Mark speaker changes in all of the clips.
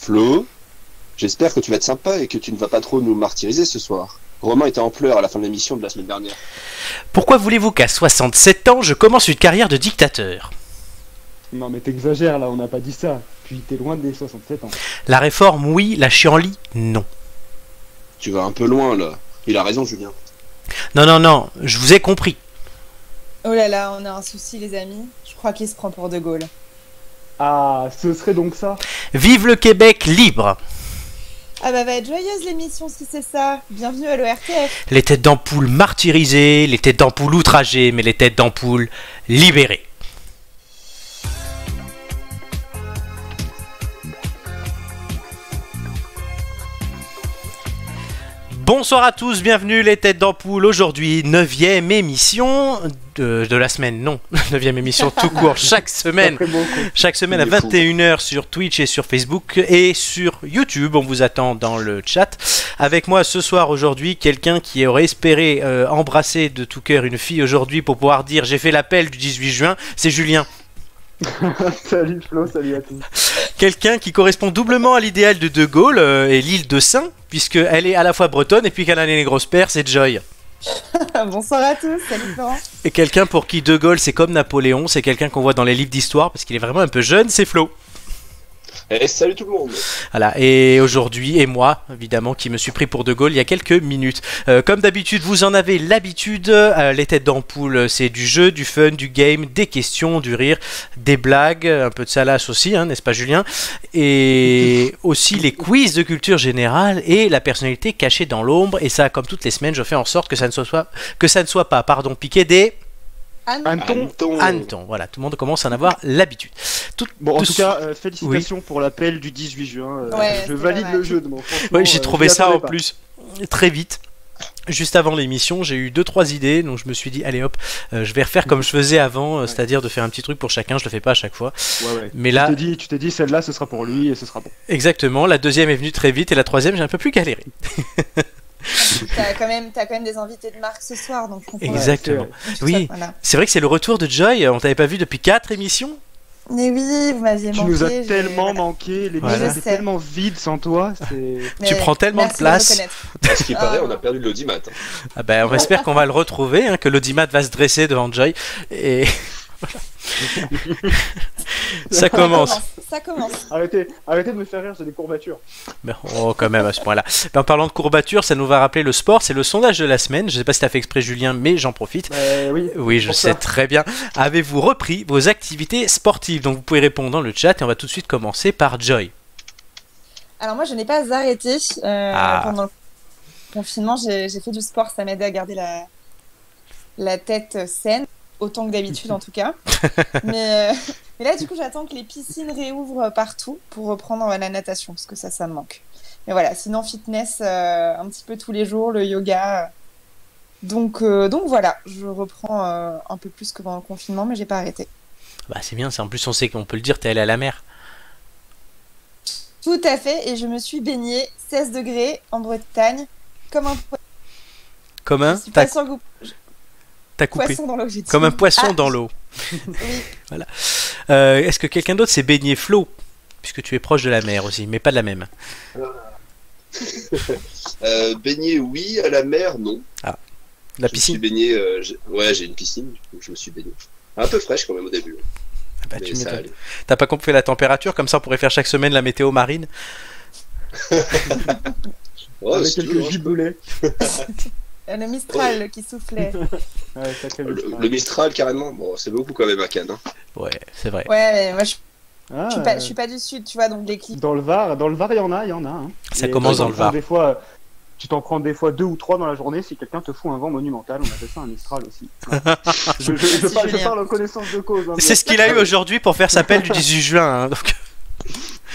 Speaker 1: Flo, j'espère que tu vas être sympa et que tu ne vas pas trop nous martyriser ce soir. Romain était en pleurs à la fin de l'émission de la semaine dernière.
Speaker 2: Pourquoi voulez-vous qu'à 67 ans, je commence une carrière de dictateur?
Speaker 3: Non mais t'exagères là, on n'a pas dit ça. Puis t'es loin des 67 ans.
Speaker 2: La réforme, oui. La chienlit, non.
Speaker 1: Tu vas un peu loin là. Il a raison, Julien.
Speaker 2: Non, je vous ai compris.
Speaker 4: Oh là là, on a un souci les amis. Je crois qu'il se prend pour De Gaulle.
Speaker 3: Ah, ce serait donc ça?
Speaker 2: Vive le Québec libre!
Speaker 4: Ah bah va être joyeuse l'émission si c'est ça. Bienvenue à l'ORTF.
Speaker 2: Les têtes d'ampoule martyrisées, les têtes d'ampoule outragées, mais les têtes d'ampoule libérées. Bonsoir à tous, bienvenue les têtes d'ampoule. Aujourd'hui, 9e émission de la semaine, non, 9e émission tout court, chaque semaine à 21h sur Twitch et sur Facebook et sur YouTube. On vous attend dans le chat. Avec moi ce soir aujourd'hui, quelqu'un qui aurait espéré embrasser de tout cœur une fille aujourd'hui pour pouvoir dire j'ai fait l'appel du 18 juin, c'est Julien.
Speaker 3: Salut Flo, salut à tous.
Speaker 2: Quelqu'un qui correspond doublement à l'idéal de De Gaulle et l'île de Saint, puisqu'elle est à la fois bretonne et puis qu'elle a les grosses pères, c'est Joy.
Speaker 4: Bonsoir à tous, salut Florent.
Speaker 2: Et quelqu'un pour qui De Gaulle c'est comme Napoléon, c'est quelqu'un qu'on voit dans les livres d'histoire parce qu'il est vraiment un peu jeune, c'est Flo.
Speaker 1: Et salut tout le monde.
Speaker 2: Voilà, et aujourd'hui, et moi, évidemment, qui me suis pris pour De Gaulle il y a quelques minutes. Comme d'habitude, vous en avez l'habitude, les têtes d'ampoule, c'est du jeu, du fun, du game, des questions, du rire, des blagues, un peu de salace aussi, hein, n'est-ce pas Julien? Et aussi les quiz de culture générale et la personnalité cachée dans l'ombre. Et ça, comme toutes les semaines, je fais en sorte que ça ne soit pas, piqué des... Anton, voilà, tout le monde commence à en avoir l'habitude.
Speaker 3: En tout cas, félicitations pour l'appel du 18 juin. Je valide le jeu de mon franchement.
Speaker 2: Oui, j'ai trouvé ça en plus très vite. Juste avant l'émission, j'ai eu 2-3 idées, donc je me suis dit, allez hop, je vais refaire comme je faisais avant, c'est-à-dire de faire un petit truc pour chacun, je le fais pas à chaque fois.
Speaker 3: Ouais.
Speaker 2: Mais là,
Speaker 3: tu t'es dit, celle-là, ce sera pour lui et ce sera bon.
Speaker 2: Exactement, la deuxième est venue très vite et la troisième, j'ai un peu plus galéré.
Speaker 4: T'as quand même des invités de marque ce soir, donc je comprends.
Speaker 2: Exactement. Oui, c'est vrai que c'est le retour de Joy, on t'avait pas vu depuis 4 émissions.
Speaker 4: Mais oui, vous m'aviez manqué.
Speaker 3: Tu nous as tellement manqué, l'émission était tellement vide sans toi.
Speaker 2: Tu prends tellement de place.
Speaker 1: À ce qui paraît, on a perdu l'audimat.
Speaker 2: Ah ben, on espère qu'on va le retrouver, hein, que l'audimat va se dresser devant Joy. Et ça commence.
Speaker 3: Arrêtez de me faire rire, j'ai des courbatures.
Speaker 2: Ben, quand même à ce point-là. Ben, en parlant de courbatures, ça nous va rappeler le sport, c'est le sondage de la semaine. Je sais pas si t'as fait exprès Julien, mais j'en profite. Oui, je sais très bien. Avez-vous repris vos activités sportives? Donc vous pouvez répondre dans le chat et on va tout de suite commencer par Joy.
Speaker 4: Alors moi je n'ai pas arrêté pendant le confinement, j'ai fait du sport, ça m'aidait à garder la tête saine. Autant que d'habitude en tout cas. mais là du coup j'attends que les piscines réouvrent partout pour reprendre la natation parce que ça me manque. Mais voilà, sinon fitness un petit peu tous les jours, le yoga. Donc voilà, je reprends un peu plus que pendant le confinement mais j'ai pas arrêté.
Speaker 2: Bah c'est bien, en plus on sait qu'on peut le dire, t'es allé à la mer.
Speaker 4: Tout à fait, et je me suis baignée 16 degrés en Bretagne comme un
Speaker 2: T'as coupé.
Speaker 4: Poisson dans l'eau, j'ai dit.
Speaker 2: Comme un poisson dans l'eau.
Speaker 4: Oui.
Speaker 2: Voilà. Est-ce que quelqu'un d'autre s'est baigné, Flo? Puisque tu es proche de la mer aussi, mais pas de la même.
Speaker 1: Baigner, oui, à la mer, non.
Speaker 2: Ah. La piscine?
Speaker 1: Je me suis baigné, j'ai une piscine, du coup, je me suis baigné. Un peu fraîche quand même au début.
Speaker 2: Ah bah, tu m'étonnes. T'as pas compris la température, comme ça on pourrait faire chaque semaine la météo marine?
Speaker 3: Avec quelques gibelets.
Speaker 4: Le Mistral qui soufflait.
Speaker 1: Le Mistral carrément, bon c'est beaucoup quand même à Cannes. Hein.
Speaker 2: Ouais, c'est vrai.
Speaker 4: Ouais, mais moi je suis pas du sud, tu vois, donc les clips.
Speaker 3: Dans le Var, il y en a. Hein.
Speaker 2: Ça commence dans le Var.
Speaker 3: Des fois, tu t'en prends des fois 2 ou 3 dans la journée si quelqu'un te fout un vent monumental. On appelle ça un Mistral aussi. Ouais. je parle en connaissance de cause. Hein,
Speaker 2: c'est ce qu'il a eu aujourd'hui pour faire sa pelle du 18 juin. Hein, donc...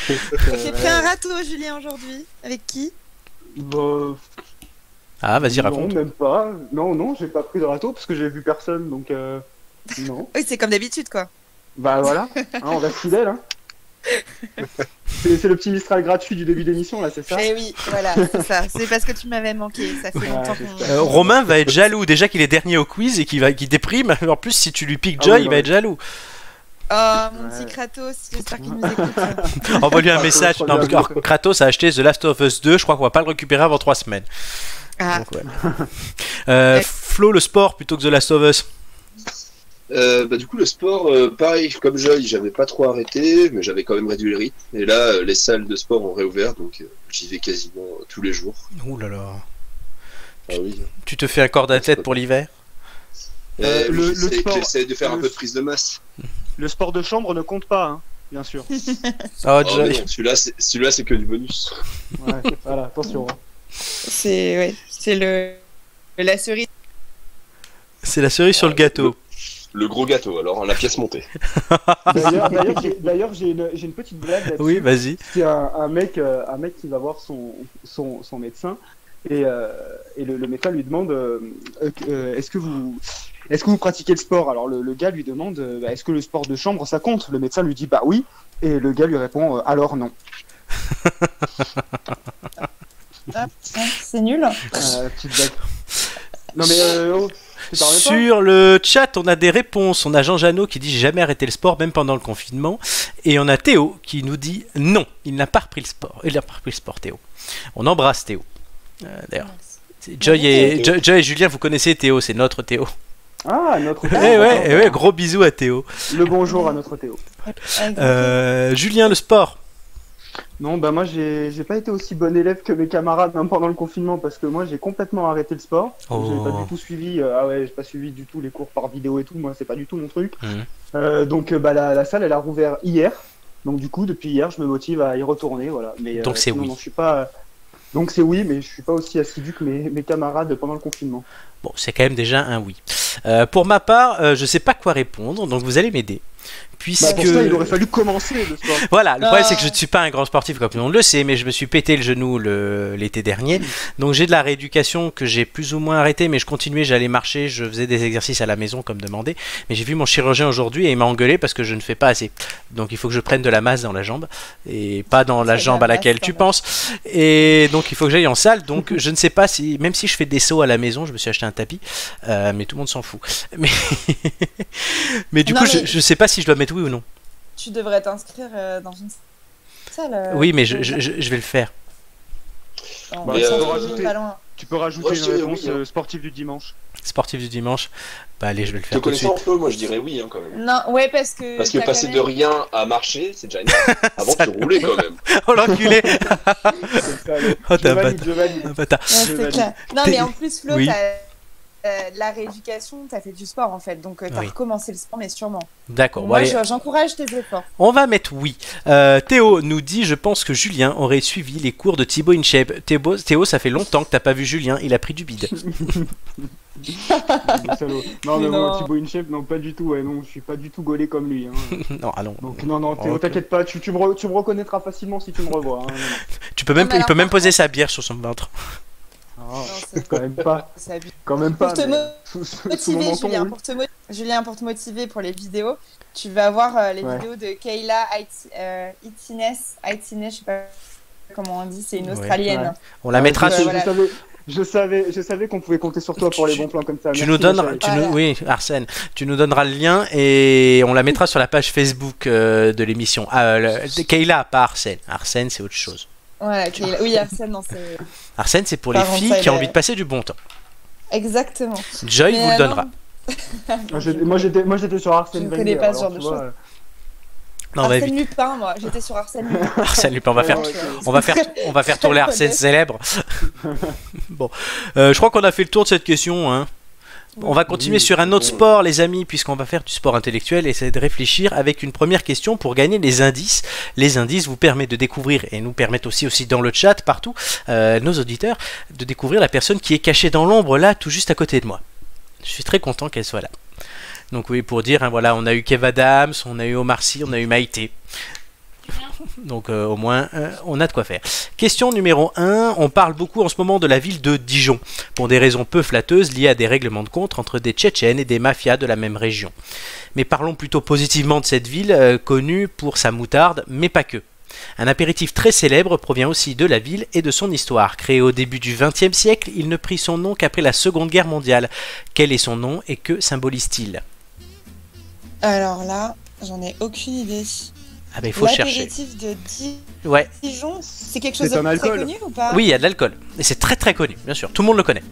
Speaker 4: J'ai pris un râteau, Julien, aujourd'hui. Avec qui?
Speaker 2: Ah, vas-y, raconte.
Speaker 3: Non, même pas. Non, j'ai pas pris de râteau parce que j'ai vu personne, donc non.
Speaker 4: Oui, c'est comme d'habitude, quoi.
Speaker 3: Bah voilà, on reste fidèle, hein. C'est le petit Mistral gratuit du début d'émission, là, c'est ça?
Speaker 4: Eh oui, voilà, c'est ça. C'est parce que tu m'avais manqué, ça fait longtemps qu'on...
Speaker 2: Romain va être jaloux, déjà qu'il est dernier au quiz et qu'il déprime. En plus, si tu lui piques Joy, il va être jaloux.
Speaker 4: Oh, mon petit Kratos, j'espère qu'il nous écoute.
Speaker 2: Envoie-lui un message. Non, alors, Kratos a acheté The Last of Us 2, je crois qu'on va pas le récupérer avant 3 semaines.
Speaker 4: Ah.
Speaker 2: Donc, ouais. Flo, le sport plutôt que The Last of Us.
Speaker 1: Du coup, le sport, pareil, comme Joy, j'avais pas trop arrêté, mais j'avais quand même réduit le rythme. Et là, les salles de sport ont réouvert, donc j'y vais quasiment tous les jours.
Speaker 2: Ouh là là.
Speaker 1: Ah oui.
Speaker 2: Tu te fais un corps d'athlète pour l'hiver?
Speaker 1: J'essaie de faire un peu de prise de masse.
Speaker 3: Le sport de chambre ne compte pas, hein, bien sûr.
Speaker 2: Oh,
Speaker 1: mais non, celui-là, c'est que du bonus.
Speaker 3: Ouais, voilà, attention.
Speaker 4: C'est la cerise.
Speaker 2: C'est la cerise sur le gâteau.
Speaker 1: Le gros gâteau, alors, la pièce montée.
Speaker 3: D'ailleurs, j'ai une petite blague là-dessus.
Speaker 2: Oui, vas-y.
Speaker 3: C'est un mec qui va voir son médecin et le médecin lui demande est-ce que vous pratiquez le sport? Alors le gars lui demande est-ce que le sport de chambre ça compte? Le médecin lui dit bah oui, et le gars lui répond alors non.
Speaker 4: C'est nul.
Speaker 3: Petite blague. Non mais
Speaker 2: sur le chat, on a des réponses. On a Jean Janot qui dit j'ai jamais arrêté le sport, même pendant le confinement. Et on a Théo qui nous dit non, il n'a pas repris le sport. Il n'a pas repris le sport, Théo. On embrasse Théo. D'ailleurs, Joy et Julien, vous connaissez Théo, c'est notre Théo.
Speaker 3: Ah, notre Théo.
Speaker 2: Ouais, gros bisous à Théo.
Speaker 3: Le bonjour à notre Théo.
Speaker 2: Julien, le sport.
Speaker 3: Non, bah moi j'ai pas été aussi bon élève que mes camarades même pendant le confinement parce que moi j'ai complètement arrêté le sport. J'ai pas du tout suivi, j'ai pas suivi du tout les cours par vidéo et tout, moi c'est pas du tout mon truc. Donc la salle elle a rouvert hier, donc du coup depuis hier je me motive à y retourner, voilà. Mais,
Speaker 2: donc c'est oui.
Speaker 3: Non, je suis pas... Donc c'est oui, mais je suis pas aussi assidu que mes camarades pendant le confinement.
Speaker 2: Bon, c'est quand même déjà un oui. Pour ma part, je sais pas quoi répondre, donc vous allez m'aider. Puisque...
Speaker 3: pour ça, il aurait fallu commencer le sport.
Speaker 2: Voilà, le problème c'est que je ne suis pas un grand sportif comme tout le monde le sait, mais je me suis pété le genou l'été dernier. Donc j'ai de la rééducation que j'ai plus ou moins arrêté, mais je continuais, j'allais marcher, je faisais des exercices à la maison comme demandé. Mais j'ai vu mon chirurgien aujourd'hui et il m'a engueulé parce que je ne fais pas assez. Donc il faut que je prenne de la masse dans la jambe et pas dans la jambe à laquelle tu penses. Et donc il faut que j'aille en salle. Donc je ne sais pas si, même si je fais des sauts à la maison, je me suis acheté un tapis, mais tout le monde s'en fout. Mais du coup, je ne sais pas si je dois mettre oui ou non.
Speaker 4: Tu devrais t'inscrire dans une salle.
Speaker 2: Oui, mais je vais le faire.
Speaker 4: Non,
Speaker 3: tu peux rajouter une réponse sportive du dimanche.
Speaker 2: Sportif du dimanche. Bah allez, je vais le faire.
Speaker 1: Te connaissant Flo, moi je dirais oui quand même.
Speaker 4: Non, ouais, parce que
Speaker 1: passer de rien à marcher, c'est déjà énorme. Avant tu roulais quand même.
Speaker 2: Oh l'enculé.
Speaker 3: Oh t'es un
Speaker 2: bâtard.
Speaker 4: C'est clair. Non mais en plus Flo, la rééducation, t'as fait du sport en fait, donc t'as recommencé le sport, mais sûrement.
Speaker 2: D'accord.
Speaker 4: Moi, j'encourage tes efforts.
Speaker 2: On va mettre oui. Théo nous dit je pense que Julien aurait suivi les cours de Thibaut InShape. Théo, ça fait longtemps que t'as pas vu Julien, il a pris du bide.
Speaker 3: Non mais moi Thibaut InShape, non pas du tout. Ouais, non, je suis pas du tout gaulé comme lui. Hein.
Speaker 2: Non, ah non.
Speaker 3: Donc non, Théo, t'inquiète pas, tu me reconnaîtras facilement si tu me revois. Hein.
Speaker 2: Tu peux même, il peut même poser sa bière sur son ventre.
Speaker 3: Oh, quand même pas. Quand même pas.
Speaker 4: Pour te motiver, Julien, pour te motiver pour les vidéos, tu vas voir les vidéos de Kayla Itines, je sais pas comment on dit, c'est une Australienne.
Speaker 2: Ouais. On la mettra sur.
Speaker 3: Je savais qu'on pouvait compter sur toi pour les bons plans comme ça.
Speaker 2: Tu nous donneras, oui, Arsène, tu nous donneras le lien et on la mettra sur la page Facebook de l'émission. Kayla, pas Arsène. Arsène, c'est autre chose.
Speaker 4: Voilà, oui, Arsène, non, c'est...
Speaker 2: Arsène, c'est pour les filles qui ont envie de passer du bon temps.
Speaker 4: Exactement.
Speaker 2: Joy vous le donnera.
Speaker 3: Moi, j'étais sur Arsène.
Speaker 4: Je ne connais pas ce genre de choses.
Speaker 2: Non,
Speaker 4: Arsène Lupin, moi, j'étais sur Arsène Lupin.
Speaker 2: Arsène Lupin, on va faire tourner Arsène célèbre. Bon, je crois qu'on a fait le tour de cette question, hein. On va continuer sur un autre sport, les amis, puisqu'on va faire du sport intellectuel et essayer de réfléchir avec une première question pour gagner les indices. Les indices vous permettent de découvrir, et nous permettent aussi dans le chat, partout, nos auditeurs, de découvrir la personne qui est cachée dans l'ombre, là, tout juste à côté de moi. Je suis très content qu'elle soit là. Donc oui, pour dire, hein, voilà, on a eu Kev Adams, on a eu Omar Sy, on a eu Maïté. Donc au moins, on a de quoi faire. Question numéro 1. On parle beaucoup en ce moment de la ville de Dijon, pour des raisons peu flatteuses liées à des règlements de compte entre des Tchétchènes et des mafias de la même région. Mais parlons plutôt positivement de cette ville, connue pour sa moutarde, mais pas que. Un apéritif très célèbre provient aussi de la ville et de son histoire. Créé au début du XXe siècle, il ne prit son nom qu'après la Seconde Guerre mondiale. Quel est son nom et que symbolise-t-il ?
Speaker 4: Alors là... J'en ai aucune idée.
Speaker 2: Ah bah il faut chercher.
Speaker 4: L'apéritif de
Speaker 2: Ouais.
Speaker 4: Dijon, c'est quelque chose
Speaker 3: C'est un
Speaker 4: de très
Speaker 3: alcool.
Speaker 4: connu ou pas?
Speaker 2: Oui, il y a de l'alcool. Et c'est très très connu, bien sûr. Tout le monde le connaît.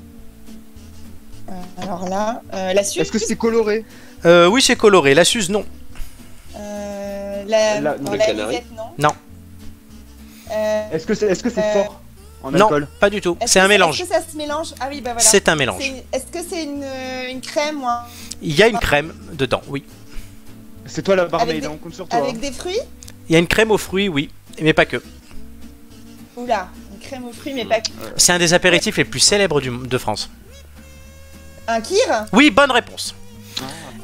Speaker 4: Alors là, la Suze.
Speaker 3: Est-ce que c'est coloré?
Speaker 2: Oui, c'est coloré. La Suze, non.
Speaker 4: La
Speaker 1: Canari.
Speaker 4: Lisette, non.
Speaker 2: Non.
Speaker 3: Est-ce que c'est fort en
Speaker 2: Non,
Speaker 3: alcool?
Speaker 2: pas du tout.
Speaker 4: Est-ce
Speaker 2: C'est
Speaker 4: que
Speaker 2: un mélange.
Speaker 4: Est-ce que ça se mélange? Ah oui, bah voilà.
Speaker 2: C'est un mélange.
Speaker 4: Est-ce que c'est une crème ou
Speaker 2: Il y a une crème dedans, oui.
Speaker 3: C'est toi la barmaid,
Speaker 4: Avec des-
Speaker 3: on compte sur toi.
Speaker 4: avec des fruits?
Speaker 2: Il y a une crème aux fruits, oui. Mais pas que.
Speaker 4: Oula, une crème aux fruits, mais pas que.
Speaker 2: C'est un des apéritifs les plus célèbres de France.
Speaker 4: Un kir?
Speaker 2: Oui, bonne réponse.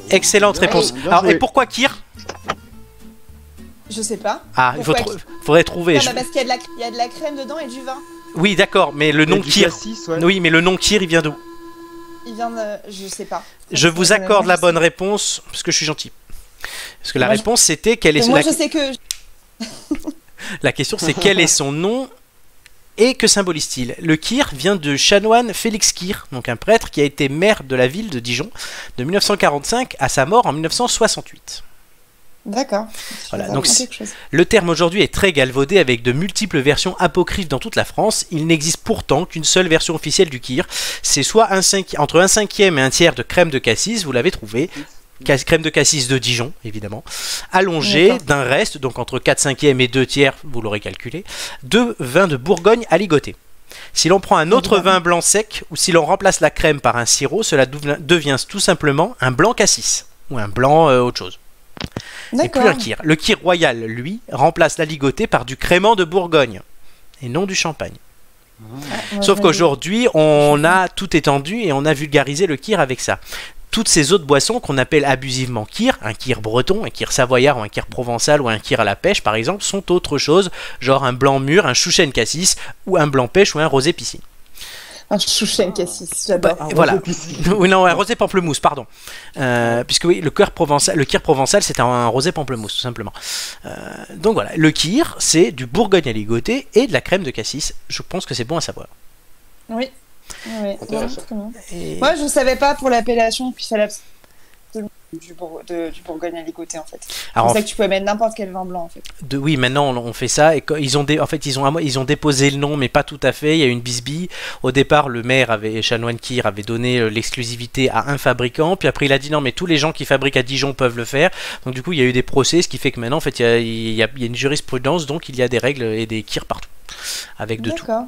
Speaker 2: Excellente
Speaker 3: Bien
Speaker 2: réponse.
Speaker 3: joué, bien
Speaker 2: Alors, et
Speaker 3: joué.
Speaker 2: pourquoi Kir?
Speaker 4: Je sais pas.
Speaker 2: Ah,
Speaker 4: Pourquoi
Speaker 2: faudrait trouver.
Speaker 4: Non, mais parce qu'il y a de la crème dedans et du vin.
Speaker 2: Oui, d'accord, mais le nom
Speaker 3: Et du
Speaker 2: Kir.
Speaker 3: cassis, ouais.
Speaker 2: Oui, mais le nom Kir, il vient d'où?
Speaker 4: Il vient de... Je sais pas.
Speaker 2: Je vous accorde la bonne réponse parce que je suis gentil. Parce que la
Speaker 4: Moi,
Speaker 2: réponse c'était quel est
Speaker 4: Moi,
Speaker 2: la...
Speaker 4: je sais que...
Speaker 2: la question c'est quel est son nom et que symbolise-t-il? Le Kir vient de chanoine Félix Kir, donc un prêtre qui a été maire de la ville de Dijon de 1945 à sa mort en 1968.
Speaker 4: D'accord.
Speaker 2: Voilà,
Speaker 4: Ça
Speaker 2: donc
Speaker 4: apprend quelque chose.
Speaker 2: Le terme aujourd'hui est très galvaudé avec de multiples versions apocryphes dans toute la France. Il n'existe pourtant qu'une seule version officielle du Kir. C'est soit entre un cinquième et un tiers de crème de cassis, vous l'avez trouvé. Crème de cassis de Dijon, évidemment. Allongée
Speaker 4: D'accord.
Speaker 2: d'un reste, donc entre 4 cinquièmes et 2 tiers, vous l'aurez calculé, de vin de Bourgogne à ligoter. Si l'on prend un autre
Speaker 4: Évidemment.
Speaker 2: vin blanc sec, ou si l'on remplace la crème par un sirop, cela devient tout simplement un blanc cassis. Ou un blanc autre chose. Et plus un
Speaker 4: D'accord.
Speaker 2: kir. Le kir royal, lui, remplace la ligotée par du crément de Bourgogne et non du champagne.
Speaker 4: Ouais,
Speaker 2: Sauf
Speaker 4: ouais,
Speaker 2: qu'aujourd'hui, on a tout étendu et on a vulgarisé le kir avec ça. Toutes ces autres boissons qu'on appelle abusivement kir, un kir breton, un kir savoyard ou un kir provençal ou un kir à la pêche par exemple, sont autre chose, genre un blanc mûr, un chouchen cassis ou un blanc pêche ou un rosé piscine.
Speaker 4: Un chouchen cassis, j'adore.
Speaker 3: Un
Speaker 2: Voilà.
Speaker 3: rosé piscine.
Speaker 2: Oui, non, un rosé pamplemousse, pardon. Puisque oui, le kir provençal, c'est un rosé pamplemousse, tout simplement. Donc voilà, le kir, c'est du Bourgogne à ligoter et de la crème de cassis. Je pense que c'est bon à savoir.
Speaker 4: Oui. Oui,
Speaker 1: Intéressant.
Speaker 4: très bien.
Speaker 2: Et-
Speaker 4: Moi, je savais pas pour l'appellation, puis ça absolument du Bourgogne à ligoter en fait. Je
Speaker 2: Alors,
Speaker 4: pensais que tu pouvais mettre n'importe quel vin blanc en fait.
Speaker 2: oui, maintenant on fait ça et ils ont déposé le nom, mais pas tout à fait. Il y a eu une bisbille. Au départ, le maire chanoine Kir avait donné l'exclusivité à un fabricant, puis après il a dit non, mais tous les gens qui fabriquent à Dijon peuvent le faire. Donc du coup, il y a eu des procès, ce qui fait que maintenant, en fait, il y a une jurisprudence, donc il y a des règles et des Kirs partout, avec de tout.
Speaker 4: D'accord.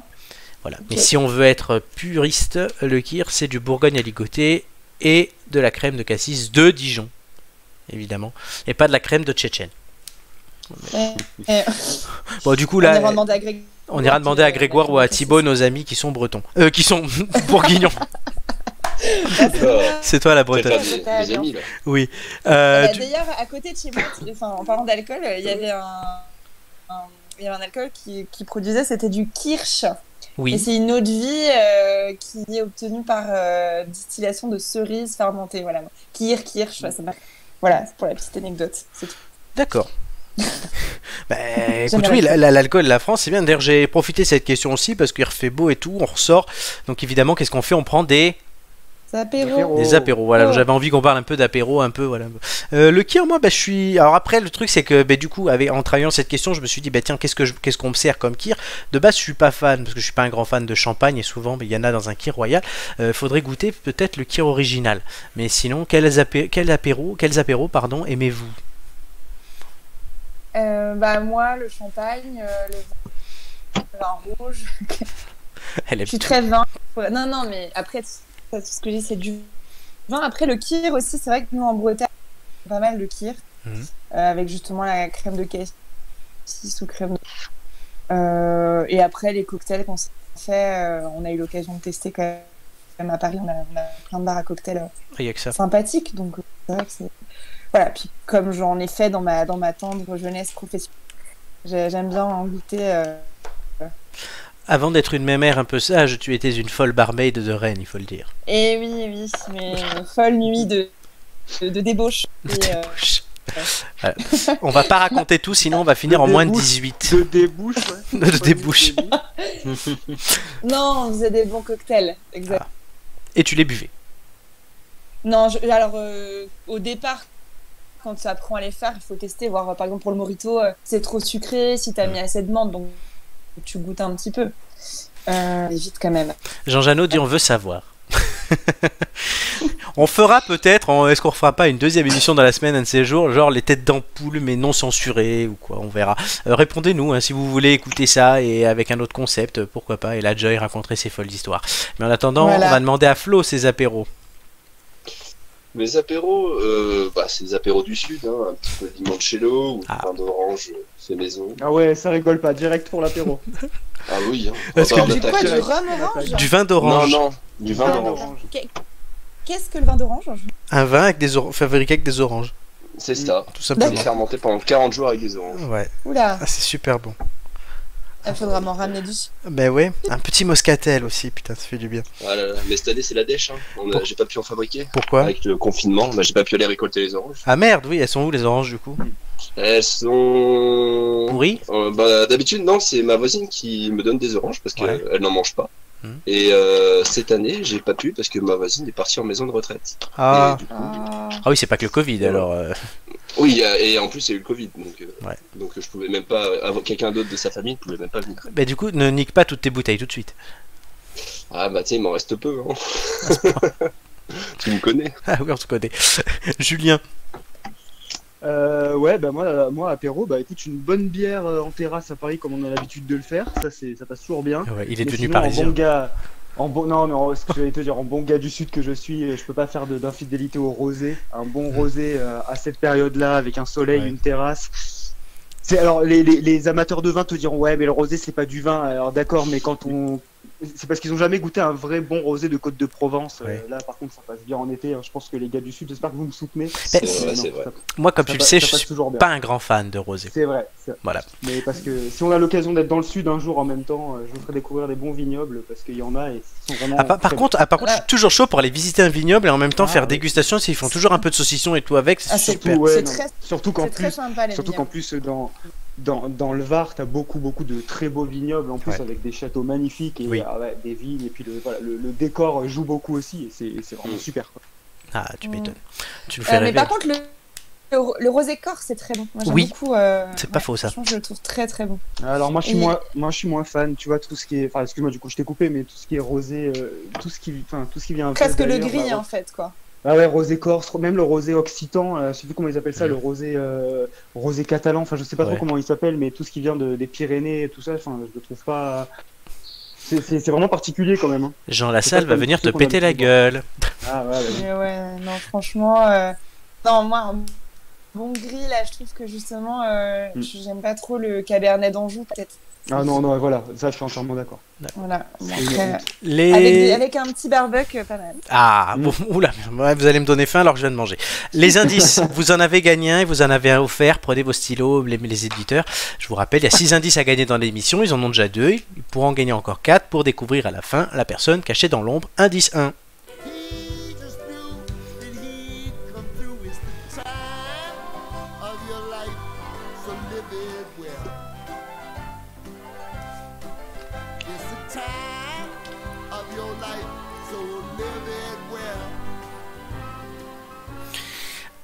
Speaker 2: Voilà.
Speaker 4: Ok.
Speaker 2: Mais si on veut être puriste, le Kir, c'est du Bourgogne à ligoter et de la crème de cassis de Dijon, évidemment, et pas de la crème de Tchétchène. Bon, du coup,
Speaker 4: On ira
Speaker 2: là,
Speaker 4: demander à Greg.
Speaker 2: on ira demander à Grégoire ou à Thibaut, nos amis qui sont bretons. Qui sont bourguignons. C'est toi la
Speaker 1: Peut-être
Speaker 2: bretonne.
Speaker 1: pas des amis là.
Speaker 2: Oui.
Speaker 4: D'ailleurs, à côté de chez moi, en parlant d'alcool, il y avait un alcool qui produisait, c'était du kirsch. Et
Speaker 2: Oui.
Speaker 4: c'est une eau de vie qui est obtenue par distillation de cerises fermentées. Voilà. Kirsch, voilà, c'est pour la petite anecdote. C'est tout.
Speaker 2: D'accord. Bah, écoute,
Speaker 4: J'aime
Speaker 2: oui,
Speaker 4: l'alcool.
Speaker 2: l'alcool de la France, c'est bien. D'ailleurs, j'ai profité de cette question aussi parce qu'il refait beau et tout, on ressort. Donc évidemment, qu'est-ce qu'on fait? On prend des
Speaker 4: Apéro.
Speaker 2: Des apéros, voilà.
Speaker 4: Oh.
Speaker 2: J'avais envie qu'on parle un peu d'apéro, un peu, voilà. Le kir, moi, bah, je suis. Alors après, le truc, c'est que, bah, du coup, en travaillant cette question, je me suis dit, bah, tiens, qu'est-ce qu'on me sert comme kir? De base, je suis pas fan, parce que je suis pas un grand fan de champagne, et souvent, bah, il y en a dans un kir royal. Faudrait goûter peut-être le kir original. Mais sinon, quels apéros, aimez-vous?
Speaker 4: Bah, moi, le champagne, le vin rouge.
Speaker 2: Elle
Speaker 4: Je
Speaker 2: est
Speaker 4: suis très vin. Non, non, mais après, tout ce que j'ai, c'est du vin. Après, le kir aussi, c'est vrai que nous, en Bretagne, on fait pas mal de kir. Avec justement la crème de cassis ou crème de... Et après, les cocktails qu'on s'est fait, on a eu l'occasion de tester quand même à Paris. On a plein de bars à cocktails
Speaker 2: Il y a que ça.
Speaker 4: sympathiques. Donc, c'est vrai que c'est... Voilà, puis comme j'en ai fait dans ma tendre jeunesse professionnelle, j'aime bien en goûter...
Speaker 2: Avant d'être une mémère un peu sage, tu étais une folle barmaid de Rennes, il faut le dire.
Speaker 4: Et oui, mais folle nuit de débauche.
Speaker 2: Voilà. On va pas raconter tout, sinon on va finir en moins de 18.
Speaker 3: De débouche, ouais.
Speaker 2: De débouche.
Speaker 4: Non, on faisait des bons cocktails, exact.
Speaker 2: Et tu les buvais.
Speaker 4: Non, alors au départ, quand tu apprends à les faire, il faut tester, voir par exemple pour le mojito, c'est trop sucré, si t'as mis assez de menthe, donc tu goûtes un petit peu. Vite quand même.
Speaker 2: Jean Janot dit on veut savoir. On fera peut-être, est-ce qu'on refera pas une deuxième émission dans la semaine, un de ces jours, genre les têtes d'ampoule mais non censurées ou quoi, on verra. Répondez-nous hein, si vous voulez écouter ça et avec un autre concept, pourquoi pas, et là Joy raconterait ses folles histoires. Mais en attendant, voilà. On va demander à Flo ses apéros.
Speaker 1: Mes apéros, c'est des apéros du sud, hein, un petit peu de limoncello ou du vin d'orange fait maison.
Speaker 3: Ah ouais, ça rigole pas, direct pour l'apéro.
Speaker 1: Ah oui, hein.
Speaker 2: Parce que
Speaker 4: du quoi, du rhum orange?
Speaker 2: Du vin d'orange.
Speaker 1: Non, du vin d'orange.
Speaker 4: Qu'est-ce que le vin d'orange?
Speaker 2: Un vin avec fabriqué avec des oranges.
Speaker 1: C'est ça.
Speaker 2: Tout simplement.
Speaker 1: Il est fermenté pendant 40 jours avec des oranges.
Speaker 2: Ouais.
Speaker 4: Oula.
Speaker 2: Ah, c'est super bon.
Speaker 4: Il faudra m'en ramener du.
Speaker 2: Ben ouais, un petit moscatel aussi, putain, ça fait du bien.
Speaker 1: Voilà, mais cette année c'est la dèche, hein. J'ai pas pu en fabriquer.
Speaker 2: Pourquoi?
Speaker 1: Avec le confinement, j'ai pas pu aller récolter les oranges.
Speaker 2: Ah merde, oui, elles sont où les oranges du coup?
Speaker 1: Elles sont...
Speaker 2: pourries?
Speaker 1: D'habitude non, c'est ma voisine qui me donne des oranges parce qu'elle n'en mange pas. Et cette année, j'ai pas pu parce que ma voisine est partie en maison de retraite.
Speaker 2: Ah,
Speaker 1: ah
Speaker 2: oui, c'est pas que le Covid alors.
Speaker 1: Oui, et en plus il y a eu le Covid, donc je pouvais même pas, quelqu'un d'autre de sa famille ne pouvait même pas venir.
Speaker 2: Bah du coup, ne nique pas toutes tes bouteilles tout de suite.
Speaker 1: Ah bah tu sais, il m'en reste peu. Hein. Tu me connais.
Speaker 2: Ah oui, on se connaît. Julien.
Speaker 3: Ouais, bah moi apéro, écoute, une bonne bière en terrasse à Paris comme on a l'habitude de le faire, ça passe toujours bien.
Speaker 2: Ouais, il est devenu
Speaker 3: sinon,
Speaker 2: parisien.
Speaker 3: Non, ce que j'allais te dire, en bon gars du sud que je suis, je peux pas faire d'infidélité au rosé. Un bon rosé à cette période-là, avec un soleil, une terrasse. Alors les amateurs de vin te diront ouais, mais le rosé c'est pas du vin. Alors d'accord, mais c'est parce qu'ils ont jamais goûté un vrai bon rosé de Côte de Provence. Là, par contre, ça passe bien en été. Hein. Je pense que les gars du Sud, j'espère que vous me soutenez.
Speaker 1: C'est vrai.
Speaker 2: Moi, comme tu le sais, je suis pas un grand fan de rosé.
Speaker 3: C'est vrai.
Speaker 2: Voilà.
Speaker 3: Mais parce que si on a l'occasion d'être dans le Sud un jour en même temps, je vous ferai découvrir des bons vignobles parce qu'il y en a et ils sont vraiment.
Speaker 2: Par contre, je suis toujours chaud pour aller visiter un vignoble et en même temps faire dégustation. S'ils font toujours un peu de saucisson et tout avec, c'est super.
Speaker 3: Surtout qu'en plus, dans le Var, t'as beaucoup de très beaux vignobles en plus avec des châteaux magnifiques et des vignes et puis le décor joue beaucoup aussi et c'est vraiment super. Quoi.
Speaker 2: Ah, tu m'étonnes. Tu me fais rêver.
Speaker 4: Mais par contre, le rosé corse c'est très bon. Moi, j'aime beaucoup.
Speaker 2: C'est pas faux ça.
Speaker 4: Franchement, je le trouve très très bon.
Speaker 3: Alors moi je suis moins fan. Tu vois tout ce qui est, excuse-moi du coup je t'ai coupé, mais tout ce qui est rosé, tout ce qui vient.
Speaker 4: Presque le gris en fait quoi.
Speaker 3: Ah ouais, rosé corse, même le rosé occitan, je sais plus comment ils appellent ça, le rosé catalan, je sais pas trop comment il s'appelle, mais tout ce qui vient des Pyrénées et tout ça, je le trouve pas. C'est vraiment particulier quand même. Hein.
Speaker 2: Jean Lassalle va venir te péter la gueule.
Speaker 3: Ah
Speaker 4: ouais, non, franchement, non, moi, un bon gris, là, je trouve que justement, j'aime pas trop le Cabernet d'Anjou, peut-être.
Speaker 3: Ah non, voilà, ça je suis entièrement d'accord.
Speaker 4: Voilà, avec un petit barbecue, pas mal.
Speaker 2: Ah, bon, oula, vous allez me donner faim alors que je viens de manger. Les indices, vous en avez gagné un et vous en avez un offert. Prenez vos stylos, les éditeurs. Je vous rappelle, il y a 6 indices à gagner dans l'émission. Ils en ont déjà 2. Ils pourront en gagner encore 4 pour découvrir à la fin la personne cachée dans l'ombre. Indice 1.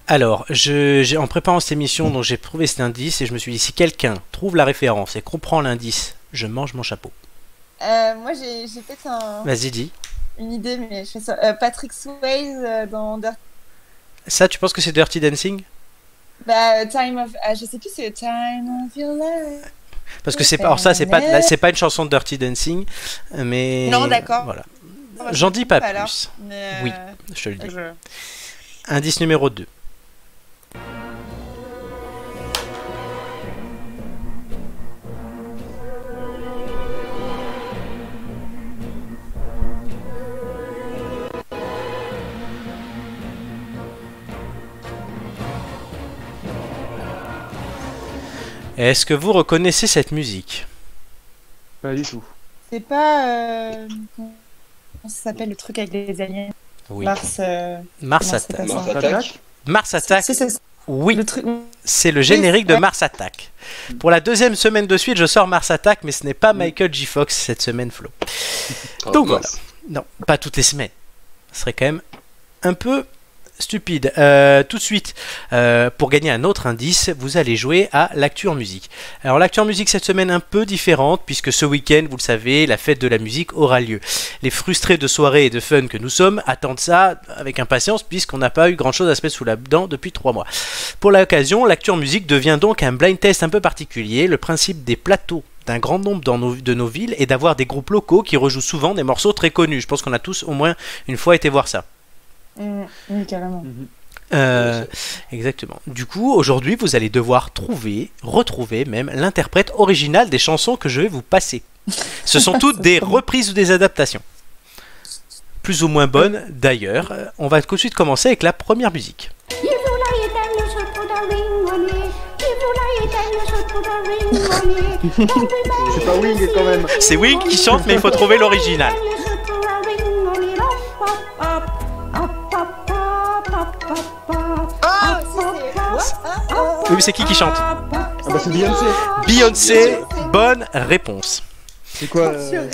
Speaker 2: Alors, en préparant cette émission, donc j'ai trouvé cet indice et je me suis dit, si quelqu'un trouve la référence et comprend l'indice, je mange mon chapeau.
Speaker 4: Moi, j'ai peut-être
Speaker 2: Vas-y, dis.
Speaker 4: Une idée, mais je fais ça. Patrick Swayze dans Dirty.
Speaker 2: Ça, tu penses que c'est Dirty Dancing?
Speaker 4: Je sais plus, c'est Time of Your Life.
Speaker 2: Parce que c'est pas une chanson de Dirty Dancing, mais.
Speaker 4: Non, d'accord.
Speaker 2: Voilà. J'en dis pas plus. Oui, je te le dis. Indice numéro 2. Est-ce que vous reconnaissez cette musique?
Speaker 3: Pas du tout.
Speaker 4: C'est pas... Comment ça s'appelle le truc avec les aliens?
Speaker 2: Oui.
Speaker 1: Mars Attack.
Speaker 2: Mars Attack. Oui,
Speaker 4: truc...
Speaker 2: c'est le générique de Mars Attack. Pour la 2e semaine de suite, je sors Mars Attack, mais ce n'est pas Michael J. Fox cette semaine, Flo. Donc voilà. Non, pas toutes les semaines. Ce serait quand même un peu stupide. Tout de suite, pour gagner un autre indice, vous allez jouer à l'actu en musique. Alors l'actu en musique cette semaine un peu différente, puisque ce week-end, vous le savez, la fête de la musique aura lieu. Les frustrés de soirée et de fun que nous sommes attendent ça avec impatience, puisqu'on n'a pas eu grand-chose à se mettre sous la dent depuis 3 mois. Pour l'occasion, l'actu en musique devient donc un blind test un peu particulier. Le principe des plateaux d'un grand nombre de nos villes et d'avoir des groupes locaux qui rejouent souvent des morceaux très connus. Je pense qu'on a tous au moins une fois été voir ça.
Speaker 4: Oui, carrément.
Speaker 2: Exactement. Du coup, aujourd'hui, vous allez devoir retrouver même l'interprète original des chansons que je vais vous passer. Ce sont toutes des reprises ou des adaptations. Plus ou moins bonnes d'ailleurs. On va tout de suite commencer avec la première musique.
Speaker 3: C'est pas Wing quand même.
Speaker 2: C'est Wing qui chante, mais il faut trouver l'original. Oui, mais c'est qui chante?
Speaker 3: Ah bah c'est Beyoncé.
Speaker 2: Beyoncé, bonne réponse.
Speaker 3: C'est quoi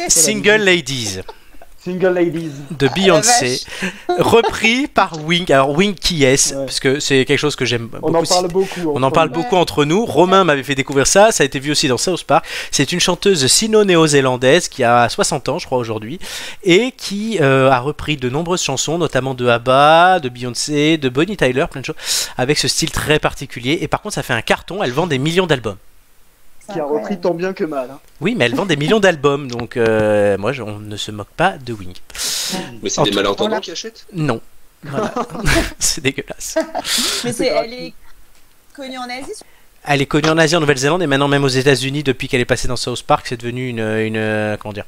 Speaker 2: Single Ladies
Speaker 3: Single Ladies
Speaker 2: de Beyoncé, repris par Wing. Alors Wing qui est-ce? Parce que c'est quelque chose que j'aime beaucoup.
Speaker 3: On en parle beaucoup.
Speaker 2: On en parle beaucoup entre nous. Romain m'avait fait découvrir ça. Ça a été vu aussi dans South Park. C'est une chanteuse sino-néo-zélandaise qui a 60 ans, je crois, aujourd'hui, et qui a repris de nombreuses chansons, notamment de ABBA, de Beyoncé, de Bonnie Tyler, plein de choses, avec ce style très particulier. Et par contre, ça fait un carton. Elle vend des millions d'albums.
Speaker 3: Qui a repris tant bien que mal. Hein.
Speaker 2: Oui, mais elle vend des millions d'albums, donc moi, on ne se moque pas de Wing.
Speaker 1: Mais c'est des malentendants qui achètent?
Speaker 2: Non. Voilà. C'est dégueulasse.
Speaker 4: Mais elle est connue en Asie?
Speaker 2: Elle est connue en Asie, en Nouvelle-Zélande, et maintenant même aux États-Unis, depuis qu'elle est passée dans South Park, c'est devenu une comment dire,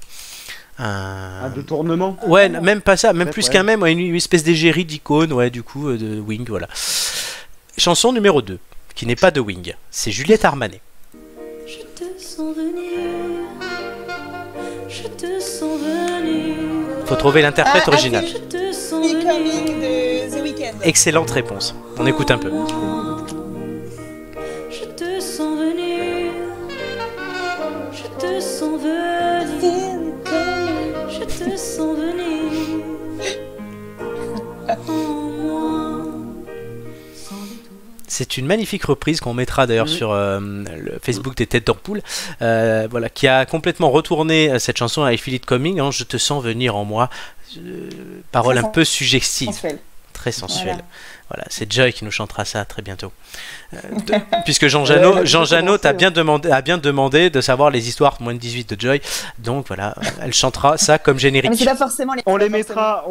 Speaker 3: un détournement.
Speaker 2: Ouais, même pas ça, même
Speaker 3: ouais,
Speaker 2: plus qu'un même, une espèce d'égérie d'icône, ouais, du coup, de Wing, voilà. Chanson numéro 2, qui n'est pas de Wing, c'est Juliette Armanet.
Speaker 5: Je te sens venir, je te sens venir.
Speaker 2: Faut trouver l'interprète original.
Speaker 5: Je te sens
Speaker 4: Becoming
Speaker 5: venir.
Speaker 4: de The Weeknd.
Speaker 2: Excellente réponse. On écoute un peu.
Speaker 5: Je te sens venir, je te sens venir, je te sens venir. En moi, sans détour.
Speaker 2: C'est une magnifique reprise qu'on mettra d'ailleurs sur le Facebook des Têtes d'Ampoule, voilà, qui a complètement retourné cette chanson à I Feel It Coming, hein, Je te sens venir en moi, parole un peu suggestives,
Speaker 4: Sensuel.
Speaker 2: très sensuelle.
Speaker 4: Voilà.
Speaker 2: Voilà, c'est Joy qui nous chantera ça très bientôt. Puisque Jean Janot a bien demandé de savoir les histoires moins de 18 de Joy, donc voilà, elle chantera ça comme générique.
Speaker 4: Mais c'est pas forcément les.
Speaker 3: On les mettra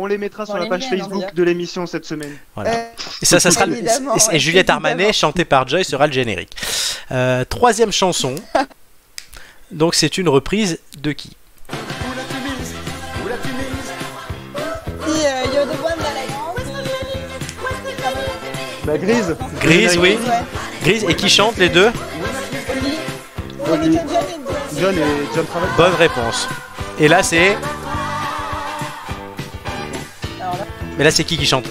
Speaker 3: sur
Speaker 4: Dans
Speaker 3: la
Speaker 4: les
Speaker 3: page
Speaker 4: miennes, on va
Speaker 3: Facebook
Speaker 4: dire.
Speaker 3: de l'émission cette semaine.
Speaker 2: Voilà. Et ça sera
Speaker 4: évidemment,
Speaker 2: et
Speaker 4: ouais,
Speaker 2: Juliette
Speaker 4: évidemment.
Speaker 2: Armanet chantée par Joy sera le générique. Troisième chanson. Donc c'est une reprise de qui?
Speaker 4: Si, You're the one that I want.
Speaker 3: Bah Grise.
Speaker 2: Grise, oui.
Speaker 4: Ouais.
Speaker 2: Grise, et qui chante les deux?
Speaker 3: Oli. John et John Travolta.
Speaker 2: Bonne réponse. Et là c'est...
Speaker 4: Alors là.
Speaker 2: Mais là c'est qui chante?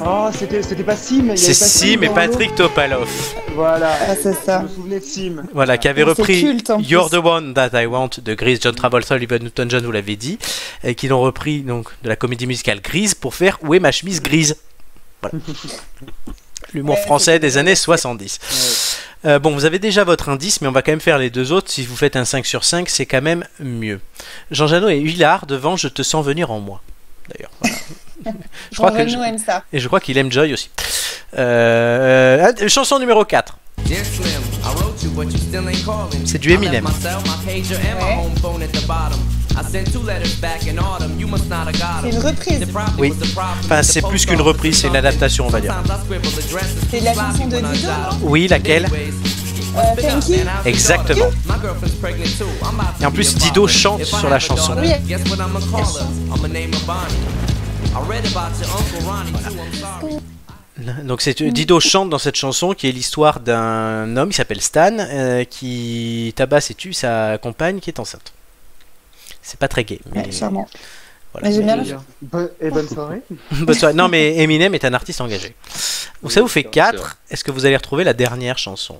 Speaker 3: Oh, c'était pas Sim. il y avait
Speaker 2: C'est
Speaker 3: pas
Speaker 2: Sim et
Speaker 3: dans
Speaker 2: Patrick Topalov.
Speaker 3: l'autre. Voilà.
Speaker 4: Ah, c'est ça.
Speaker 3: Je me souvenais de Sim.
Speaker 2: Voilà, qui avait
Speaker 4: C'est
Speaker 2: repris
Speaker 4: culte, en plus.
Speaker 2: You're the One That I Want de Grise, John Travolta, Olivia Newton-John, vous l'avez dit, et qui l'ont repris donc de la comédie musicale Grise pour faire Où est ma chemise grise? Voilà. L'humour français des années 70. Bon, vous avez déjà votre indice, mais on va quand même faire les deux autres. Si vous faites un 5 sur 5, c'est quand même mieux. Jean Janot est hilar devant Je te sens venir en moi. D'ailleurs, voilà.
Speaker 4: Aime ça.
Speaker 2: Et je crois qu'il aime Joy aussi. Chanson numéro 4. C'est du Eminem.
Speaker 4: C'est une reprise.
Speaker 2: Oui. Enfin, c'est plus qu'une reprise, c'est une adaptation, on va dire.
Speaker 4: C'est la chanson de Dido, non?
Speaker 2: Oui, laquelle?
Speaker 4: Funky.
Speaker 2: Exactement. Et en plus, Dido chante sur la chanson.
Speaker 4: Oui.
Speaker 2: Donc Dido chante dans cette chanson qui est l'histoire d'un homme, il s'appelle Stan, qui tabasse et tue sa compagne qui est enceinte. C'est pas très gay. Mais...
Speaker 4: Ouais, charmant.
Speaker 2: Voilà.
Speaker 4: Mais j'aime bien
Speaker 3: Et bonne soirée.
Speaker 2: Bonne soirée. Non mais Eminem est un artiste engagé. Donc ça vous fait 4. Est-ce que vous allez retrouver la dernière chanson?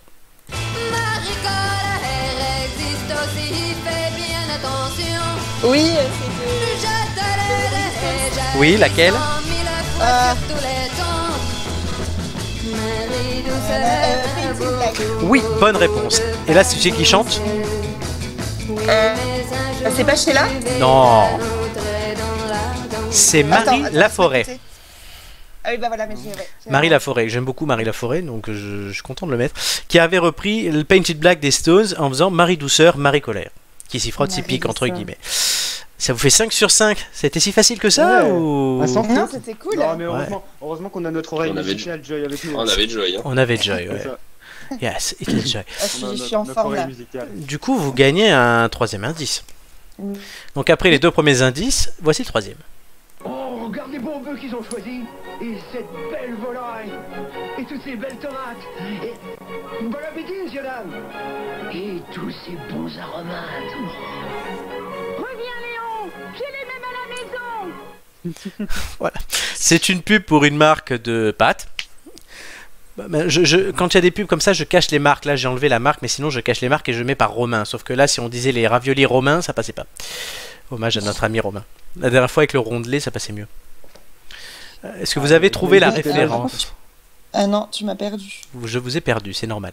Speaker 4: Oui,
Speaker 2: Oui, laquelle? Oui, bonne réponse. Et là, c'est qui chante?
Speaker 4: C'est pas Sheila?
Speaker 2: Non. C'est Marie
Speaker 4: Attends,
Speaker 2: Laforêt.
Speaker 4: Ah oui, bah voilà, mais j'ai...
Speaker 2: Marie Laforêt, j'aime beaucoup Marie Laforêt, donc je suis content de le mettre. Qui avait repris le Painted Black des Stones en faisant Marie Douceur, Marie Colère. Qui s'y frotte, s'y
Speaker 4: Marie
Speaker 2: pique, entre
Speaker 4: Douceur.
Speaker 2: guillemets. Ça vous fait 5 sur 5. C'était si facile que ça
Speaker 3: Ouais.
Speaker 2: ou...
Speaker 3: Ah, sans
Speaker 4: Non,
Speaker 3: faute.
Speaker 4: c'était cool.
Speaker 3: Non, mais heureusement qu'on a notre oreille
Speaker 1: On avait
Speaker 3: musicale Joy avec nous.
Speaker 1: On avait Joy. Hein.
Speaker 2: On avait Joy,
Speaker 3: C'est
Speaker 2: ouais.
Speaker 3: ça.
Speaker 2: Yes, it is Joy.
Speaker 4: Ah,
Speaker 3: On a
Speaker 4: je suis en
Speaker 3: notre
Speaker 4: forme
Speaker 3: oreille
Speaker 4: là.
Speaker 3: musicale.
Speaker 2: Du coup, vous gagnez un troisième indice.
Speaker 4: Mm.
Speaker 2: Donc après les deux premiers indices, voici le troisième.
Speaker 6: Oh, regarde les bons bœufs qu'ils ont choisis. Et cette belle volaille. Et toutes ces belles tomates. Et bon appétit, monsieur dame. Et tous ces bons aromates.
Speaker 5: Reviens Léon, j'ai les mêmes à la maison.
Speaker 2: Voilà. C'est une pub pour une marque de pâtes. Bah, quand il y a des pubs comme ça, je cache les marques. Là, j'ai enlevé la marque, mais sinon, je cache les marques et je mets par Romain. Sauf que là, si on disait les raviolis romains, ça passait pas. Hommage à notre ami Romain. La dernière fois, avec le rondelet, ça passait mieux. Est-ce que vous avez trouvé la référence?
Speaker 4: Ah non, tu m'as perdu.
Speaker 2: Je vous ai perdu, c'est normal.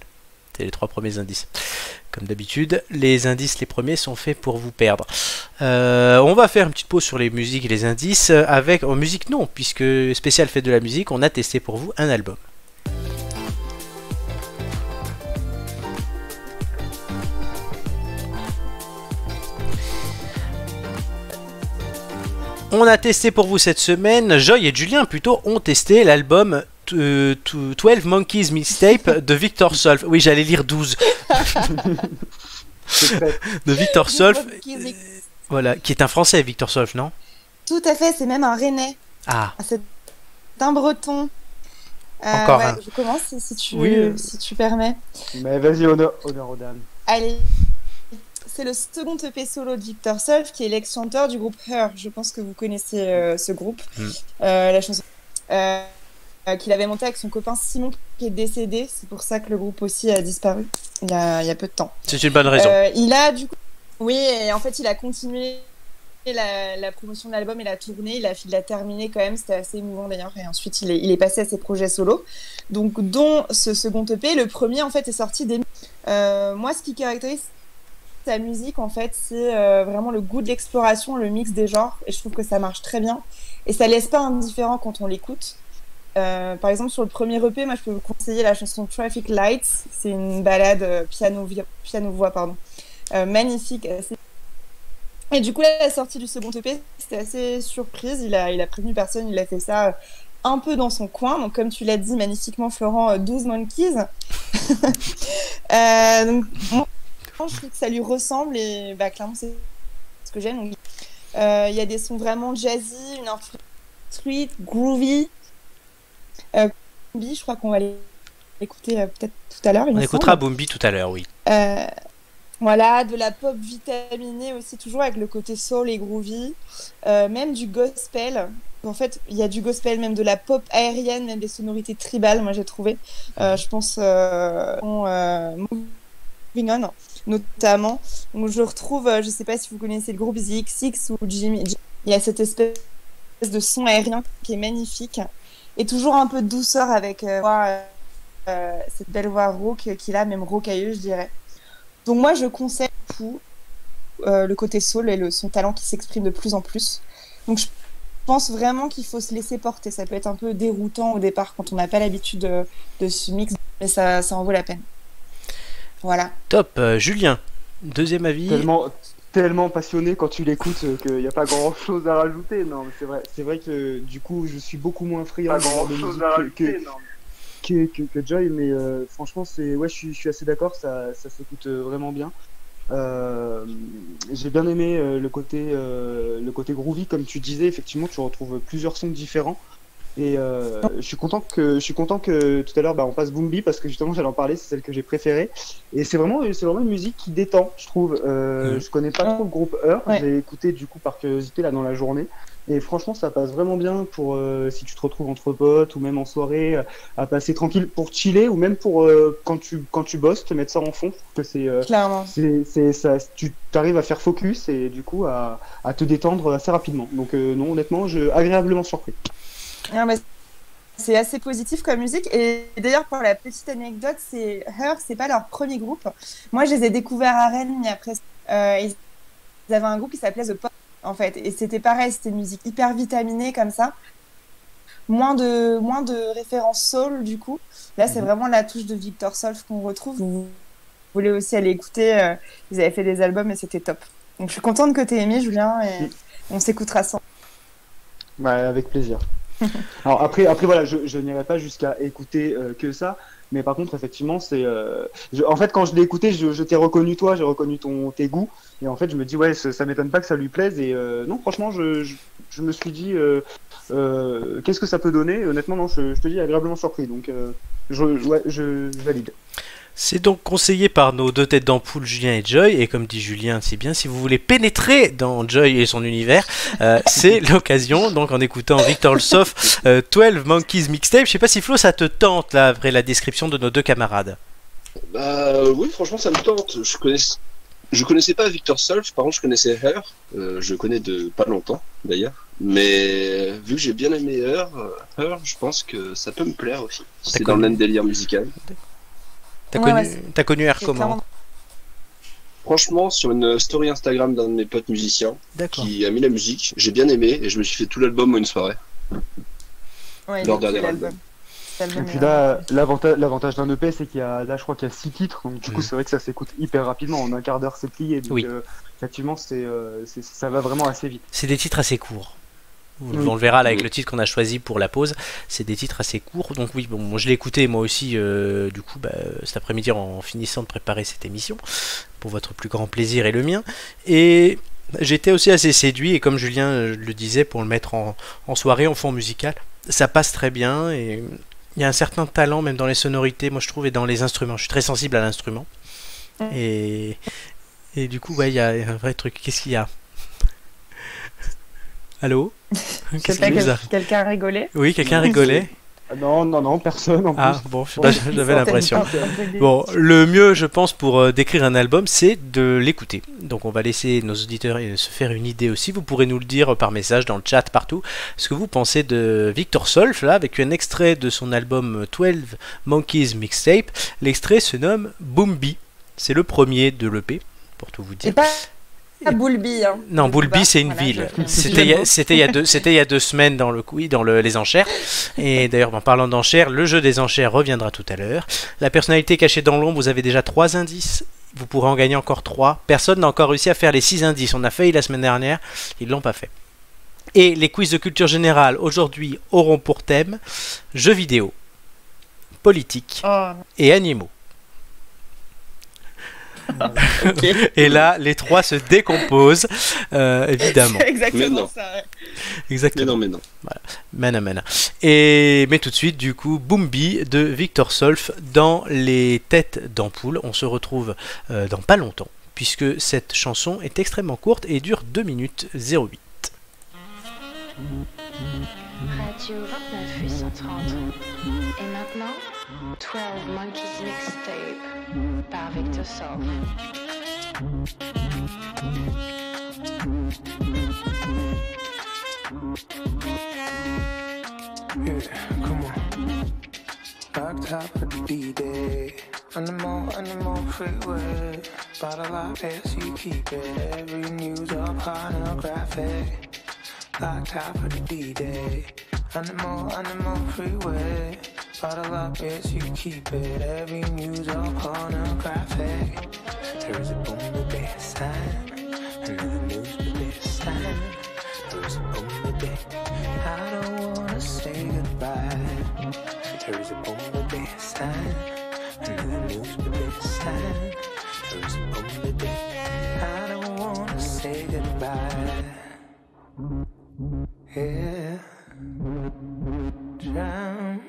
Speaker 2: C'est les trois premiers indices. Comme d'habitude, les indices, les premiers, sont faits pour vous perdre. On va faire une petite pause sur les musiques et les indices. Avec en musique, non, puisque spécial fait de la musique, on a testé pour vous un album. On a testé pour vous cette semaine, Joy et Julien plutôt ont testé l'album 12 Monkeys Mixtape de Victor Solf. Oui, j'allais lire 12. De Victor Solf. Voilà, qui est un français, Victor Solf, non?
Speaker 4: Tout à fait, c'est même un Rennais.
Speaker 2: Ah,
Speaker 4: C'est un breton.
Speaker 2: Encore un.
Speaker 4: Je commence si tu,
Speaker 2: Oui.
Speaker 4: si tu permets.
Speaker 3: Mais vas-y, honneur aux dames.
Speaker 4: Allez. C'est le second EP solo de Victor Solf, qui est l'ex-chanteur du groupe Her. Je pense que vous connaissez ce groupe. La chanson qu'il avait montée avec son copain Simon, qui est décédé. C'est pour ça que le groupe aussi a disparu il y a peu de temps.
Speaker 2: c'est une bonne raison.
Speaker 4: Il a du coup... Oui, et en fait, il a continué la promotion de l'album et la tournée. Il l'a terminé quand même. C'était assez émouvant d'ailleurs. Et ensuite, il est passé à ses projets solo. Donc, dont ce second EP. Le premier, en fait, est sorti des... moi, ce qui caractérise sa musique, en fait, c'est vraiment le goût de l'exploration, le mix des genres, et je trouve que ça marche très bien. Et ça laisse pas indifférent quand on l'écoute. Par exemple, sur le premier EP, moi, je peux vous conseiller la chanson Traffic Lights. C'est une balade piano-voix, pardon. Magnifique. Et du coup, là, la sortie du second EP, c'était assez surprise. Il a prévenu personne, il a fait ça un peu dans son coin. Donc, comme tu l'as dit magnifiquement, Florent, 12 Monkeys. Donc, je trouve que ça lui ressemble et bah, clairement c'est ce que j'aime. Il y a des sons vraiment jazzy, une influence street, groovy. Je crois qu'on va l'écouter peut-être tout à l'heure.
Speaker 2: On écoutera Boombi tout à l'heure, oui.
Speaker 4: Voilà, de la pop vitaminée aussi, toujours avec le côté soul et groovy. Même du gospel. En fait, il y a du gospel, même de la pop aérienne, même des sonorités tribales, moi j'ai trouvé. Je pense Moving On, notamment. Donc je retrouve, je sais pas si vous connaissez le groupe The XX ou Jimmy. Il y a cette espèce de son aérien qui est magnifique et toujours un peu de douceur avec cette belle voix rauque qu'il a, même rocailleuse, je dirais. Donc moi je conseille beaucoup le côté soul et son talent qui s'exprime de plus en plus. Donc je pense vraiment qu'il faut se laisser porter. Ça peut être un peu déroutant au départ quand on n'a pas l'habitude de ce mix, mais ça en vaut la peine. Voilà.
Speaker 2: Top. Julien, deuxième avis.
Speaker 3: Tellement passionné quand tu l'écoutes qu'il n'y a pas grand chose à rajouter. Non, mais c'est vrai que du coup, je suis beaucoup moins friand de musique que Joy, mais franchement, je suis assez d'accord, ça s'écoute vraiment bien. J'ai bien aimé le côté groovy, comme tu disais. Effectivement, tu retrouves plusieurs sons différents. Et je suis content que tout à l'heure on passe Boombi parce que justement j'allais en parler, c'est celle que j'ai préférée et c'est vraiment une musique qui détend, je trouve. Je connais pas trop le groupe Her, j'ai écouté du coup par curiosité là dans la journée Et franchement, ça passe vraiment bien pour si tu te retrouves entre potes ou même en soirée, à passer tranquille pour chiller ou même pour quand tu bosses, te mettre ça en fond. Que
Speaker 4: Clairement.
Speaker 3: c'est ça, tu arrives à faire focus et du coup à te détendre assez rapidement. Donc non, honnêtement, agréablement surpris.
Speaker 4: Non, mais c'est assez positif comme musique. Et d'ailleurs, pour la petite anecdote, Her, c'est pas leur premier groupe. Moi, je les ai découverts à Rennes il y a presque. Ils avaient un groupe qui s'appelait The Pop, en fait. Et c'était pareil, c'était une musique hyper vitaminée comme ça. Moins de références soul, du coup. Là, c'est vraiment la touche de Victor Solf qu'on retrouve. Vous voulez aussi aller écouter. Ils avaient fait des albums et c'était top. Donc, je suis contente que tu aies aimé, Julien. Et on s'écoutera ça.
Speaker 3: Bah, avec plaisir. Alors après voilà, je n'irai pas jusqu'à écouter que ça, mais par contre effectivement en fait quand je l'ai écouté, je t'ai reconnu toi, j'ai reconnu tes goûts, et en fait je me dis ouais ça m'étonne pas que ça lui plaise, et non franchement je me suis dit qu'est-ce que ça peut donner, honnêtement non je te dis agréablement surpris, donc je valide.
Speaker 2: C'est donc conseillé par nos deux têtes d'ampoule, Julien et Joy, et comme dit Julien, c'est bien, si vous voulez pénétrer dans Joy et son univers, c'est l'occasion, donc en écoutant Victor Solf 12 Monkeys Mixtape. Je sais pas si Flo, ça te tente, là, après la description de nos deux camarades.
Speaker 1: Bah oui, franchement, ça me tente. Je connaissais pas Victor Solf, par contre, je connaissais Her. Je connais de pas longtemps, d'ailleurs. Mais vu que j'ai bien aimé Her, je pense que ça peut me plaire aussi. C'est dans le même délire musical.
Speaker 2: T'as connu Her comment
Speaker 4: clairement...
Speaker 1: Franchement, sur une story Instagram d'un de mes potes musiciens qui a mis la musique, j'ai bien aimé et je me suis fait tout l'album en une soirée.
Speaker 4: Ouais,
Speaker 1: leur dernier album.
Speaker 3: Et puis là, l'avantage d'un EP, c'est je crois qu'il y a 6 titres, donc du coup, c'est vrai que ça s'écoute hyper rapidement. En un quart d'heure, c'est plié. Donc, effectivement, ça va vraiment assez vite.
Speaker 2: C'est des titres assez courts. On le verra là avec le titre qu'on a choisi pour la pause. C'est des titres assez courts. Donc oui, bon, je l'ai écouté moi aussi du coup cet après-midi en finissant de préparer cette émission pour votre plus grand plaisir et le mien. Et j'étais aussi assez séduit, et comme Julien le disait, pour le mettre en soirée, en fond musical, ça passe très bien, et il y a un certain talent même dans les sonorités, moi je trouve, et dans les instruments. Je suis très sensible à l'instrument. Et du coup, il y a un vrai truc. Qu'est-ce qu'il y a ? Allô ?
Speaker 4: Quelqu'un rigolait ?
Speaker 2: Oui, quelqu'un rigolait.
Speaker 3: Non, personne en plus.
Speaker 2: Ah bon, j'avais l'impression. Bon, le mieux, je pense, pour décrire un album, c'est de l'écouter. Donc on va laisser nos auditeurs se faire une idée aussi. Vous pourrez nous le dire par message, dans le chat, partout, ce que vous pensez de Victor Solf, là, avec un extrait de son album 12 Monkeys Mixtape. L'extrait se nomme Boombi. C'est le premier de l'EP, pour tout vous dire.
Speaker 4: Boulby, hein.
Speaker 2: Non, Boulby, c'est une ville. C'était il y a 2 semaines dans les enchères. Et d'ailleurs, en parlant d'enchères, le jeu des enchères reviendra tout à l'heure. La personnalité cachée dans l'ombre, vous avez déjà 3 indices. Vous pourrez en gagner encore 3. Personne n'a encore réussi à faire les 6 indices. On a failli la semaine dernière, ils l'ont pas fait. Et les quiz de culture générale aujourd'hui auront pour thème jeux vidéo, politique et animaux. Okay. Et là, les 3 se décomposent, évidemment.
Speaker 4: C'est exactement ça. Ouais.
Speaker 2: Exactement.
Speaker 1: Mais non.
Speaker 2: Voilà. Mana. Mais tout de suite, du coup, Boombi de Victor Solf dans les têtes d'ampoule. On se retrouve dans pas longtemps, puisque cette chanson est extrêmement courte et dure 2 minutes 08.
Speaker 7: Radio 29 830. Et maintenant, 12 Monkeys Mixtape par Victor Solf.
Speaker 8: Yeah, come on. Back top of the D-Day. Animal freeway. Bottle of S, you keep it. Every news up pornographic. Back top of the D-Day. Animal freeway. Bottle up, yes, you keep it. Every news all pornographic. There is a boom-a-day sign. Another news-a-day sign. There is a boom-a-day. I don't wanna say goodbye. There is a boom-a-day sign. Another news-a-day sign. There is a boom-a-day. I don't wanna say goodbye. Yeah. Jump.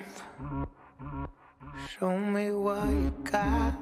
Speaker 8: Show me what you got.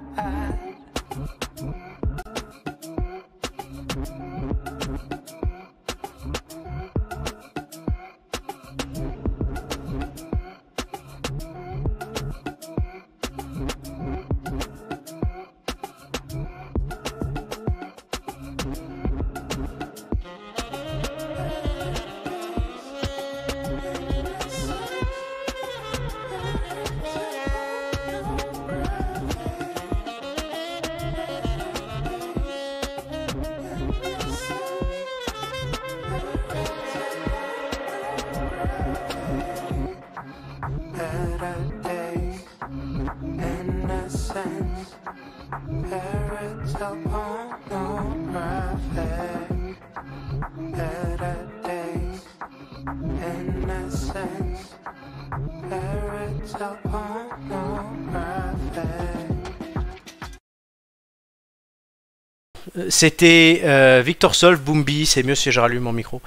Speaker 2: C'était Victor Solf, Boombi, c'est mieux si je rallume mon micro.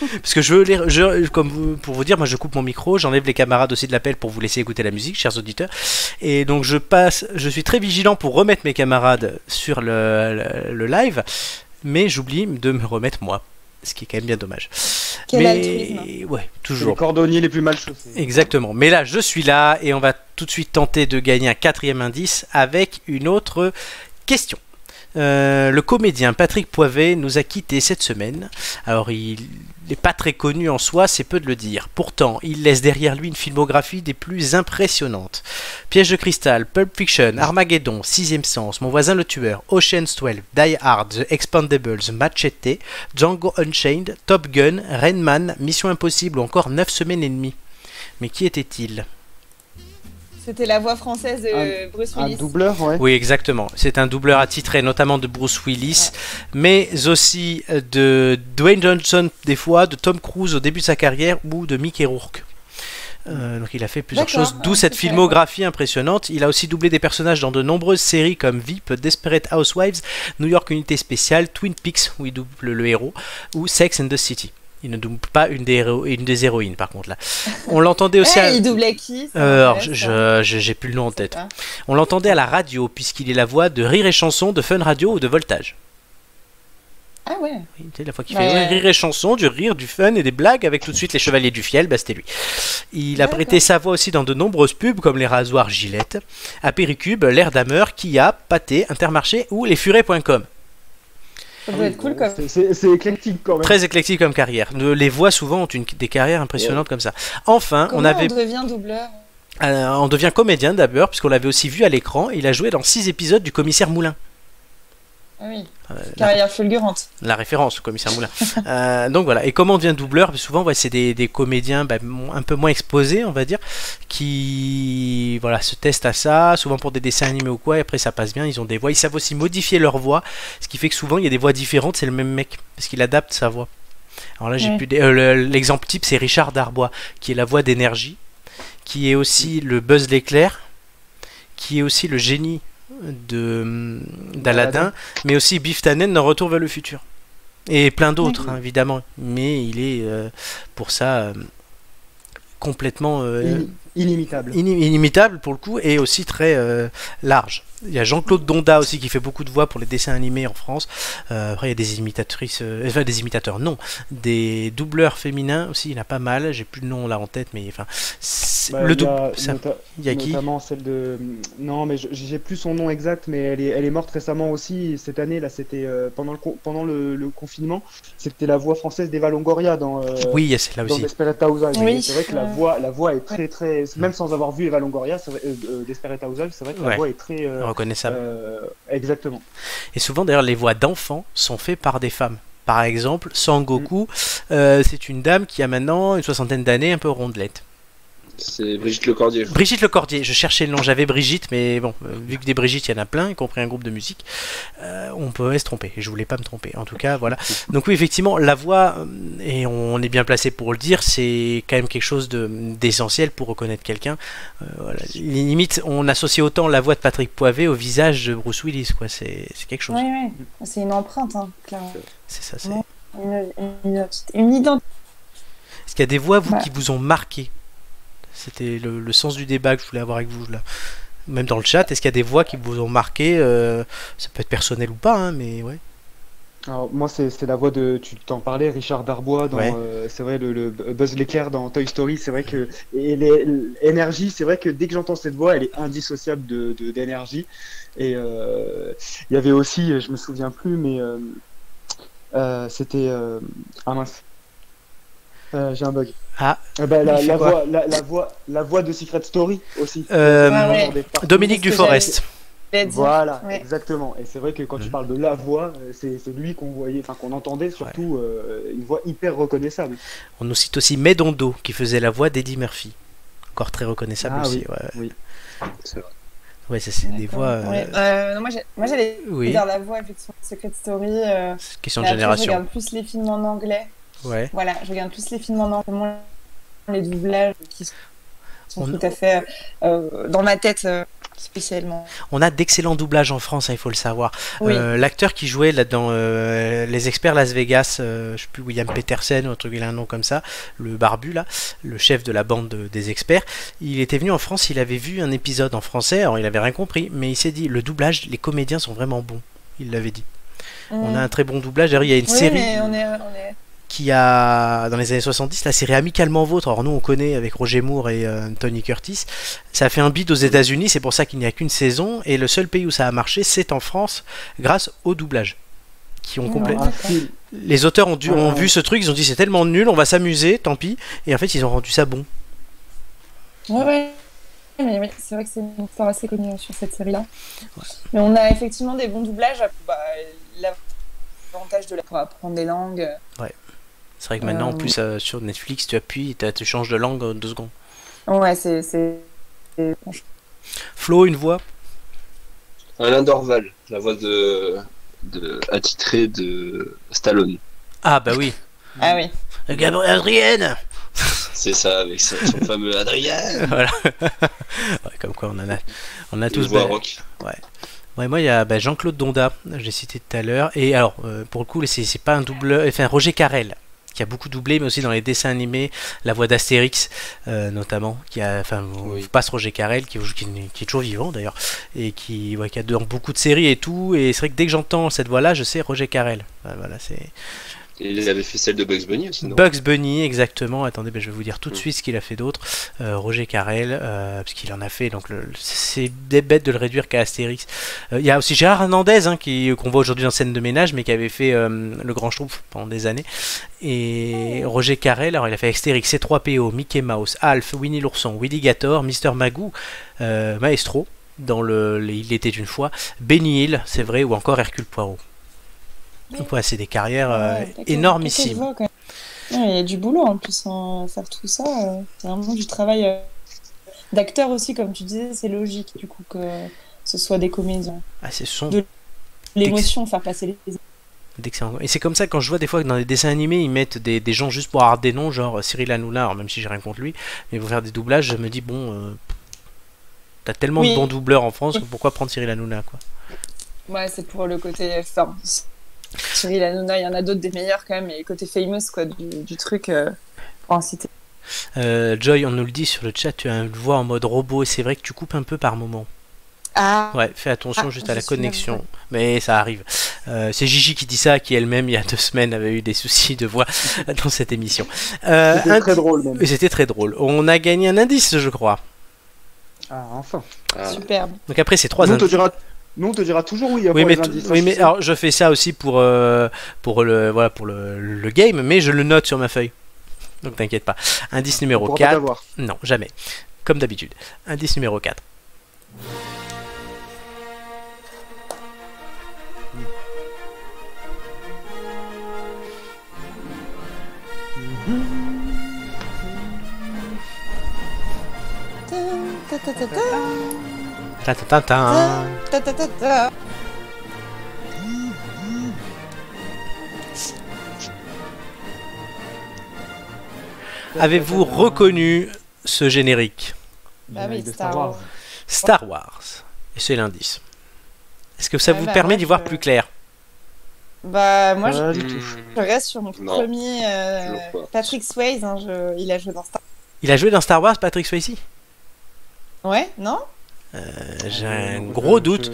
Speaker 2: Parce que pour vous dire, moi je coupe mon micro, j'enlève les camarades aussi de l'appel pour vous laisser écouter la musique, chers auditeurs. Et donc je suis très vigilant pour remettre mes camarades sur le live, mais j'oublie de me remettre moi. Ce qui est quand même bien dommage.
Speaker 4: Quel altruisme.
Speaker 2: Ouais, toujours.
Speaker 3: Les cordonniers les plus mal chaussés.
Speaker 2: Exactement. Mais là, je suis là et on va tout de suite tenter de gagner un 4e indice avec une autre question. Le comédien Patrick Poivet nous a quittés cette semaine. Alors il n'est pas très connu en soi, c'est peu de le dire. Pourtant, il laisse derrière lui une filmographie des plus impressionnantes. Piège de cristal, Pulp Fiction, Armageddon, Sixième Sens, Mon voisin le tueur, Ocean's 12, Die Hard, The Expendables, Machete, Django Unchained, Top Gun, Rain Man, Mission Impossible ou encore 9 semaines et demie. Mais qui était-il ?
Speaker 4: C'était la voix française de Bruce Willis.
Speaker 3: Un doubleur, ouais.
Speaker 2: Oui, exactement. C'est un doubleur attitré, notamment de Bruce Willis, mais aussi de Dwayne Johnson des fois, de Tom Cruise au début de sa carrière ou de Mickey Rourke. Donc il a fait plusieurs choses, d'où cette filmographie impressionnante. Il a aussi doublé des personnages dans de nombreuses séries comme VIP, Desperate Housewives, New York Unité Spéciale, Twin Peaks où il double le héros, ou Sex and the City. Il ne double pas une des héroïnes par contre là. On l'entendait aussi.
Speaker 4: Il doublait qui
Speaker 2: j'ai plus le nom en tête. On l'entendait à la radio puisqu'il est la voix de Rire et Chanson, de Fun Radio ou de Voltage.
Speaker 4: Ah ouais.
Speaker 2: Oui, tu sais, la fois qu'il fait Rire et Chanson, du rire, du fun et des blagues avec tout de suite les Chevaliers du Fiel, bah c'était lui. Il a prêté sa voix aussi dans de nombreuses pubs comme les rasoirs Gillette, à Péricube, L'Air d'Hammer, Kia, Pâté, Intermarché ou lesfurets.com.
Speaker 4: Ça doit être cool comme.
Speaker 3: C'est éclectique quand même.
Speaker 2: Très éclectique comme carrière. Les voix souvent ont des carrières impressionnantes comme ça. Enfin,
Speaker 4: on devient doubleur.
Speaker 2: On devient comédien d'abord, puisqu'on l'avait aussi vu à l'écran. Il a joué dans 6 épisodes du Commissaire Moulin.
Speaker 4: Ah oui. Carrière fulgurante.
Speaker 2: La référence au Commissaire Moulin. Donc voilà. Et comment on devient doubleur ? Souvent, c'est des comédiens un peu moins exposés, on va dire, qui se testent à ça, souvent pour des dessins animés ou quoi, et après ça passe bien, ils ont des voix. Ils savent aussi modifier leur voix, ce qui fait que souvent il y a des voix différentes, c'est le même mec, parce qu'il adapte sa voix. Alors là, j'ai plus l'exemple type, c'est Richard Darbois, qui est la voix d'Énergie, qui est aussi le Buzz l'éclair, qui est aussi le génie d'Aladin, mais aussi Biff Tannen dans Retour vers le futur. Et plein d'autres, évidemment. Mais il est, pour ça, complètement...
Speaker 3: inimitable.
Speaker 2: Inimitable, pour le coup, et aussi très large. Il y a Jean-Claude Donda aussi qui fait beaucoup de voix pour les dessins animés en France. Après, il y a des imitatrices... des imitateurs, non. Des doubleurs féminins aussi, il y en a pas mal. J'ai plus le nom là en tête, mais enfin... il y a qui ?
Speaker 3: Notamment celle de... Non, mais j'ai plus son nom exact, mais elle est morte récemment aussi. Cette année, là, c'était pendant le confinement. C'était la voix française d'Eva Longoria dans...
Speaker 2: oui, c'est là aussi.
Speaker 3: Desperate Housewives.
Speaker 4: Oui.
Speaker 3: C'est vrai que la voix est très, très... Même sans avoir vu Eva Longoria, Desperate Housewives, c'est vrai que la voix est très...
Speaker 2: reconnaissable.
Speaker 3: Exactement.
Speaker 2: Et souvent d'ailleurs les voix d'enfants sont faites par des femmes. Par exemple, Sangoku, c'est une dame qui a maintenant une 60aine d'années, un peu rondelette.
Speaker 1: C'est Brigitte Lecordier.
Speaker 2: Brigitte Lecordier, je cherchais le nom, j'avais Brigitte, mais bon, vu que des Brigitte, il y en a plein, y compris un groupe de musique, on peut se tromper, et je voulais pas me tromper, en tout cas, voilà. Donc oui, effectivement, la voix, et on est bien placé pour le dire, c'est quand même quelque chose d'essentiel pour reconnaître quelqu'un. Voilà. Limite, on associe autant la voix de Patrick Poivet au visage de Bruce Willis, quoi, c'est quelque chose.
Speaker 4: Oui, c'est une empreinte, clairement.
Speaker 2: C'est ça, c'est...
Speaker 4: Une identité.
Speaker 2: Est-ce qu'il y a des voix, vous, qui vous ont marqué ? C'était le sens du débat que je voulais avoir avec vous là. Même dans le chat, est-ce qu'il y a des voix qui vous ont marqué ça peut être personnel ou pas, hein, mais ouais.
Speaker 3: Alors moi c'est la voix de, tu t'en parlais, Richard Darbois dans, c'est vrai, le Buzz l'éclair dans Toy Story, c'est vrai que l'énergie, c'est vrai que dès que j'entends cette voix, elle est indissociable d'énergie. Et il y avait aussi, je me souviens plus, mais c'était ah mince. J'ai un bug. La voix de Secret Story aussi.
Speaker 2: Dominique Duforest.
Speaker 3: Voilà, exactement. Et c'est vrai que quand tu parles de la voix, c'est lui qu'on voyait, enfin qu'on entendait surtout une voix hyper reconnaissable.
Speaker 2: On nous cite aussi Medondo qui faisait la voix d'Eddie Murphy, encore très reconnaissable aussi.
Speaker 3: Oui.
Speaker 1: C'est vrai.
Speaker 2: Ouais, ça c'est des voix.
Speaker 4: Ouais. Non, moi j'allais dire la voix effectivement Secret Story.
Speaker 2: C'est question de
Speaker 4: après,
Speaker 2: génération.
Speaker 4: Je regarde plus les films en anglais.
Speaker 2: Ouais.
Speaker 4: Voilà, je regarde plus les films en anglais, moins les doublages qui sont tout à fait dans ma tête spécialement.
Speaker 2: On a d'excellents doublages en France, hein, il faut le savoir.
Speaker 4: Oui.
Speaker 2: L'acteur qui jouait là dans Les Experts Las Vegas, je sais plus, William Petersen ou un truc, il a un nom comme ça, le barbu là, le chef de la bande des experts, il était venu en France, il avait vu un épisode en français, alors il avait rien compris, mais il s'est dit, le doublage, les comédiens sont vraiment bons, il l'avait dit. On a un très bon doublage, d'ailleurs il y a une série...
Speaker 4: Mais on est...
Speaker 2: qui a, dans les années 70, la série Amicalement Vôtre, alors nous on connaît avec Roger Moore et Tony Curtis, ça a fait un bid aux États-Unis, c'est pour ça qu'il n'y a qu'une saison, et le seul pays où ça a marché, c'est en France, grâce au doublage. Qui ont Les auteurs ont vu ce truc, ils ont dit c'est tellement nul, on va s'amuser, tant pis, et en fait ils ont rendu ça bon.
Speaker 4: Ouais. Mais c'est vrai que c'est une histoire assez connue sur cette série-là. Ouais. Mais on a effectivement des bons doublages, l'avantage de pour apprendre des langues.
Speaker 2: Ouais. C'est vrai que maintenant, en plus, sur Netflix, tu appuies et tu changes de langue en 2 secondes.
Speaker 4: Ouais, c'est...
Speaker 2: Flo, une voix
Speaker 1: Alain Dorval, la voix attitrée de Stallone.
Speaker 2: Ah bah oui.
Speaker 4: Ah oui.
Speaker 2: Gabriel Adrienne.
Speaker 1: C'est ça, avec son fameux Adrien.
Speaker 2: Voilà. Ouais, comme quoi, on a tous...
Speaker 1: voix rock.
Speaker 2: Ouais. Ouais, moi il y a Jean-Claude Donda, je l'ai cité tout à l'heure, et alors pour le coup c'est pas un doubleur, enfin Roger Carrel qui a beaucoup doublé, mais aussi dans les dessins animés, la voix d'Astérix notamment, qui a, enfin passe Roger Carrel qui est toujours vivant d'ailleurs, et qui a dans beaucoup de séries et tout, et c'est vrai que dès que j'entends cette voix là je sais Roger Carrel. Voilà, c'est...
Speaker 1: Et il avait fait celle de Bugs Bunny aussi, non?
Speaker 2: Bugs Bunny, exactement. Attendez, je vais vous dire tout de suite ce qu'il a fait d'autre. Roger Carrel, parce qu'il en a fait. Donc c'est bête de le réduire qu'à Astérix. Il y a aussi Gérard Hernandez, hein, qu'on voit aujourd'hui dans Scène de ménage, mais qui avait fait Le Grand Schtroumpf pendant des années. Et Roger Carrel, alors il a fait Astérix, C3PO, Mickey Mouse, Alf, Winnie l'ourson, Willy Gator, Mr Magoo, Maestro, dans Il était une fois, Benny Hill, c'est vrai, ou encore Hercule Poirot. Ouais, c'est des carrières énormissimes.
Speaker 4: Il y a du boulot en plus à faire tout ça. C'est vraiment du travail d'acteur aussi, comme tu disais. C'est logique du coup que ce soit des comédiens.
Speaker 2: Ah, c'est son.
Speaker 4: De l'émotion, faire passer les.
Speaker 2: Et c'est comme ça quand je vois des fois que dans les dessins animés ils mettent des gens juste pour avoir des noms, genre Cyril Hanouna, alors même si j'ai rien contre lui, mais pour faire des doublages, je me dis bon, t'as tellement de bons doubleurs en France, pourquoi prendre Cyril Hanouna quoi?
Speaker 4: Ouais, c'est pour le côté. Enfin, Cyril Hanouna, il y en a d'autres des meilleurs quand même, et côté famous quoi, du truc pour en citer.
Speaker 2: Joy, on nous le dit sur le chat, tu as une voix en mode robot et c'est vrai que tu coupes un peu par moment.
Speaker 4: Ah.
Speaker 2: Ouais, fais attention juste à la connexion, mais ça arrive. C'est Gigi qui dit ça, qui elle-même il y a 2 semaines avait eu des soucis de voix dans cette émission.
Speaker 3: C'était très drôle même.
Speaker 2: C'était très drôle. On a gagné un indice, je crois.
Speaker 3: Ah, enfin.
Speaker 4: Superbe.
Speaker 2: Donc après c'est 3 indices.
Speaker 3: Nous on te dira toujours oui.
Speaker 2: Oui, mais alors je fais ça aussi pour le game, mais je le note sur ma feuille. Donc t'inquiète pas. Indice numéro 4. Non, jamais. Comme d'habitude. Indice numéro 4. Avez-vous reconnu ce générique?
Speaker 4: Bah oui, Star Wars.
Speaker 2: Star Wars. Et c'est l'indice. Est-ce que ça vous permet d'y voir plus clair?
Speaker 4: Bah moi je reste sur mon premier Patrick Swayze, hein, il a joué dans Star Wars.
Speaker 2: Il a joué dans Star Wars, Patrick Swayze?
Speaker 4: Ouais, non?
Speaker 2: J'ai un gros doute.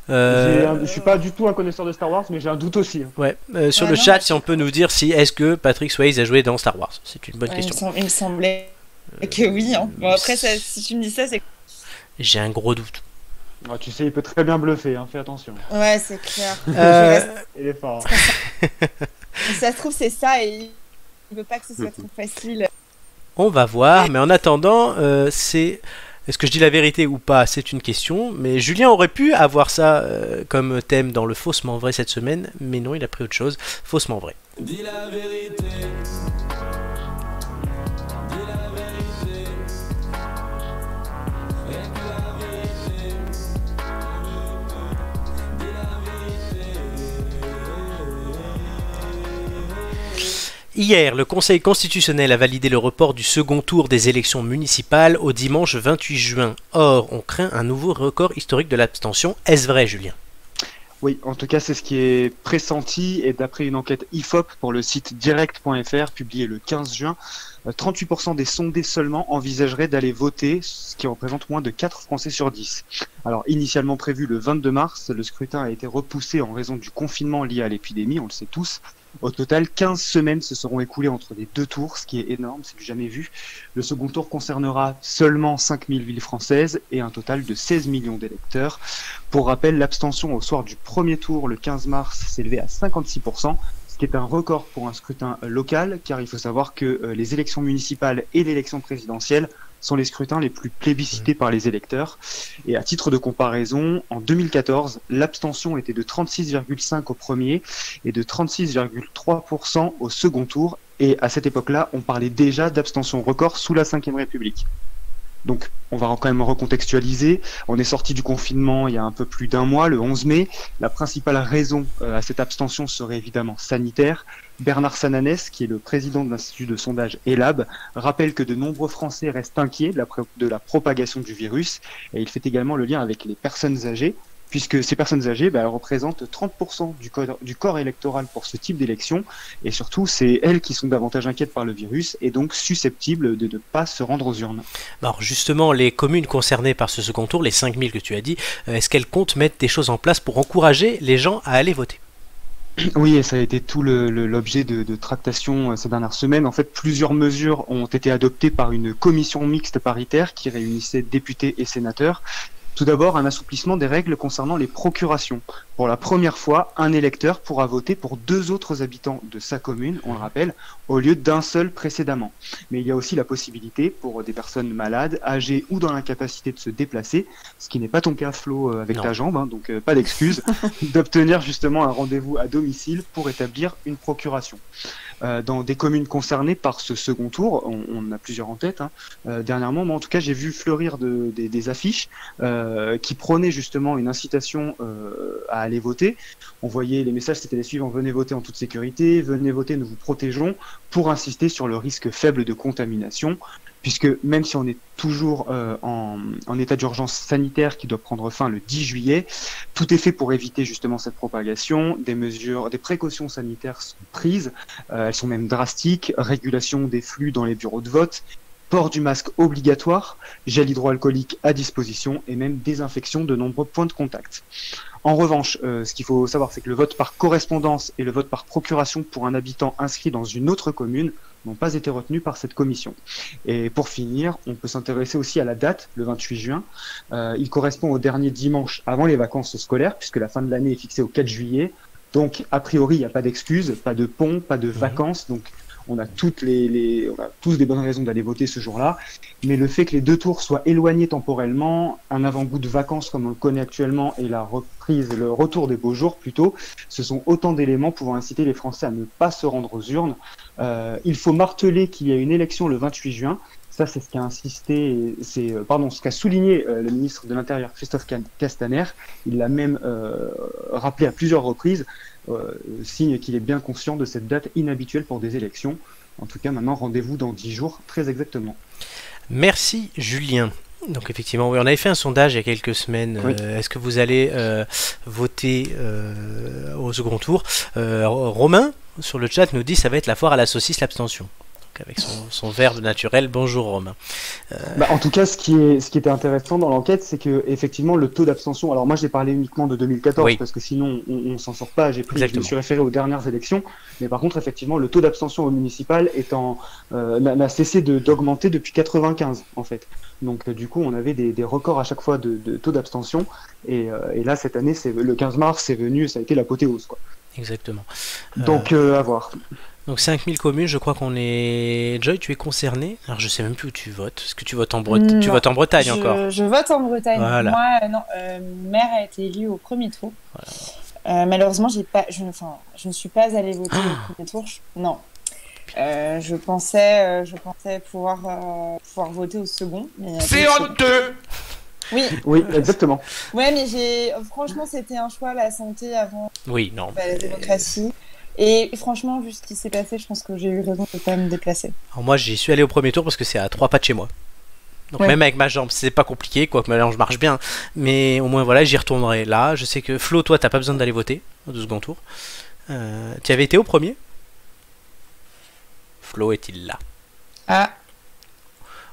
Speaker 3: Je suis pas du tout un connaisseur de Star Wars, mais j'ai un doute aussi. Hein.
Speaker 2: Ouais. Sur le chat, si on peut nous dire si est-ce que Patrick Swayze a joué dans Star Wars. C'est une bonne question.
Speaker 4: Il me semblait que oui. Hein. Bon après, si tu me dis ça, c'est.
Speaker 2: J'ai un gros doute.
Speaker 3: Oh, tu sais, il peut très bien bluffer. Hein. Fais attention.
Speaker 4: Ouais, c'est clair.
Speaker 3: Il est fort.
Speaker 4: Si ça se trouve, c'est ça et il veut pas que ce soit trop facile.
Speaker 2: On va voir, mais en attendant, est-ce que je dis la vérité ou pas? C'est une question, mais Julien aurait pu avoir ça comme thème dans le Faussement Vrai cette semaine, mais non, il a pris autre chose. Faussement Vrai.
Speaker 9: Dis la vérité. Dis la vérité. Et que la vérité
Speaker 2: Hier, le Conseil constitutionnel a validé le report du second tour des élections municipales au dimanche 28 juin. Or, on craint un nouveau record historique de l'abstention. Est-ce vrai, Julien ?
Speaker 3: Oui, en tout cas, c'est ce qui est pressenti et d'après une enquête IFOP pour le site direct.fr publiée le 15 juin, 38% des sondés seulement envisageraient d'aller voter, ce qui représente moins de 4 Français sur 10. Alors, initialement prévu le 22 mars, le scrutin a été repoussé en raison du confinement lié à l'épidémie, on le sait tous. Au total, 15 semaines se seront écoulées entre les deux tours, ce qui est énorme, c'est du jamais vu. Le second tour concernera seulement 5000 villes françaises et un total de 16 millions d'électeurs. Pour rappel, l'abstention au soir du premier tour, le 15 mars, s'est élevée à 56%, ce qui est un record pour un scrutin local, car il faut savoir que les élections municipales et l'élection présidentielle sont les scrutins les plus plébiscités par les électeurs. Et à titre de comparaison, en 2014, l'abstention était de 36,5% au premier et de 36,3% au second tour. Et à cette époque-là, on parlait déjà d'abstention record sous la Ve République. Donc, on va quand même recontextualiser. On est sorti du confinement il y a un peu plus d'un mois, le 11 mai. La principale raison à cette abstention serait évidemment sanitaire. Bernard Sananès, qui est le président de l'Institut de sondage ELAB, rappelle que de nombreux Français restent inquiets de la propagation du virus. Et il fait également le lien avec les personnes âgées, puisque ces personnes âgées elles représentent 30% du corps électoral pour ce type d'élection, et surtout c'est elles qui sont davantage inquiètes par le virus et donc susceptibles de ne pas se rendre aux urnes.
Speaker 2: Alors justement, les communes concernées par ce second tour, les 5000 que tu as dit, est-ce qu'elles comptent mettre des choses en place pour encourager les gens à aller voter ?
Speaker 3: Oui, et ça a été tout l'objet de tractations ces dernières semaines. En fait, plusieurs mesures ont été adoptées par une commission mixte paritaire qui réunissait députés et sénateurs. Tout d'abord, un assouplissement des règles concernant les procurations. Pour la première fois, un électeur pourra voter pour 2 autres habitants de sa commune, on le rappelle, au lieu d'un seul précédemment. Mais il y a aussi la possibilité pour des personnes malades, âgées ou dans l'incapacité de se déplacer, ce qui n'est pas ton cas, Flo, avec ta jambe, donc pas d'excuse, d'obtenir justement un rendez-vous à domicile pour établir une procuration. Dans des communes concernées par ce second tour, on a plusieurs en tête, dernièrement, moi en tout cas j'ai vu fleurir des affiches qui prônaient justement une incitation à aller voter. On voyait les messages, c'était les suivants: venez voter en toute sécurité, venez voter, nous vous protégeons, pour insister sur le risque faible de contamination, puisque même si on est toujours en état d'urgence sanitaire qui doit prendre fin le 10 juillet, tout est fait pour éviter justement cette propagation. Des précautions sanitaires sont prises, elles sont même drastiques: régulation des flux dans les bureaux de vote, port du masque obligatoire, gel hydroalcoolique à disposition et même désinfection de nombreux points de contact. En revanche, ce qu'il faut savoir, c'est que le vote par correspondance et le vote par procuration pour un habitant inscrit dans une autre commune n'ont pas été retenus par cette commission. Et pour finir, on peut s'intéresser aussi à la date, le 28 juin. Il correspond au dernier dimanche avant les vacances scolaires, puisque la fin de l'année est fixée au 4 juillet. Donc, a priori, il n'y a pas d'excuses, pas de pont, pas de vacances. Donc, on a tous des bonnes raisons d'aller voter ce jour-là. Mais le fait que les 2 tours soient éloignés temporellement, un avant-goût de vacances comme on le connaît actuellement et le retour des beaux jours plutôt, ce sont autant d'éléments pouvant inciter les Français à ne pas se rendre aux urnes. Il faut marteler qu'il y a une élection le 28 juin. Ça, c'est ce ce qu'a souligné le ministre de l'Intérieur, Christophe Castaner. Il l'a même rappelé à plusieurs reprises, signe qu'il est bien conscient de cette date inhabituelle pour des élections. En tout cas, maintenant, rendez-vous dans 10 jours, très exactement.
Speaker 2: Merci, Julien. Donc effectivement, oui, on avait fait un sondage il y a quelques semaines. Oui. Est-ce que vous allez voter au second tour ? Romain, sur le chat, nous dit ça va être la foire à la saucisse, l'abstention. Avec son verbe naturel. Bonjour Romain.
Speaker 3: En tout cas, ce qui était intéressant dans l'enquête, c'est que effectivement le taux d'abstention. Alors moi, j'ai parlé uniquement de 2014 parce que sinon on s'en sort pas. Je me suis référé aux dernières élections, mais par contre, effectivement, le taux d'abstention au municipal n'a cessé d'augmenter depuis 95 en fait. Donc du coup, on avait des records à chaque fois de taux d'abstention, et là cette année, le 15 mars, ça a été l'apothéose, quoi.
Speaker 2: Exactement.
Speaker 3: Donc à voir.
Speaker 2: Donc 5000 communes, je crois qu'on est... Joy, tu es concerné. Alors je sais même plus où tu votes. Est-ce que tu votes en Bretagne? Tu votes en Bretagne encore?
Speaker 4: Je vote en Bretagne.
Speaker 2: Voilà.
Speaker 4: Moi, non, maire a été élu au premier tour. Voilà. Malheureusement, je ne suis pas allée voter au premier tour. Non. Je pensais pouvoir voter au second.
Speaker 9: C'est honteux!
Speaker 3: Oui, exactement.
Speaker 4: Ouais, mais franchement, c'était un choix, la santé avant
Speaker 2: la
Speaker 4: démocratie. Et franchement, vu ce qui s'est passé, je pense que j'ai eu raison de pas me déplacer.
Speaker 2: Alors moi, j'y suis allé au premier tour parce que c'est à 3 pas de chez moi. Donc
Speaker 4: Ouais.
Speaker 2: même avec ma jambe, c'est pas compliqué, quoique ma jambe marche bien. Mais au moins voilà, j'y retournerai là. Je sais que Flo, toi, t'as pas besoin d'aller voter au second tour. Tu avais été au premier? Flo est-il là?
Speaker 4: Ah,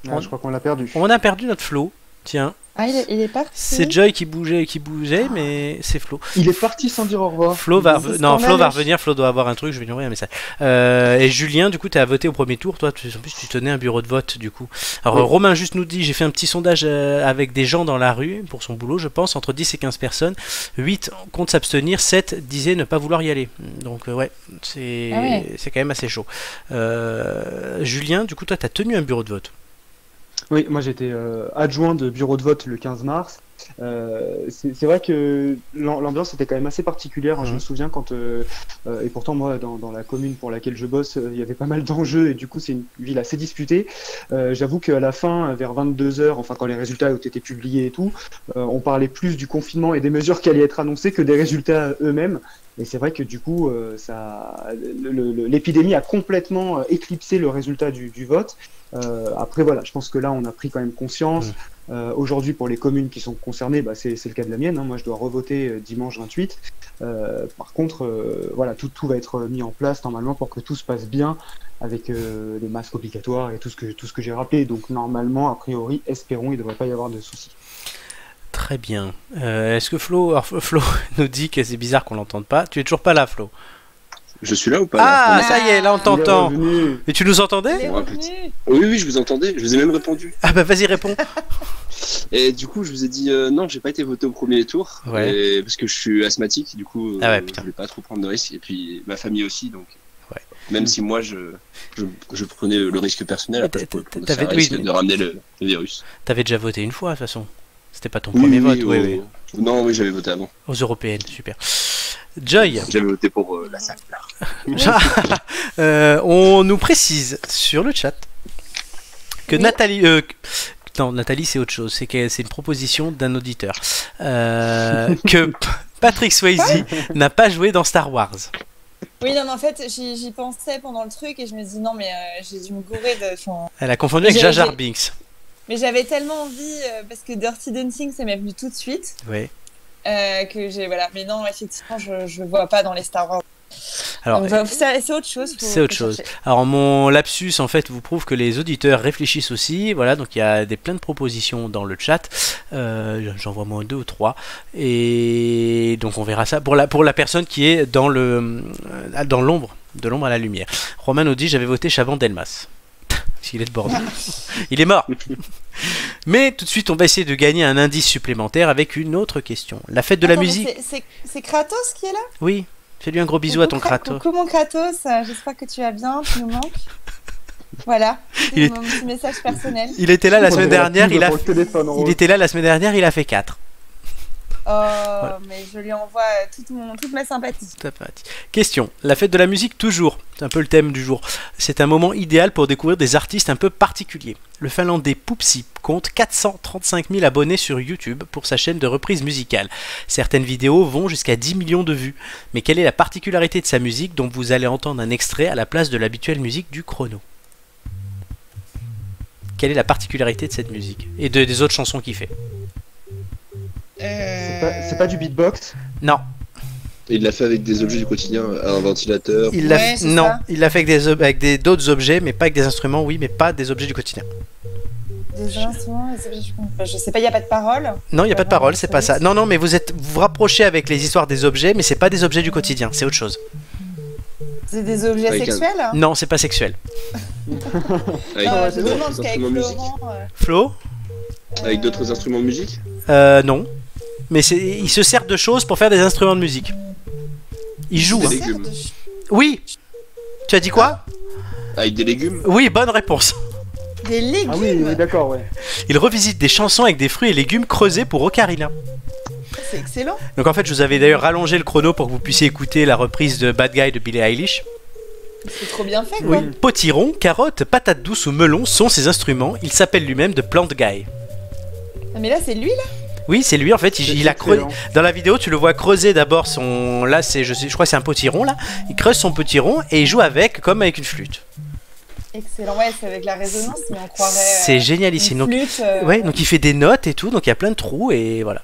Speaker 3: Ah, je crois qu'on l'a perdu.
Speaker 2: On a perdu notre Flo. Tiens,
Speaker 4: il est parti.
Speaker 2: c'est Joy qui bougeait, mais c'est Flo.
Speaker 3: Il est parti sans dire au revoir.
Speaker 2: Flo va,
Speaker 4: C'est
Speaker 2: non, Flo va
Speaker 4: scandaleux.
Speaker 2: revenir. Flo doit avoir un truc. Je vais lui envoyer un message. Et Julien, du coup, tu as voté au premier tour. Toi, en plus, tu tenais un bureau de vote, du coup. Alors,
Speaker 3: Oui.
Speaker 2: Romain juste nous dit, j'ai fait un petit sondage avec des gens dans la rue pour son boulot, je pense, entre 10 et 15 personnes. 8 comptent s'abstenir, 7 disaient ne pas vouloir y aller. Donc, ouais, c'est
Speaker 4: Ah ouais.
Speaker 2: c'est quand même assez chaud. Julien, du coup, toi, tu as tenu un bureau de vote.
Speaker 3: Oui, moi j'étais adjoint de bureau de vote le 15 mars. C'est vrai que l'ambiance était quand même assez particulière, hein. Je me souviens quand, et pourtant moi dans la commune pour laquelle je bosse, il y avait pas mal d'enjeux et du coup c'est une ville assez disputée. J'avoue qu'à la fin, vers 22h, enfin quand les résultats ont été publiés et tout, on parlait plus du confinement et des mesures qui allaient être annoncées que des résultats eux-mêmes. Et c'est vrai que du coup, l'épidémie a complètement éclipsé le résultat du vote. Après voilà, je pense que là on a pris quand même conscience. Aujourd'hui pour les communes qui sont concernées, bah, c'est le cas de la mienne, hein. Moi je dois revoter dimanche 28. Par contre, voilà, tout va être mis en place normalement pour que tout se passe bien avec les masques obligatoires et tout ce que j'ai rappelé. Donc normalement, a priori, espérons, il ne devrait pas y avoir de soucis.
Speaker 2: Très bien. Est-ce que Flo nous dit que c'est bizarre qu'on l'entende pas? Tu es toujours pas là, Flo?
Speaker 1: Je suis là ou pas
Speaker 2: Ah,
Speaker 1: là
Speaker 2: ça y est, là on
Speaker 3: Il est
Speaker 2: t'entend.
Speaker 3: revenu.
Speaker 2: Et tu nous entendais?
Speaker 4: Il est
Speaker 1: Ouais,
Speaker 4: revenu.
Speaker 1: Oui, oui, je vous entendais, je vous ai même répondu.
Speaker 2: Ah bah vas-y, réponds.
Speaker 1: Et du coup, je vous ai dit non, j'ai pas été voté au premier tour,
Speaker 2: Ouais.
Speaker 1: et parce que je suis asthmatique, du coup,
Speaker 2: Ah ouais,
Speaker 1: je
Speaker 2: putain.
Speaker 1: voulais pas trop prendre de risques, et puis ma famille aussi, donc.
Speaker 2: Ouais.
Speaker 1: Même si moi, je prenais le risque personnel, après, je pouvais prendre
Speaker 2: T'avais-
Speaker 1: un risque
Speaker 2: oui, mais-
Speaker 1: de ramener le virus.
Speaker 2: T'avais déjà voté une fois, de toute façon. C'était pas ton premier vote, oui.
Speaker 1: Non, oui, j'avais voté avant.
Speaker 2: Aux européennes, super. Joy,
Speaker 1: J'avais voté pour la salle.
Speaker 2: on nous précise sur le chat que
Speaker 4: Oui.
Speaker 2: Nathalie... non, Nathalie c'est autre chose, c'est une proposition d'un auditeur. Que Patrick Swayze n'a pas joué dans Star Wars.
Speaker 4: Oui, non, mais en fait, j'y pensais pendant le truc et je me dis non, mais j'ai dû me gourer de. Enfin,
Speaker 2: Elle a confondu avec
Speaker 4: J'ai-
Speaker 2: Jar Jar
Speaker 4: j'ai-
Speaker 2: Binks.
Speaker 4: mais j'avais tellement envie parce que Dirty Dancing, ça m'est venu tout de suite
Speaker 2: Ouais.
Speaker 4: que j'ai voilà. Mais non, effectivement, je le vois pas dans les Star Wars.
Speaker 2: Alors,
Speaker 4: Donc, c'est autre chose.
Speaker 2: c'est autre chose. Alors mon lapsus en fait vous prouve que les auditeurs réfléchissent aussi. Voilà, donc il y a plein de propositions dans le chat. J'en vois moins 2 ou 3. Et donc on verra ça pour la personne qui est dans l'ombre, de l'ombre à la lumière. Romain nous dit j'avais voté Chaban-Delmas. S'il est de Bordeaux. Il est mort. Mais tout de suite on va essayer de gagner un indice supplémentaire avec une autre question. La fête de la musique.
Speaker 4: C'est Kratos qui est là.
Speaker 2: Oui. Fais-lui un gros bisou à ton Kratos.
Speaker 4: Coucou mon Kratos, j'espère que tu vas bien, tu nous manques. Voilà,
Speaker 2: Il est-
Speaker 4: mon petit message personnel.
Speaker 2: Il était là la semaine dernière, il
Speaker 3: était
Speaker 2: était là la semaine dernière, il a fait 4.
Speaker 4: Oh, mais je lui envoie toute ma sympathie.
Speaker 2: Question. La fête de la musique toujours. C'est un peu le thème du jour. C'est un moment idéal pour découvrir des artistes un peu particuliers. Le Finlandais Poupsi compte 435 000 abonnés sur YouTube pour sa chaîne de reprise musicale. Certaines vidéos vont jusqu'à 10 millions de vues. Mais quelle est la particularité de sa musique dont vous allez entendre un extrait à la place de l'habituelle musique du chrono? Quelle est la particularité de cette musique? Et des autres chansons qu'il fait?
Speaker 3: C'est pas du beatbox?
Speaker 2: Non.
Speaker 1: Il l'a fait avec des objets du quotidien, un ventilateur.
Speaker 2: Il l'a
Speaker 4: Ouais, c'est
Speaker 2: non,
Speaker 4: ça.
Speaker 2: il l'a fait avec d'autres objets, mais pas avec des instruments, oui, mais pas des objets du quotidien.
Speaker 4: Des instruments, je sais pas, il n'y a pas de parole.
Speaker 2: Non, il n'y a pas de parole, c'est pas ça. Non, mais vous vous rapprochez avec les histoires des objets, mais c'est pas des objets du quotidien, c'est autre chose.
Speaker 4: C'est des objets
Speaker 1: Avec un-
Speaker 4: sexuels.
Speaker 2: Non, c'est pas sexuel.
Speaker 1: Avec,
Speaker 4: Je
Speaker 3: c'est
Speaker 4: me
Speaker 3: bon,
Speaker 4: demande
Speaker 1: des
Speaker 4: qu'avec
Speaker 1: instruments de musique.
Speaker 4: Laurent.
Speaker 2: Flo?
Speaker 1: Avec d'autres instruments de musique.
Speaker 2: Non. Mais il se sert de choses pour faire des instruments de musique. Il joue.
Speaker 1: Des
Speaker 2: Hein.
Speaker 1: légumes.
Speaker 2: Oui. Tu as dit quoi?
Speaker 1: Avec des légumes.
Speaker 2: Oui, bonne réponse.
Speaker 4: Des légumes.
Speaker 3: Ah oui, d'accord, ouais.
Speaker 2: Il revisite des chansons avec des fruits et légumes creusés pour Ocarina.
Speaker 4: C'est excellent.
Speaker 2: Donc en fait, je vous avais d'ailleurs rallongé le chrono pour que vous puissiez écouter la reprise de Bad Guy de Billie Eilish.
Speaker 4: C'est trop bien fait, quoi.
Speaker 2: Oui. Potiron, carotte, patate douce ou melon sont ses instruments. Il s'appelle lui-même The Plant Guy.
Speaker 4: Ah, mais là, c'est lui, là.
Speaker 2: Oui, c'est lui en fait. Il a creusé. Dans la vidéo, tu le vois creuser d'abord son. Là, je crois que c'est un potiron là. Il creuse son potiron et il joue avec comme avec une flûte.
Speaker 4: Excellent, ouais, c'est avec la résonance, mais on croirait.
Speaker 2: C'est génial ici. Donc, ouais, donc il fait des notes et tout, donc il y a plein de trous et voilà.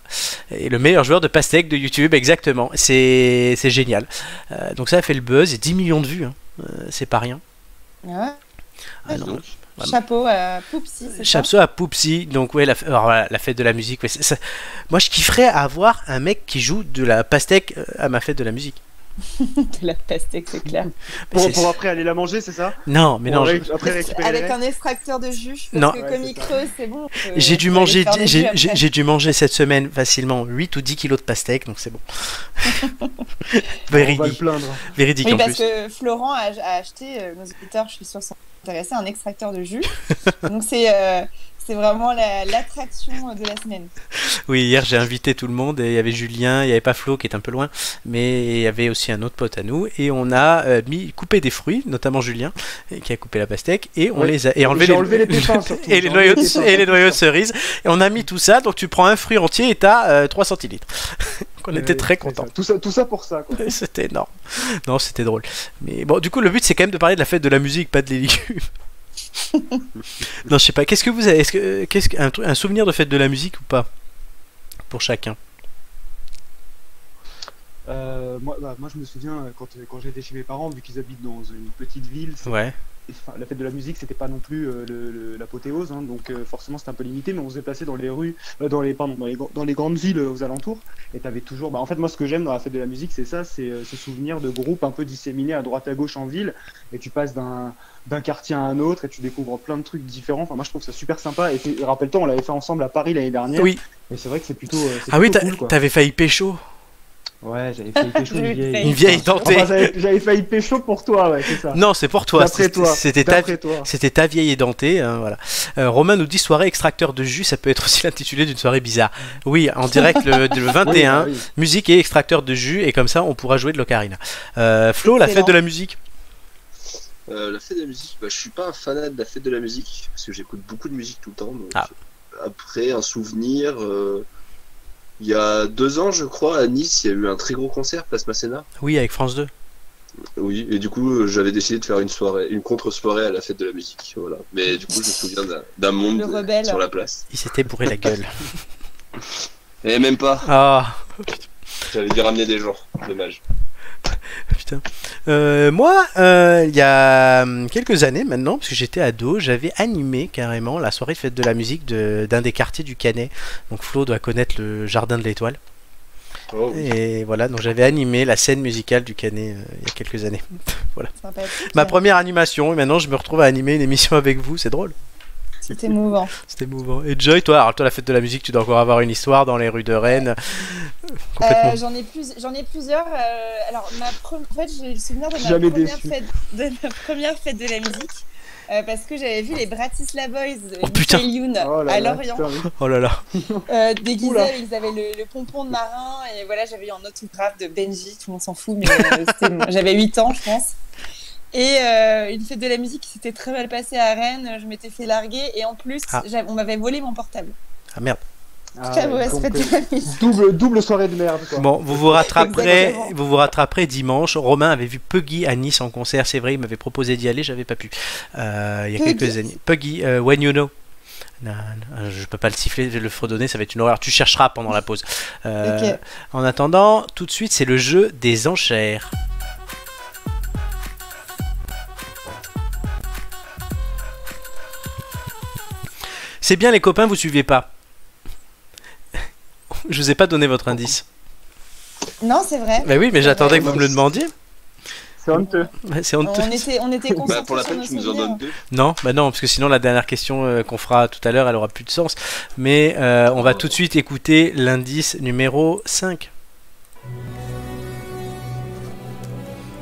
Speaker 2: Et le meilleur joueur de pastèque de YouTube, exactement. C'est génial. Donc ça a fait le buzz et 10 millions de vues. Hein. C'est pas rien.
Speaker 4: Ouais.
Speaker 2: Ah, non.
Speaker 4: Chapeau à Poupsy, c'est ça ?
Speaker 2: Chapeau à Poupsy, donc ouais, la fête de la musique. Ouais, moi, je kifferais avoir un mec qui joue de la pastèque à ma fête de la musique.
Speaker 4: De la pastèque, c'est clair.
Speaker 3: Pour après aller la manger, c'est ça ?
Speaker 2: Non, mais non.
Speaker 3: Après récupérer
Speaker 4: avec un extracteur de jus, parce
Speaker 2: non.
Speaker 4: que comme il creuse, c'est bon.
Speaker 2: J'ai dû manger cette semaine facilement 8 ou 10 kilos de pastèque, donc c'est bon.
Speaker 3: Véridique. On va le plaindre.
Speaker 2: Véridique
Speaker 4: oui,
Speaker 2: en
Speaker 4: parce
Speaker 2: plus.
Speaker 4: Que Florent a acheté, nos auditeurs, je suis sûre, sont intéressés, un extracteur de jus. Donc c'est vraiment l'attraction de la semaine.
Speaker 2: Oui, hier j'ai invité tout le monde et il y avait Julien, il n'y avait pas Flo qui est un peu loin, mais il y avait aussi un autre pote à nous et on a coupé des fruits, notamment Julien qui a coupé la pastèque et on les a
Speaker 3: enlevé les pépins surtout.
Speaker 2: et les noyaux de cerise et on a mis tout ça, donc tu prends un fruit entier et t'as 3 centilitres. On était très contents.
Speaker 3: Tout ça pour ça, quoi.
Speaker 2: C'était énorme. Non, c'était drôle. Mais bon, du coup, le but c'est quand même de parler de la fête de la musique, pas de les légumes. Non, je sais pas. Qu'est-ce que vous avez un souvenir de fête de la musique ou pas pour chacun?
Speaker 3: Moi, je me souviens quand j'étais chez mes parents, vu qu'ils habitent dans une petite ville.
Speaker 2: Ouais.
Speaker 3: Enfin, la fête de la musique, c'était pas non plus l'apothéose, hein, donc forcément c'était un peu limité, mais on se déplaçait dans les rues, dans les grandes villes aux alentours, et t'avais toujours. En fait, moi, ce que j'aime dans la fête de la musique, c'est ça, c'est ce souvenir de groupes un peu disséminés à droite à gauche en ville, et tu passes d'un quartier à un autre, et tu découvres plein de trucs différents. Enfin, moi, je trouve ça super sympa. Et rappelle-toi, on l'avait fait ensemble à Paris l'année dernière.
Speaker 2: Oui.
Speaker 3: Et c'est vrai que c'est plutôt.
Speaker 2: Ah oui,
Speaker 3: cool, quoi.
Speaker 2: T'avais failli pécho.
Speaker 3: Ouais, j'avais failli pécho
Speaker 2: une vieille dentée.
Speaker 3: Enfin, j'avais failli pécho pour toi, ouais, c'est ça.
Speaker 2: Non, c'est pour toi.
Speaker 3: C'était
Speaker 2: ta vieille édentée. Hein, voilà. Romain nous dit soirée extracteur de jus, ça peut être aussi l'intitulé d'une soirée bizarre. Oui, en direct le 21, oui. Musique et extracteur de jus, et comme ça on pourra jouer de l'ocarina. Flo, la fête de la musique.
Speaker 1: La fête de la musique, je suis pas un fanat de la fête de la musique, parce que j'écoute beaucoup de musique tout le temps. Donc, après, un souvenir. Il y a 2 ans, je crois, à Nice, il y a eu un très gros concert, Place Masséna.
Speaker 2: Oui, avec France 2.
Speaker 1: Oui, et du coup, j'avais décidé de faire une contre-soirée à la fête de la musique. Voilà. Mais du coup, je me souviens d'un monde sur la place.
Speaker 2: Il s'était bourré la gueule.
Speaker 1: Et même pas.
Speaker 2: Ah.
Speaker 1: J'avais dû ramener des gens. Dommage.
Speaker 2: Putain. Moi, il y a quelques années maintenant, parce que j'étais ado, j'avais animé carrément la soirée de fête de la musique d'un des quartiers du Canet. Donc Flo doit connaître le Jardin de l'Étoile. Oh, oui. Et voilà, donc j'avais animé la scène musicale du Canet il y a quelques années. Voilà. Ma première animation, et maintenant je me retrouve à animer une émission avec vous, c'est drôle.
Speaker 4: C'était mouvant.
Speaker 2: C'était mouvant. Et Joy, toi, la fête de la musique, tu dois encore avoir une histoire dans les rues de Rennes.
Speaker 4: J'en ai plusieurs. Alors, en fait, j'ai le souvenir de ma première fête de la musique. Parce que j'avais vu les Bratislava Boys de Youn à Lorient.
Speaker 2: Oh là là.
Speaker 4: Déguisés, ils avaient le pompon de marin. Et voilà, j'avais eu un autographe de Benji. Tout le monde s'en fout, mais j'avais 8 ans, je pense. Et une fête de la musique qui s'était très mal passée à Rennes, je m'étais fait larguer et en plus on m'avait volé mon portable.
Speaker 2: Ah merde.
Speaker 4: Très mauvaise fête de la musique.
Speaker 3: Double soirée de merde, quoi.
Speaker 2: Bon, vous vous rattraperez dimanche. Romain avait vu Puggy à Nice en concert, c'est vrai, il m'avait proposé d'y aller, j'avais pas pu. Il y a quelques années. Puggy, When You Know. Non, je peux pas le siffler, le fredonner, ça va être une horreur. Tu chercheras pendant la pause. Okay. En attendant, tout de suite, c'est le jeu des enchères. C'est bien les copains, vous suivez pas. Je vous ai pas donné votre indice.
Speaker 4: Non, c'est vrai.
Speaker 2: Bah oui, mais j'attendais que vous me le demandiez.
Speaker 3: C'est honteux.
Speaker 2: C'est honteux.
Speaker 4: On était concentrés
Speaker 1: pour la peine, tu nous en donnes 2.
Speaker 2: Non, bah non, parce que sinon la dernière question qu'on fera tout à l'heure, elle aura plus de sens. Mais on va tout de suite écouter l'indice numéro 5.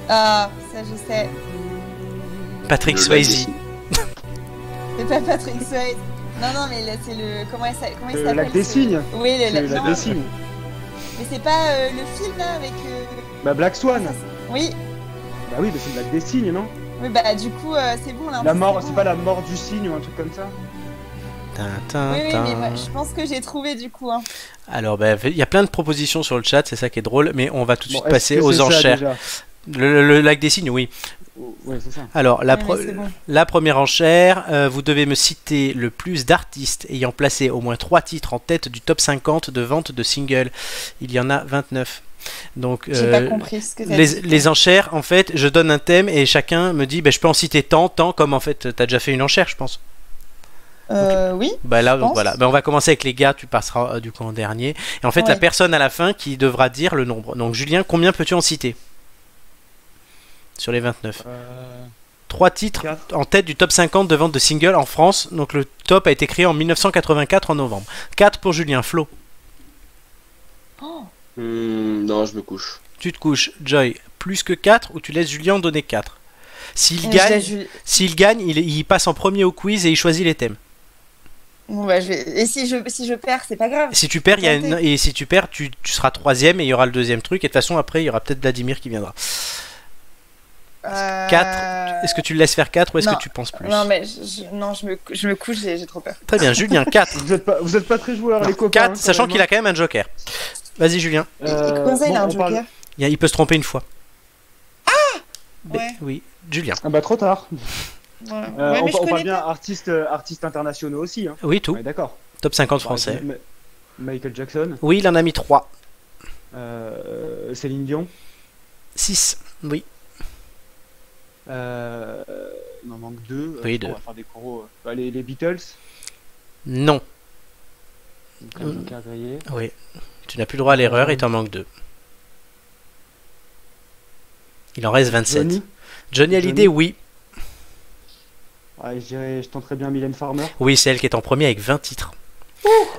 Speaker 4: Ah, ça je sais.
Speaker 2: Patrick Swayze.
Speaker 4: C'est pas Patrick Swayze. Non, mais là, c'est le. Comment il s'appelle
Speaker 3: Le lac des cygnes.
Speaker 4: Oui, le
Speaker 3: lac des cygnes.
Speaker 4: Mais c'est pas le film là avec.
Speaker 3: Black Swan.
Speaker 4: Oui.
Speaker 3: Bah oui, mais c'est le lac des cygnes, non?
Speaker 4: Oui, bah du coup, c'est bon là.
Speaker 3: La mort, c'est pas la mort du cygne ou un truc comme ça?
Speaker 2: Tintin,
Speaker 4: Oui, mais moi, je pense que j'ai trouvé du coup. Hein.
Speaker 2: Alors, il y a plein de propositions sur le chat, c'est ça qui est drôle, mais on va tout de suite
Speaker 3: est-ce
Speaker 2: passer
Speaker 3: que
Speaker 2: aux
Speaker 3: c'est ça,
Speaker 2: enchères.
Speaker 3: déjà
Speaker 2: Le lac des signes, oui.
Speaker 3: Ouais, c'est ça.
Speaker 2: Alors,
Speaker 4: Ouais, mais c'est bon.
Speaker 2: la première enchère, vous devez me citer le plus d'artistes ayant placé au moins 3 titres en tête du top 50 de vente de singles. Il y en a 29. Donc,
Speaker 4: J'ai pas compris ce que t'as dit.
Speaker 2: les enchères, en fait, je donne un thème et chacun me dit, je peux en citer tant, comme en fait, t'as déjà fait une enchère, je pense.
Speaker 4: Oui.
Speaker 2: Là,
Speaker 4: je
Speaker 2: donc
Speaker 4: pense.
Speaker 2: voilà. On va commencer avec les gars, tu passeras du coup en dernier. Et en fait, la
Speaker 4: Ouais.
Speaker 2: personne à la fin qui devra dire le nombre. Donc, Julien, combien peux-tu en citer sur les 29? 3 titres
Speaker 3: 4.
Speaker 2: en tête du top 50 de vente de singles en France. Donc, le top a été créé en 1984 en novembre. 4 pour Julien. Flo,
Speaker 1: Non, je me couche.
Speaker 2: tu te couches. Joy, plus que 4 ou tu laisses Julien en donner 4? S'il gagne, il passe en premier au quiz et il choisit les thèmes.
Speaker 4: Bon, et si je perds, c'est pas grave.
Speaker 2: Si tu perds,
Speaker 4: Tenter.
Speaker 2: et si tu perds, tu seras troisième et il y aura le deuxième truc. Et de toute façon, après, il y aura peut-être Vladimir qui viendra. 4. Est-ce que tu le laisses faire 4 ou est-ce
Speaker 4: non.
Speaker 2: que tu penses plus?
Speaker 4: Non, mais je me couche, j'ai trop peur.
Speaker 2: Très bien, Julien, 4.
Speaker 3: Vous êtes pas très joueurs, les copains.
Speaker 2: 4, sachant qu'il a quand même un joker. Vas-y, Julien.
Speaker 4: Comment ça, il a un joker?
Speaker 2: Il peut se tromper une fois.
Speaker 4: Ouais.
Speaker 2: Oui, Julien.
Speaker 3: Ah bah trop tard.
Speaker 4: Ouais.
Speaker 3: On
Speaker 4: mais je
Speaker 3: parle
Speaker 4: connais
Speaker 3: bien
Speaker 4: pas.
Speaker 3: artistes internationaux aussi. Hein.
Speaker 2: Oui, tout.
Speaker 3: Ouais, d'accord.
Speaker 2: Top 50 français.
Speaker 3: Michael Jackson.
Speaker 2: Oui, il en a mis 3.
Speaker 3: Céline Dion.
Speaker 2: 6. Oui.
Speaker 3: Il en manque 2.
Speaker 2: Oui,
Speaker 3: on
Speaker 2: 2.
Speaker 3: va faire des coraux. Les Beatles.
Speaker 2: Non.
Speaker 3: Donc, un joker grillé.
Speaker 2: Oui. Tu n'as plus le droit à l'erreur et t'en manques 2. Il en reste 27. Johnny Hallyday, oui.
Speaker 3: Ouais, je tenterais bien Mylène Farmer.
Speaker 2: Oui, c'est elle qui est en premier avec 20 titres.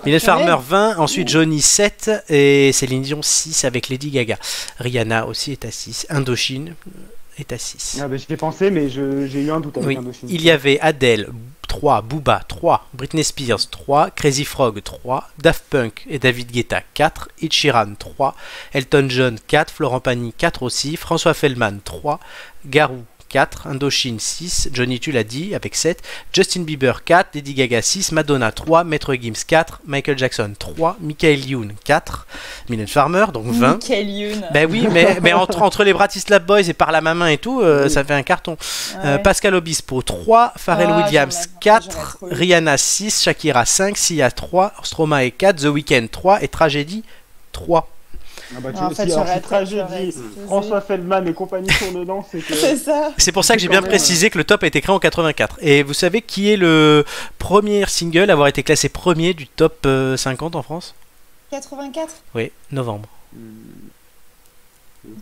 Speaker 2: Mylène Farmer 20, ensuite Johnny 7 et Céline Dion 6 avec Lady Gaga. Rihanna aussi est à 6. Indochine est à 6.
Speaker 3: Ah bah, j'y ai pensé, mais j'ai eu un doute avec
Speaker 2: Oui,
Speaker 3: Indochine.
Speaker 2: il y avait Adele 3, Booba 3, Britney Spears 3, Crazy Frog 3, Daft Punk et David Guetta 4, Ed Sheeran 3, Elton John 4, Florent Pagny 4 aussi, François Feldman 3, Garou 4, Indochine 6, Johnny tu l'as dit avec 7, Justin Bieber 4, Lady Gaga 6, Madonna 3, Maître Gims 4, Michael Jackson 3, Michael Youn 4, Mylène Farmer donc 20.
Speaker 4: Michael Youn.
Speaker 2: Ben oui, mais entre les Bratislava Boys et Par la Main et tout, ça fait un carton.
Speaker 4: Ouais.
Speaker 2: Pascal Obispo 3, Pharrell Williams 4, Rihanna 6, Shakira 5, Sia 3, Stromae 4, The Weeknd 3 et Tragédie 3.
Speaker 3: Ah bah,
Speaker 4: En fait, j'aurais
Speaker 3: tragédie. François Feldman et compagnie sont dedans, c'est que.
Speaker 4: C'est ça.
Speaker 2: C'est pour ça que j'ai bien précisé que le top a été créé en 84. Et vous savez qui est le premier single à avoir été classé premier du top 50 en France?
Speaker 4: 84.
Speaker 2: Oui, novembre.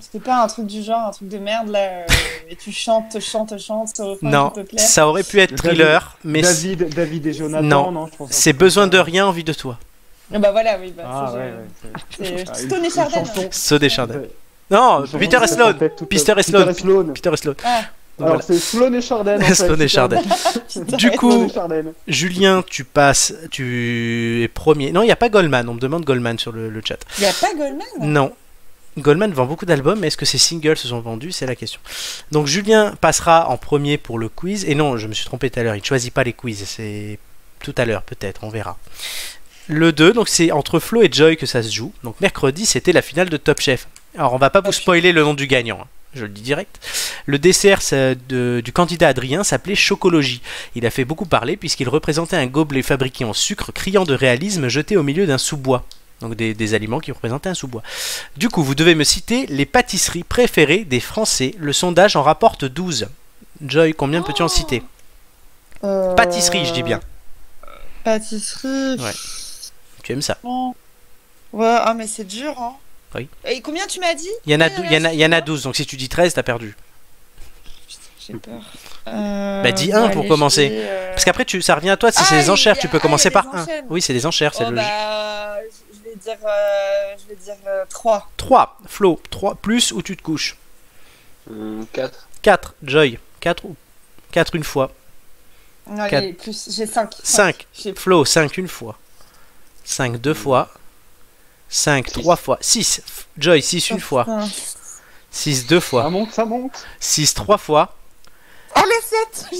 Speaker 4: C'était pas un truc du genre, un truc de merde là, et tu chantes,
Speaker 2: Non, ça aurait pu être Thriller, mais
Speaker 3: David et Jonathan,
Speaker 2: non,
Speaker 3: je pense
Speaker 2: c'est Besoin de rien, envie de toi.
Speaker 4: Bah voilà, oui. Bah,
Speaker 3: Ah
Speaker 4: c'est Stone et Chardin.
Speaker 2: Saut des Chardins. Non, Peter et Sloan. Peter et Sloan. Peter et Sloan.
Speaker 4: Ah.
Speaker 3: Alors
Speaker 2: Voilà.
Speaker 3: c'est Sloan et Chardin. En fait.
Speaker 2: Sloan et Chardin. Du coup, Julien, tu passes, tu es premier. Non, il n'y a pas Goldman, on me demande Goldman sur le chat.
Speaker 4: Il n'y a pas Goldman?
Speaker 2: Non. Goldman vend beaucoup d'albums, mais est-ce que ses singles se sont vendus? C'est la question. Donc Julien passera en premier pour le quiz. Et non, je me suis trompé tout à l'heure, il ne choisit pas les quiz. C'est tout à l'heure, peut-être, on verra. Le 2, donc c'est entre Flo et Joy que ça se joue. Donc mercredi, c'était la finale de Top Chef. Alors on va pas vous spoiler le nom du gagnant, hein. Je le dis direct. Le dessert du candidat Adrien s'appelait Chocologie. Il a fait beaucoup parler puisqu'il représentait un gobelet fabriqué en sucre criant de réalisme jeté au milieu d'un sous-bois. Donc des aliments qui représentaient un sous-bois. Du coup, vous devez me citer les pâtisseries préférées des Français. Le sondage en rapporte 12. Joy, combien peux-tu en citer? Pâtisserie, je dis bien.
Speaker 4: Pâtisserie.
Speaker 2: Ouais. Tu aimes ça?
Speaker 4: Ouais, ah mais c'est dur, hein.
Speaker 2: Oui.
Speaker 4: Et combien tu m'as dit?
Speaker 2: Il y en a 12, donc si tu dis 13, t'as perdu.
Speaker 4: J'ai peur.
Speaker 2: Bah dis 1 pour commencer. Parce qu'après, ça revient à toi, si c'est des enchères, tu peux commencer par 1. Oui, c'est des enchères, c'est logique.
Speaker 4: Je vais dire 3.
Speaker 2: 3, Flo, 3 plus ou tu te couches?
Speaker 1: 4.
Speaker 2: 4, Joy, 4 ou 4 une fois.
Speaker 4: Non, allez, plus, j'ai 5.
Speaker 2: 5, Flo, 5 une fois. 5 deux fois. 5 3 fois. 6, Joy, 6 une fois. 6 deux fois.
Speaker 3: Ça monte.
Speaker 2: 6 3 fois.
Speaker 4: Oh, les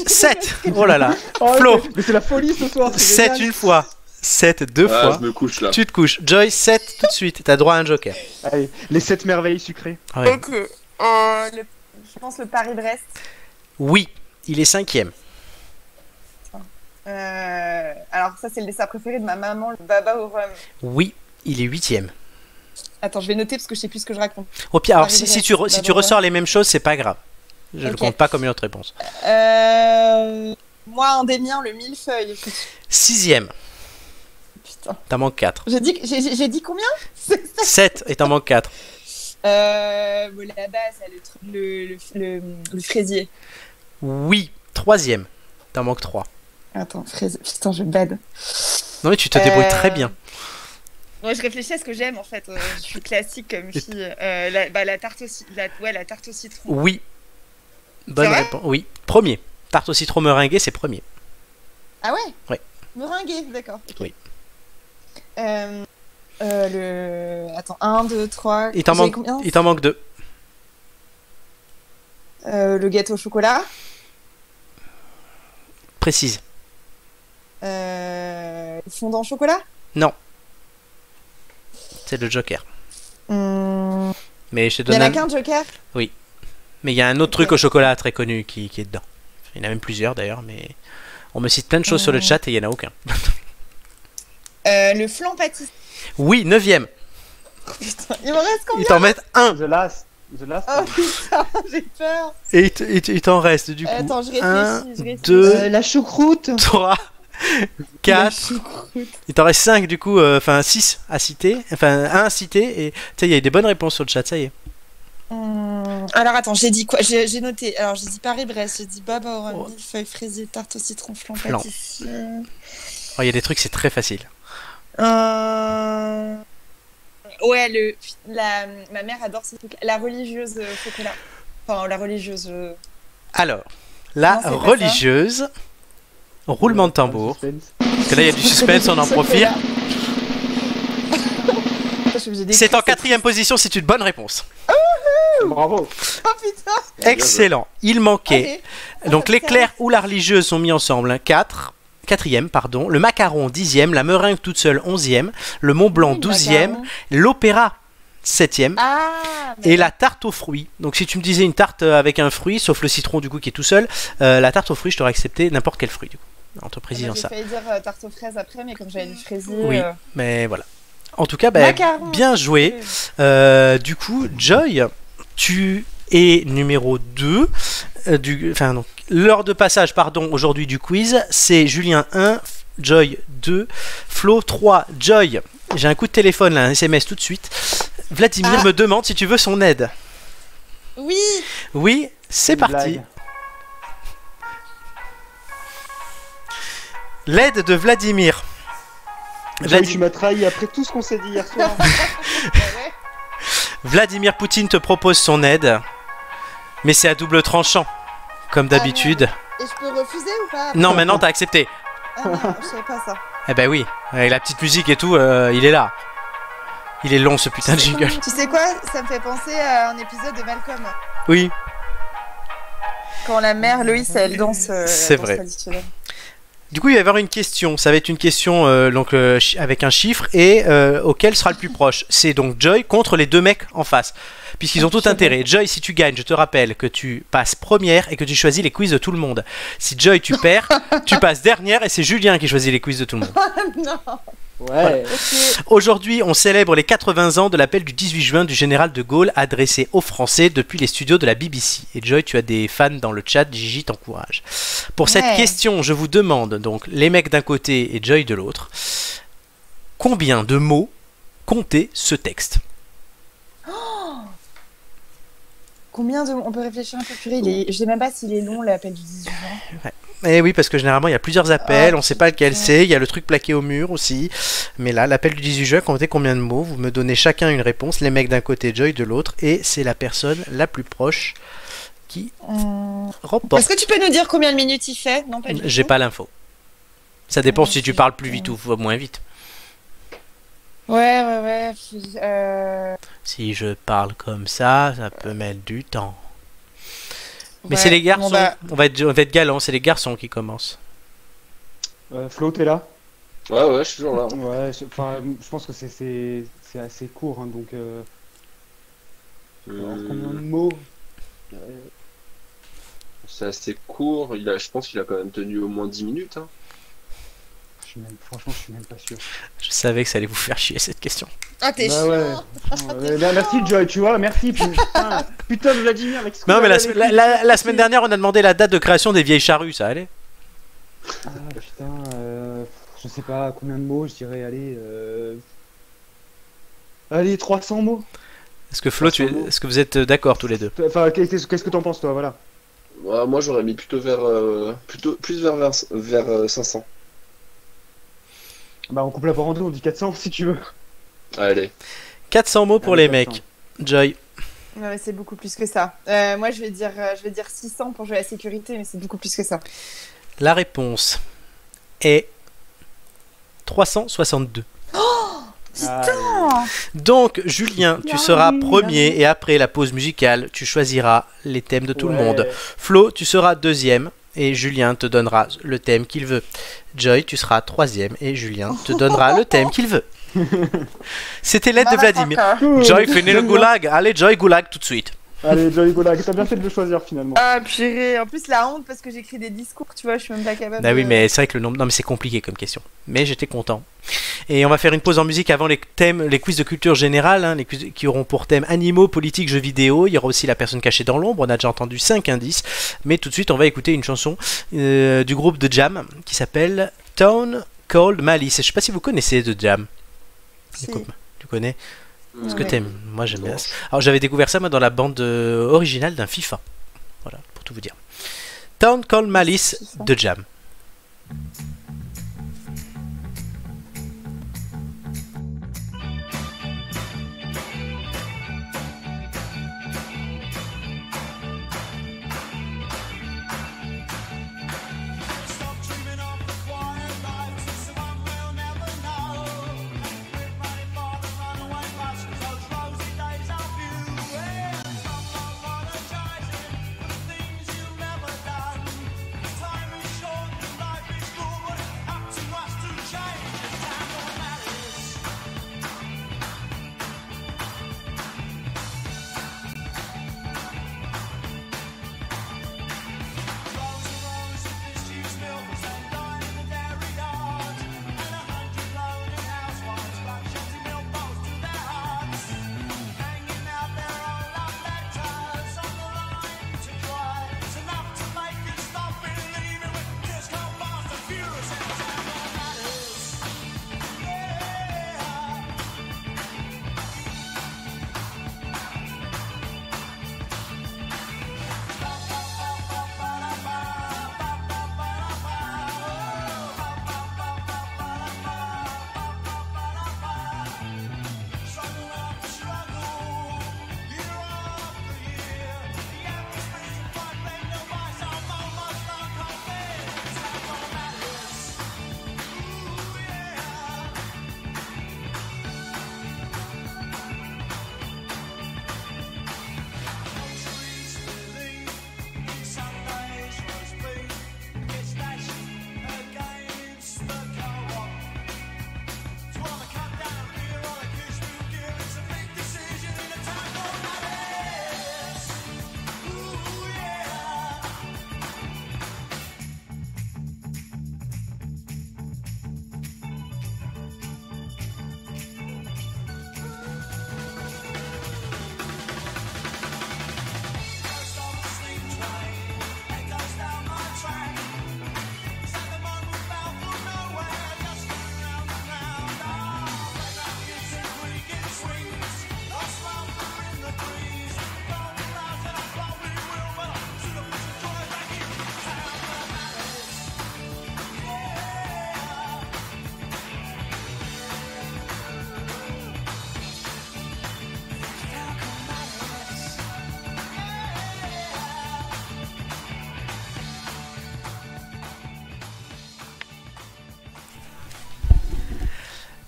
Speaker 4: 7.
Speaker 2: 7. Oh là là.
Speaker 3: Oh,
Speaker 2: Flo.
Speaker 3: mais c'est la folie ce soir.
Speaker 2: 7 une fois. 7 deux fois.
Speaker 1: Je me couche là.
Speaker 2: Tu te couches. Joy, 7 tout de suite. T'as droit à un joker.
Speaker 3: Allez, les 7 merveilles sucrées.
Speaker 2: Ouais.
Speaker 4: Ok. Je pense le Paris-Brest.
Speaker 2: Oui, il est 5e.
Speaker 4: Alors ça, c'est le dessert préféré de ma maman, le baba au rhum.
Speaker 2: Oui, il est 8e.
Speaker 4: Attends, je vais noter parce que je sais plus ce que je raconte.
Speaker 2: Au pire, alors
Speaker 4: Paris-Brest,
Speaker 2: si tu ressors les mêmes choses, c'est pas grave. Je le
Speaker 4: Ok.
Speaker 2: compte pas comme une autre réponse.
Speaker 4: Moi, un des miens, le millefeuille.
Speaker 2: 6e.
Speaker 4: Putain.
Speaker 2: T'en manques 4.
Speaker 4: J'ai dit combien?
Speaker 2: 7 et t'en manques 4.
Speaker 4: Bon, là-bas, le fraisier.
Speaker 2: Oui, 3e. T'en manques 3.
Speaker 4: Attends, fraisier. Putain, je bad.
Speaker 2: Non mais tu te débrouilles très bien.
Speaker 4: Ouais, je réfléchis à ce que j'aime en fait. Je suis classique comme fille. La tarte la tarte au citron.
Speaker 2: Oui. Bonne
Speaker 4: C'est vrai
Speaker 2: réponse. Oui. Premier. Tarte au citron meringuée, c'est premier.
Speaker 4: Ah ouais?
Speaker 2: Ouais.
Speaker 4: Meringuée, d'accord. Ok.
Speaker 2: Oui.
Speaker 4: Attends, 1, 2, 3.
Speaker 2: Il t'en manque 2.
Speaker 4: Le gâteau au chocolat.
Speaker 2: Précise.
Speaker 4: Fondant au chocolat.
Speaker 2: Non. C'est le joker. Mais je te
Speaker 4: Il y
Speaker 2: donne
Speaker 4: en a qu'un joker.
Speaker 2: Oui. Mais il y a un autre truc au chocolat très connu qui est dedans. Il y en a même plusieurs d'ailleurs, mais on me cite plein de choses sur le chat et il n'y en a aucun.
Speaker 4: Le flan pâtissier.
Speaker 2: Oui, 9e.
Speaker 4: Putain, il me reste combien?
Speaker 2: Ils t'en mettent 1.
Speaker 3: The Last.
Speaker 4: Oh putain, j'ai peur.
Speaker 2: Et il t'en reste du coup.
Speaker 4: Attends, je
Speaker 2: 1,
Speaker 4: réfléchis.
Speaker 2: 2,
Speaker 3: La choucroute.
Speaker 2: 3, 4. Il t'en reste 5 du coup, enfin 6 à citer. Enfin 1 à citer. Et tu sais, il y a des bonnes réponses sur le chat, ça y est.
Speaker 4: Alors attends, j'ai dit quoi? J'ai noté. Alors j'ai dit Paris-Brest, j'ai dit baba au rhum, millefeuille, fraisier, tarte au citron, flan pâtissier.
Speaker 2: Oh, il y a des trucs, c'est très facile.
Speaker 4: Ouais, ma mère adore ces trucs. La religieuse chocolat. Enfin, la religieuse.
Speaker 2: Alors, la
Speaker 4: Non, c'est pas
Speaker 2: religieuse. Roulement de tambour. Parce que là, il y a du suspense, on en profite. C'est en 4e position, c'est une bonne réponse.
Speaker 3: Bravo.
Speaker 4: Oh putain.
Speaker 2: Excellent. Il manquait. Donc l'éclair ou la religieuse sont mis ensemble. 4e, pardon. Le macaron, 10e. La meringue toute seule, 11e. Le Mont Blanc, 12e. L'opéra, 7e. Et la tarte aux fruits. Donc si tu me disais une tarte avec un fruit, sauf le citron du coup qui est tout seul, la tarte aux fruits, je t'aurais accepté n'importe quel fruit du coup. En te précisant ça.
Speaker 4: J'ai failli dire tarte aux fraises après, mais comme j'avais du fraisier.
Speaker 2: Oui, mais voilà. En tout cas, bien joué. Du coup, Joy, tu es numéro 2. L'heure de passage, aujourd'hui du quiz, c'est Julien 1, Joy 2, Flo 3, Joy. J'ai un coup de téléphone, là, un SMS tout de suite. Vladimir me demande si tu veux son aide.
Speaker 4: Oui.
Speaker 2: Oui, c'est parti.
Speaker 3: Blague.
Speaker 2: L'aide de Vladimir.
Speaker 3: Tu m'as trahi après tout ce qu'on s'est dit hier soir.
Speaker 2: Vladimir Poutine te propose son aide, mais c'est à double tranchant, comme d'habitude.
Speaker 4: Et je peux refuser ou pas?
Speaker 2: Non, maintenant t'as accepté.
Speaker 4: Ah non, je savais pas ça.
Speaker 2: Eh ben oui, avec la petite musique et tout, il est là. Il est long ce putain de jingle.
Speaker 4: Tu sais quoi? Ça me fait penser à un épisode de Malcolm.
Speaker 2: Oui.
Speaker 4: Quand la mère Loïs, elle danse.
Speaker 2: C'est vrai. Du coup, il va y avoir une question. Ça va être une question avec un chiffre et auquel sera le plus proche. C'est donc Joy contre les deux mecs en face. Puisqu'ils ont tout intérêt. Joy, si tu gagnes, je te rappelle que tu passes première et que tu choisis les quiz de tout le monde. Si Joy, tu perds, tu passes dernière et c'est Julien qui choisit les quiz de tout le monde.
Speaker 4: Non.
Speaker 3: Ouais.
Speaker 2: Voilà. Okay. Aujourd'hui, on célèbre les 80 ans de l'appel du 18 juin du général de Gaulle adressé aux Français depuis les studios de la BBC. Et Joy, tu as des fans dans le chat, Gigi t'encourage. Pour cette question, je vous demande, donc les mecs d'un côté et Joy de l'autre, combien de mots comptait ce texte?
Speaker 4: Combien de... On peut réfléchir un peu plus. Je sais même pas s'il est long, l'appel du 18 juin.
Speaker 2: Ouais. Eh oui, parce que généralement il y a plusieurs appels, on ne sait pas lequel c'est, il y a le truc plaqué au mur aussi. Mais là, l'appel du 18 juin, comptez combien de mots? Vous me donnez chacun une réponse, les mecs d'un côté, Joy de l'autre, et c'est la personne la plus proche qui remporte.
Speaker 4: Est-ce que tu peux nous dire combien de minutes il fait? Non, pas du tout.
Speaker 2: J'ai pas l'info. Ça dépend si tu parles plus vite ou moins vite.
Speaker 4: Ouais.
Speaker 2: Si je parle comme ça, ça peut mettre du temps. Mais c'est les garçons. On va être galant, c'est les garçons qui commencent.
Speaker 3: Flo, t'es là?
Speaker 1: Ouais, je suis toujours là.
Speaker 3: Ouais, je pense que c'est assez court, hein, donc... Alors, combien de mots?
Speaker 1: C'est assez court, je pense qu'il a quand même tenu au moins 10 minutes. Hein.
Speaker 3: Franchement, je suis même pas sûr.
Speaker 2: Je savais que ça allait vous faire chier cette question.
Speaker 4: Ah, t'es chiant.
Speaker 3: Ouais. Merci Joy, tu vois, merci. Putain de Vladimir.
Speaker 2: Non, mais la semaine dernière, on a demandé la date de création des vieilles charrues, ça allait?
Speaker 3: Ah putain, je sais pas combien de mots, je dirais, allez, 300 mots.
Speaker 2: Est-ce que Flo, est-ce que vous êtes d'accord tous les deux?
Speaker 3: Enfin, qu'est-ce que t'en penses toi, voilà?
Speaker 1: Ouais, moi j'aurais mis plutôt plus vers 500.
Speaker 3: Bah on coupe la part en deux, on dit 400 si tu veux.
Speaker 1: Allez.
Speaker 2: 400 mots pour les mecs. Joy.
Speaker 4: Ouais, c'est beaucoup plus que ça. Moi je vais dire 600 pour jouer à la sécurité, mais c'est beaucoup plus que ça.
Speaker 2: La réponse est 362.
Speaker 4: Putain!
Speaker 2: Donc, Julien, tu seras premier et après la pause musicale, tu choisiras les thèmes de tout le monde. Flo, tu seras deuxième et Julien te donnera le thème qu'il veut. Joy, tu seras troisième et Julien te donnera le thème qu'il veut. C'était l'aide de Vladimir. Joy, finis le goulag. Allez, Joy, goulag tout de suite.
Speaker 3: Allez, Joy Goulag, t'as bien fait de le choisir finalement.
Speaker 4: Ah, purée, en plus la honte parce que j'écris des discours, tu vois, je suis même pas capable.
Speaker 2: Ah oui, mais c'est vrai que le nombre. Non, mais c'est compliqué comme question. Mais j'étais content. Et on va faire une pause en musique avant les thèmes, les quiz de culture générale, hein, les quiz qui auront pour thème animaux, politique, jeux vidéo. Il y aura aussi la personne cachée dans l'ombre. On a déjà entendu 5 indices. Mais tout de suite, on va écouter une chanson du groupe The Jam qui s'appelle Town Called Malice. Je sais pas si vous connaissez The Jam.
Speaker 4: Si.
Speaker 2: Tu connais? Est-ce que t'aimes? Moi j'aime bien. Alors j'avais découvert ça moi dans la bande originale d'un FIFA. Voilà, pour tout vous dire. Town Called Malice de Jam.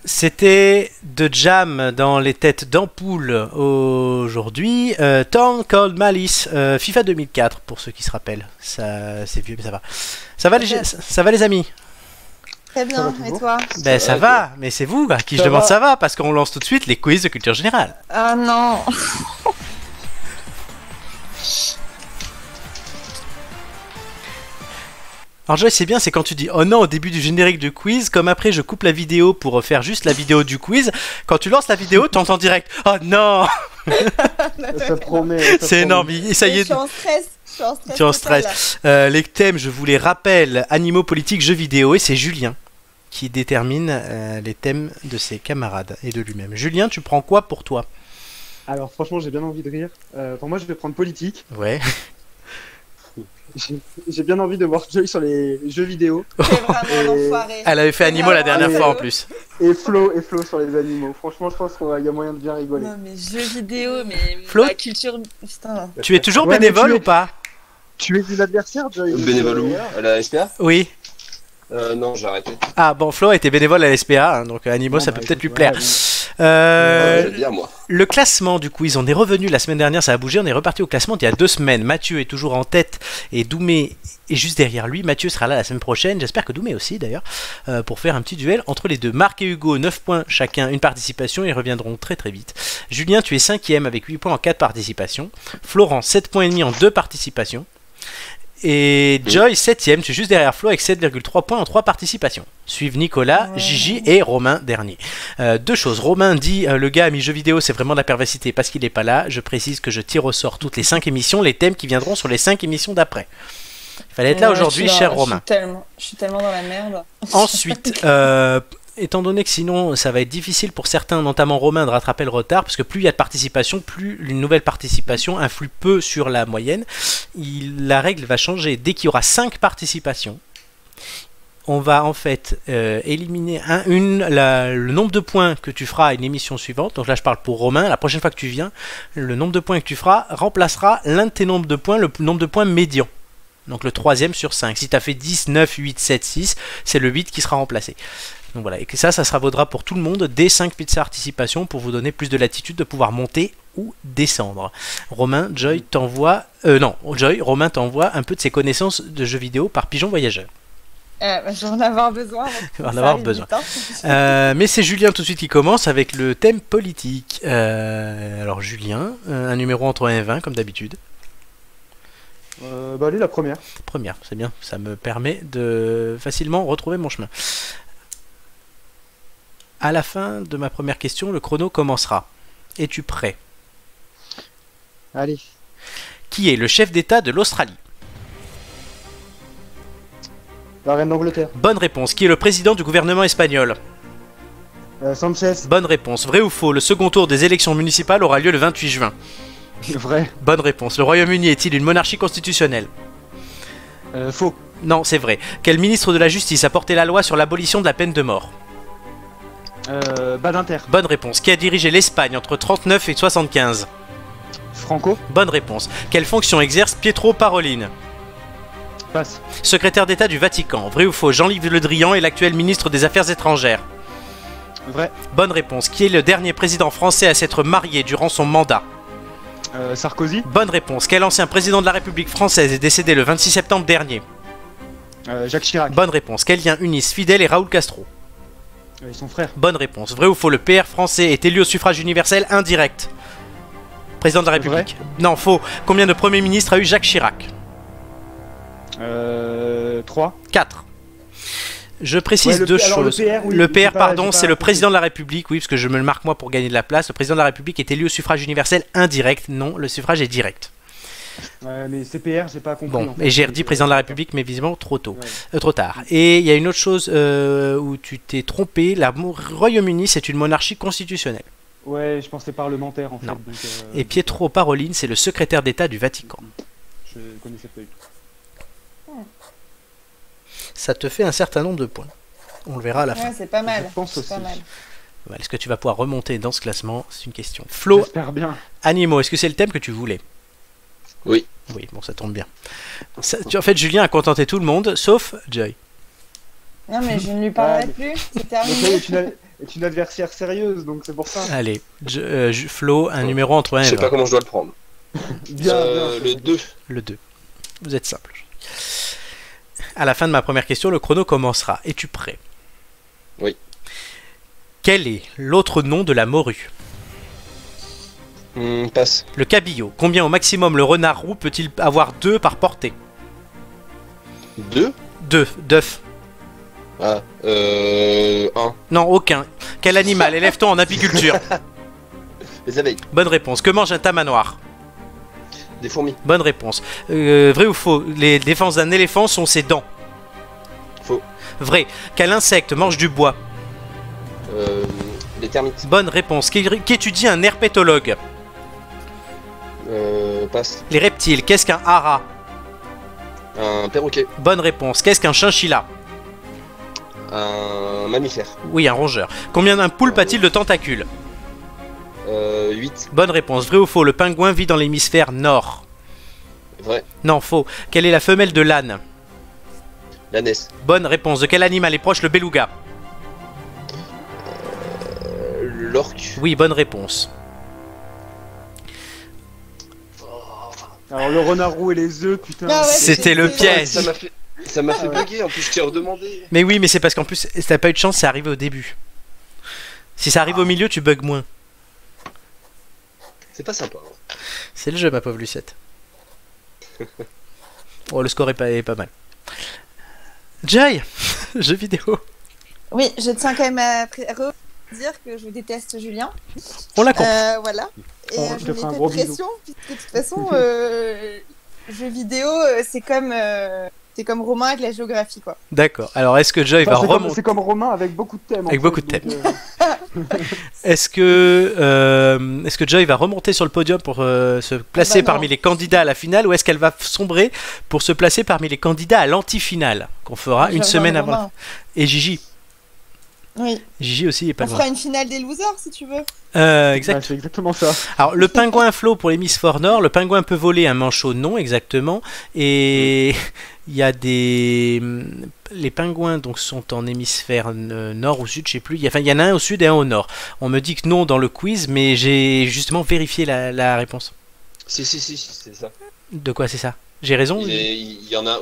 Speaker 2: C'était de Jam dans les têtes d'ampoule aujourd'hui. Town Called Malice, FIFA 2004 pour ceux qui se rappellent. Ça, c'est vieux mais ça va. Ça va les amis?
Speaker 4: Très bien, et toi?
Speaker 2: Ben ça va, mais c'est vous à qui je demande ça va, parce qu'on lance tout de suite les quiz de culture générale.
Speaker 4: Ah non.
Speaker 2: Alors Joy, c'est bien, c'est quand tu dis oh non au début du générique du quiz, comme après je coupe la vidéo pour faire juste la vidéo du quiz. Quand tu lances la vidéo, tu entends direct oh non.
Speaker 3: Ça promet.
Speaker 2: C'est énorme, ça y est.
Speaker 4: Je suis en stress.
Speaker 2: Tu es en stress. Les thèmes, je vous les rappelle, animaux, politiques, jeux vidéo, et c'est Julien qui détermine les thèmes de ses camarades et de lui-même. Julien, tu prends quoi pour toi?
Speaker 3: Alors franchement, j'ai bien envie de rire. Pour moi, je vais prendre politique.
Speaker 2: Ouais.
Speaker 3: J'ai bien envie de voir Joy sur les jeux vidéo.
Speaker 4: C'est vraiment l'enfoiré.
Speaker 2: Elle avait fait animaux la dernière fois en plus.
Speaker 3: Et Flo sur les animaux. Franchement, je pense qu'il y a moyen de bien rigoler.
Speaker 4: Non mais jeux vidéo, mais
Speaker 2: Flo,
Speaker 4: la culture... Putain.
Speaker 2: Tu es toujours bénévole ou pas?
Speaker 3: Tu es une adversaire, Joy?
Speaker 1: Bénévole où? À la SPA?
Speaker 2: Oui.
Speaker 1: Non, j'ai arrêté.
Speaker 2: Ah bon, Flo a été bénévole à la SPA, hein, donc animaux, ça peut peut-être lui plaire.
Speaker 1: J'aime bien, moi.
Speaker 2: Le classement du quiz, on est revenu la semaine dernière, ça a bougé, on est reparti au classement d'il y a 2 semaines. Mathieu est toujours en tête et Doumé est juste derrière lui. Mathieu sera là la semaine prochaine, j'espère que Doumé aussi d'ailleurs, pour faire un petit duel entre les deux. Marc et Hugo, 9 points chacun, une participation, ils reviendront très très vite. Julien, tu es 5ème avec 8 points en 4 participations. Florent, 7 points et demi en 2 participations. Et Joy, 7ème, tu es juste derrière Flo avec 7,3 points en 3 participations. Suivent Nicolas, Gigi et Romain dernier. 2 choses. Romain dit le gars a mis jeux vidéo, c'est vraiment de la perversité parce qu'il n'est pas là. Je précise que je tire au sort toutes les 5 émissions, les thèmes qui viendront sur les 5 émissions d'après. Il fallait être là aujourd'hui, cher Romain.
Speaker 4: Je suis tellement dans la merde.
Speaker 2: Ensuite, étant donné que sinon ça va être difficile pour certains, notamment Romain, de rattraper le retard, parce que plus il y a de participation, plus une nouvelle participation influe peu sur la moyenne, la règle va changer. Dès qu'il y aura 5 participations, on va en fait éliminer le nombre de points que tu feras à une émission suivante. Donc là je parle pour Romain, la prochaine fois que tu viens, le nombre de points que tu feras remplacera l'un de tes nombres de points, le nombre de points médian. Donc le 3ème sur 5. Si tu as fait 10, 9, 8, 7, 6, c'est le 8 qui sera remplacé. Donc voilà, et que ça vaudra pour tout le monde des 5 participations pour vous donner plus de latitude de pouvoir monter ou descendre. Romain, Joy t'envoie... Romain t'envoie un peu de ses connaissances de jeux vidéo par Pigeon Voyageur.
Speaker 4: Je vais en avoir besoin.
Speaker 2: Mais c'est Julien tout de suite qui commence avec le thème politique. Alors Julien, un numéro entre 1 et 20 comme d'habitude.
Speaker 3: Allez, la première.
Speaker 2: Première, c'est bien, ça me permet de facilement retrouver mon chemin. À la fin de ma première question, le chrono commencera. Es-tu prêt?
Speaker 3: Allez.
Speaker 2: Qui est le chef d'État de l'Australie?
Speaker 3: La reine d'Angleterre.
Speaker 2: Bonne réponse. Qui est le président du gouvernement espagnol?
Speaker 3: Sanchez.
Speaker 2: Bonne réponse. Vrai ou faux? Le second tour des élections municipales aura lieu le 28 juin.
Speaker 3: Vrai.
Speaker 2: Bonne réponse. Le Royaume-Uni est-il une monarchie constitutionnelle?
Speaker 3: Faux.
Speaker 2: Non, c'est vrai. Quel ministre de la Justice a porté la loi sur l'abolition de la peine de mort?
Speaker 3: Badinter.
Speaker 2: Bonne réponse. Qui a dirigé l'Espagne entre 39 et 75?
Speaker 3: Franco.
Speaker 2: Bonne réponse. Quelle fonction exerce Pietro Parolin?
Speaker 3: Passe.
Speaker 2: Secrétaire d'État du Vatican. Vrai ou faux? Jean-Yves Le Drian est l'actuel ministre des Affaires étrangères.
Speaker 3: Vrai.
Speaker 2: Bonne réponse. Qui est le dernier président français à s'être marié durant son mandat?
Speaker 3: Sarkozy.
Speaker 2: Bonne réponse. Quel ancien président de la République française est décédé le 26 septembre dernier?
Speaker 3: Jacques Chirac.
Speaker 2: Bonne réponse. Quels liens unissent Fidel et Raoul Castro?
Speaker 3: Ils sont frères.
Speaker 2: Bonne réponse. Vrai ou faux? Le PR français est élu au suffrage universel indirect? Président de la République.
Speaker 3: Vrai.
Speaker 2: Non, faux. Combien de premiers ministres a eu Jacques Chirac?
Speaker 3: 3.
Speaker 2: 4. Je précise deux choses. Le PR, c'est le président de la République, oui, parce que je me le marque moi pour gagner de la place. Le président de la République est élu au suffrage universel indirect. Non, le suffrage est direct.
Speaker 3: Ouais, mais CPR, j'ai pas compris.
Speaker 2: Bon, et j'ai redit président de la République, mais visiblement trop tôt, trop tard. Et il y a une autre chose où tu t'es trompé. Le Royaume-Uni, c'est une monarchie constitutionnelle.
Speaker 3: Ouais, je pensais parlementaire en fait.
Speaker 2: Non.
Speaker 3: Donc,
Speaker 2: et Pietro Parolin, c'est le secrétaire d'État du Vatican.
Speaker 3: Je connaissais pas du tout.
Speaker 2: Ça te fait un certain nombre de points. On le verra à la fin.
Speaker 4: Ouais, c'est pas mal.
Speaker 3: Je pense aussi.
Speaker 4: Pas mal.
Speaker 2: Est-ce que tu vas pouvoir remonter dans ce classement? C'est une question. Flo,
Speaker 3: j'espère bien.
Speaker 2: Animaux, est-ce que c'est le thème que tu voulais?
Speaker 1: Oui.
Speaker 2: Oui, bon, ça tombe bien. En fait, Julien a contenté tout le monde, sauf Joy.
Speaker 4: Non, mais je ne lui parlerai plus. C'est terminé.
Speaker 3: est une adversaire sérieuse, donc c'est pour ça.
Speaker 2: Allez, Flo, un numéro entre 1 et 20.
Speaker 1: Je sais pas comment je dois le prendre.
Speaker 3: Bien.
Speaker 1: Le 2.
Speaker 2: Le 2. Vous êtes simple. À la fin de ma première question, le chrono commencera. Es-tu prêt?
Speaker 1: Oui.
Speaker 2: Quel est l'autre nom de la morue?
Speaker 1: Passe.
Speaker 2: Le cabillaud. Combien au maximum le renard roux peut-il avoir 2 par portée?
Speaker 1: 2.
Speaker 2: 2 d'œufs.
Speaker 1: Ah, 1.
Speaker 2: Non, aucun. Quel animal élève-t-on en apiculture?
Speaker 1: Les abeilles.
Speaker 2: Bonne réponse. Que mange un tamanoir?
Speaker 1: Des fourmis.
Speaker 2: Bonne réponse. Vrai ou faux? Les défenses d'un éléphant sont ses dents.
Speaker 1: Faux.
Speaker 2: Vrai. Quel insecte mange du bois?
Speaker 1: Les termites.
Speaker 2: Bonne réponse. Qu'étudie un herpétologue?
Speaker 1: Passe.
Speaker 2: Les reptiles. Qu'est-ce qu'un hara?
Speaker 1: Un perroquet.
Speaker 2: Bonne réponse. Qu'est-ce qu'un chinchilla?
Speaker 1: Un mammifère.
Speaker 2: Oui, un rongeur. Combien d'un poulpe a-t-il de tentacules?
Speaker 1: 8.
Speaker 2: Bonne réponse. Vrai ou faux? Le pingouin vit dans l'hémisphère nord.
Speaker 1: Vrai.
Speaker 2: Non, faux. Quelle est la femelle de l'âne?
Speaker 1: L'ânesse.
Speaker 2: Bonne réponse. De quel animal est proche le beluga?
Speaker 1: L'orque.
Speaker 2: Oui, bonne réponse.
Speaker 3: Alors le renard roux et les œufs, putain.
Speaker 4: Ah ouais,
Speaker 2: C'était le piège.
Speaker 1: Ça m'a fait bugger, en plus je t'ai redemandé.
Speaker 2: Mais oui, mais c'est parce qu'en plus, si t'as pas eu de chance, c'est arrivé au début. Si ça arrive au milieu, tu bugs moins.
Speaker 1: C'est pas sympa. Hein.
Speaker 2: C'est le jeu, ma pauvre Lucette. Oh, le score est pas mal. Joy, jeu vidéo.
Speaker 4: Oui, je tiens quand même à dire que je déteste Julien.
Speaker 2: On l'a compris.
Speaker 4: Voilà. Et
Speaker 3: Oh,
Speaker 4: je
Speaker 3: je te
Speaker 4: mets
Speaker 3: ferai un
Speaker 4: pas
Speaker 3: gros
Speaker 4: de
Speaker 3: bisou.
Speaker 4: pression, puisque de toute façon, jeu vidéo, c'est comme Romain avec la géographie, quoi.
Speaker 2: D'accord. Alors, est-ce que Joy va remonter?
Speaker 3: C'est comme Romain avec beaucoup de thèmes.
Speaker 2: Avec
Speaker 3: en fait,
Speaker 2: beaucoup de
Speaker 3: donc,
Speaker 2: thèmes. Est-ce que Joy va remonter sur le podium pour se placer
Speaker 4: non.
Speaker 2: parmi les candidats à la finale, ou est-ce qu'elle va sombrer pour se placer parmi les candidats à l'anti-finale qu'on fera une semaine avant?
Speaker 4: Romain.
Speaker 2: Et Gigi.
Speaker 4: Oui.
Speaker 2: Gigi aussi est pas
Speaker 4: On
Speaker 2: loin.
Speaker 4: fera une finale des losers, si tu veux.
Speaker 2: Exact.
Speaker 3: ouais, c'est exactement ça.
Speaker 2: Alors, le pingouin Flo pour les Miss For Nord, le pingouin peut voler un manchot, non, exactement. Et il y a des. Les pingouins donc sont en hémisphère nord ou sud, je sais plus. Il y en a un au sud et un au nord. On me dit que non dans le quiz, mais j'ai justement vérifié la réponse.
Speaker 1: Si, c'est ça.
Speaker 2: De quoi c'est ça? J'ai raison?
Speaker 1: Il y en a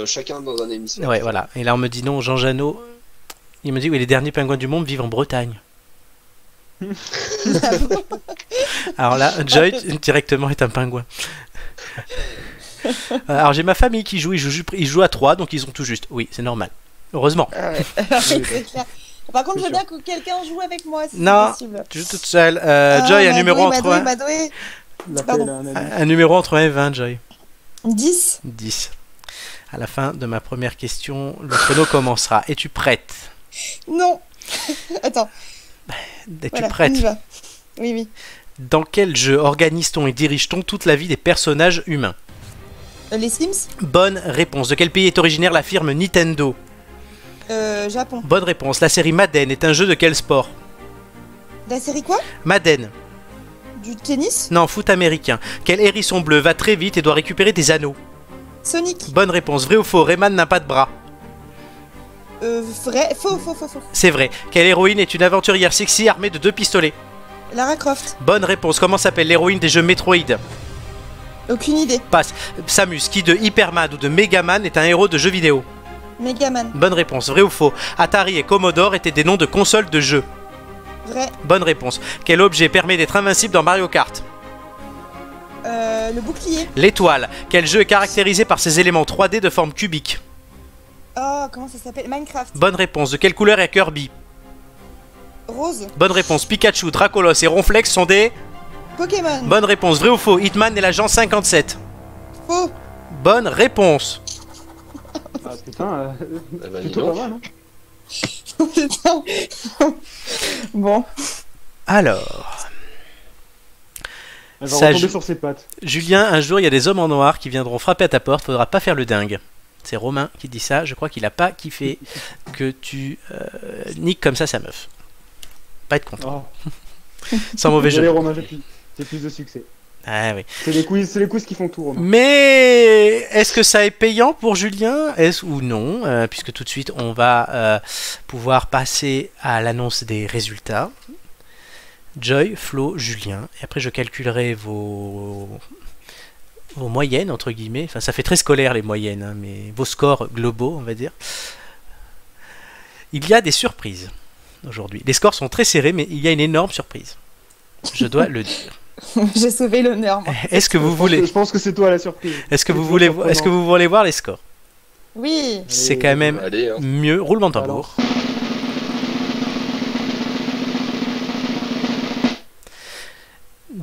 Speaker 1: chacun dans un hémisphère.
Speaker 2: Ouais, voilà. Et là, on me dit non, Jean Janot. Il me dit oui, les derniers pingouins du monde vivent en Bretagne. Alors là, Joy directement est un pingouin. Alors j'ai ma famille qui joue, ils jouent à 3, donc ils ont tout juste. Oui, c'est normal. Heureusement.
Speaker 4: Ah ouais. C'est clair. Par contre, je veux bien que quelqu'un joue avec moi, si
Speaker 2: Non,
Speaker 4: c'est possible.
Speaker 2: tu joues toute seule. Joy, un numéro entre 1. Un numéro entre 1 et 20, Joy.
Speaker 4: 10.
Speaker 2: 10. À la fin de ma première question, le chrono commencera. Es-tu prête?
Speaker 4: Non. Attends.
Speaker 2: Es-tu prête?
Speaker 4: On y va. Oui, oui.
Speaker 2: Dans quel jeu organise-t-on et dirige-t-on toute la vie des personnages humains?
Speaker 4: Les Sims?
Speaker 2: Bonne réponse. De quel pays est originaire la firme Nintendo?
Speaker 4: Japon.
Speaker 2: Bonne réponse. La série Madden est un jeu de quel sport?
Speaker 4: La série quoi?
Speaker 2: Madden.
Speaker 4: Du tennis?
Speaker 2: Non, foot américain. Quel hérisson bleu va très vite et doit récupérer des anneaux?
Speaker 4: Sonic.
Speaker 2: Bonne réponse. Vrai ou faux? Rayman n'a pas de bras.
Speaker 4: Vrai. Faux.
Speaker 2: C'est vrai. Quelle héroïne est une aventurière sexy armée de 2 pistolets?
Speaker 4: Lara Croft.
Speaker 2: Bonne réponse. Comment s'appelle l'héroïne des jeux Metroid?
Speaker 4: Aucune idée.
Speaker 2: Passe. Samus, qui de Hyperman ou de Megaman est un héros de jeux vidéo?
Speaker 4: Megaman.
Speaker 2: Bonne réponse. Vrai ou faux? Atari et Commodore étaient des noms de consoles de jeux.
Speaker 4: Vrai.
Speaker 2: Bonne réponse. Quel objet permet d'être invincible dans Mario Kart?
Speaker 4: Le bouclier.
Speaker 2: L'étoile. Quel jeu est caractérisé par ses éléments 3D de forme cubique?
Speaker 4: Oh, comment ça s'appelle? Minecraft.
Speaker 2: Bonne réponse. De quelle couleur est Kirby?
Speaker 4: Rose.
Speaker 2: Bonne réponse. Pikachu, Dracolos et Ronflex sont des...
Speaker 4: Pokémon.
Speaker 2: Bonne réponse. Vrai ou faux? Hitman est l'agent 57.
Speaker 4: Faux.
Speaker 2: Bonne réponse.
Speaker 3: Ah putain,
Speaker 1: bah,
Speaker 3: plutôt pas mal, hein.
Speaker 4: Putain. Bon.
Speaker 2: Alors...
Speaker 3: Elle va
Speaker 2: Ça
Speaker 3: retomber
Speaker 2: joue-
Speaker 3: sur ses pattes.
Speaker 2: Julien, un jour, il y a des hommes en noir qui viendront frapper à ta porte. Faudra pas faire le dingue. C'est Romain qui dit ça. Je crois qu'il a pas kiffé que tu niques comme ça sa meuf. Pas être content.
Speaker 3: Oh.
Speaker 2: Sans mauvais
Speaker 3: Désolé,
Speaker 2: jeu.
Speaker 3: Romain, j'ai plus de succès.
Speaker 2: Ah oui.
Speaker 3: C'est les quiz qui font tout, Romain.
Speaker 2: Mais est-ce que ça est payant pour Julien, ou non, puisque tout de suite on va pouvoir passer à l'annonce des résultats. Joy, Flo, Julien. Et après je calculerai vos moyennes, entre guillemets. Enfin, ça fait très scolaire les moyennes, hein, mais vos scores globaux, on va dire. Il y a des surprises aujourd'hui. Les scores sont très serrés, mais il y a une énorme surprise. Je dois le dire.
Speaker 4: J'ai sauvé l'honneur.
Speaker 2: Est-ce que vous voulez...
Speaker 3: Je pense que c'est toi la surprise.
Speaker 2: Est-ce que vous voulez voir les scores?
Speaker 4: Oui.
Speaker 2: C'est quand même mieux. Roulement de tambour.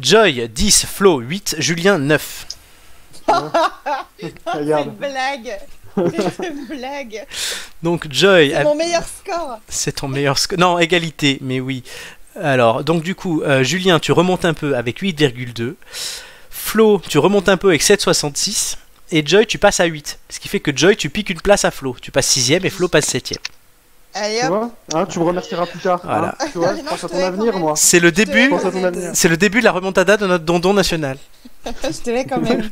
Speaker 2: Joy 10, Flo 8, Julien 9.
Speaker 3: Regarde.
Speaker 4: C'est une blague.
Speaker 2: Donc Joy...
Speaker 4: C'est mon meilleur score.
Speaker 2: C'est ton meilleur score. Non, égalité, mais oui. Alors, donc du coup, Julien, tu remontes un peu avec 8,2. Flo, tu remontes un peu avec 7,66. Et Joy, tu passes à 8. Ce qui fait que Joy, tu piques une place à Flo. Tu passes 6ème et Flo passe 7ème.
Speaker 4: Allez,
Speaker 3: Tu vois, hein, tu me remercieras plus tard.
Speaker 2: Voilà.
Speaker 3: Hein, tu vois, je pense à ton avenir, moi.
Speaker 2: C'est le début.
Speaker 3: Je pense à ton avenir.
Speaker 2: C'est le début de la remontada de notre dondon national.
Speaker 4: Je te vais quand même.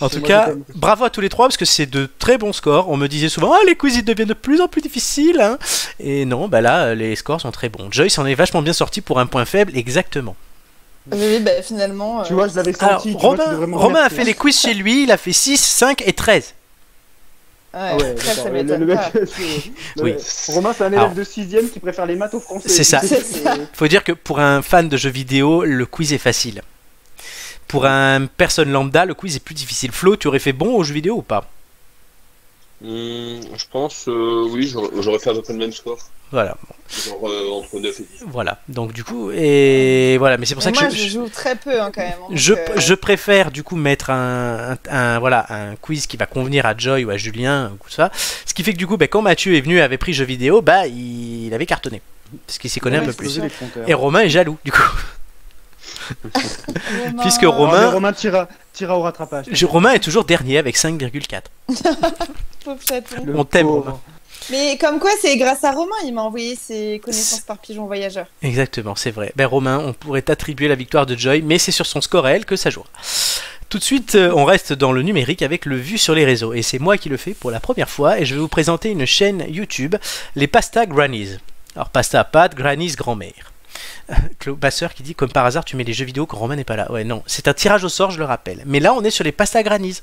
Speaker 2: En tout cas, bravo à tous les trois parce que c'est de très bons scores. On me disait souvent les quiz ils deviennent de plus en plus difficiles. Hein. Et non, bah là les scores sont très bons. Joy s'en est vachement bien sorti pour un point faible, exactement.
Speaker 4: Oui, bah finalement.
Speaker 3: Tu vois, je l'avais senti.
Speaker 2: Alors, Romain a fait les quiz chez lui, il a fait 6, 5 et 13.
Speaker 4: Ouais, ça m'étonne pas.
Speaker 2: Oui.
Speaker 3: Romain, c'est un élève de 6ème qui préfère les maths aux français.
Speaker 2: C'est ça. Faut dire que pour un fan de jeux vidéo, le quiz est facile. Pour un personne lambda, le quiz est plus difficile. Flo, tu aurais fait bon aux jeux vidéo ou pas?
Speaker 1: Je pense, oui, j'aurais fait à peu près le même score.
Speaker 2: Voilà.
Speaker 1: Genre entre 9 et 10.
Speaker 2: Voilà, donc du coup, et voilà, mais c'est pour ça que
Speaker 4: moi, je joue très peu hein, quand même. Donc,
Speaker 2: je préfère du coup mettre un quiz qui va convenir à Joy ou à Julien ou tout ça. Ce qui fait que du coup, quand Mathieu est venu et avait pris jeux vidéo, il avait cartonné. Parce qu'il s'y connaît un peu plus. Et Romain est jaloux, du coup. Puisque Romain
Speaker 3: tira au rattrapage.
Speaker 2: Romain est toujours dernier avec 5,4.
Speaker 4: Pauvre chaton.
Speaker 2: On t'aime, Romain.
Speaker 4: Mais comme quoi, c'est grâce à Romain, il m'a envoyé ses connaissances par pigeon voyageur.
Speaker 2: Exactement, c'est vrai. Romain, on pourrait t'attribuer la victoire de Joy, mais c'est sur son score à elle que ça jouera. Tout de suite, on reste dans le numérique avec le vu sur les réseaux. Et c'est moi qui le fais pour la première fois. Et je vais vous présenter une chaîne YouTube, les Pasta Grannies. Alors, pasta pâte, Grannies grand-mère. Claude Basseur qui dit comme par hasard tu mets les jeux vidéo quand Romain n'est pas là. Ouais non, c'est un tirage au sort, je le rappelle. Mais là on est sur les Pasta Grannies.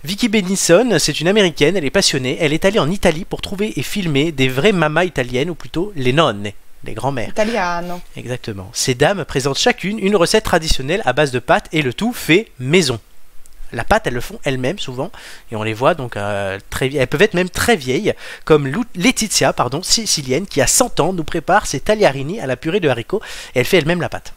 Speaker 2: Vicky Benison, c'est une américaine, elle est passionnée, elle est allée en Italie pour trouver et filmer des vraies mamas italiennes, ou plutôt les nonnes, les grands-mères.
Speaker 4: Italiano.
Speaker 2: Exactement. Ces dames présentent chacune une recette traditionnelle à base de pâtes et le tout fait maison. La pâte, elles le font elles-mêmes souvent, et on les voit donc très vieilles. Elles peuvent être même très vieilles, comme Laetitia, sicilienne, qui a 100 ans, nous prépare ses tagliarini à la purée de haricots, et elle fait elle-même la pâte.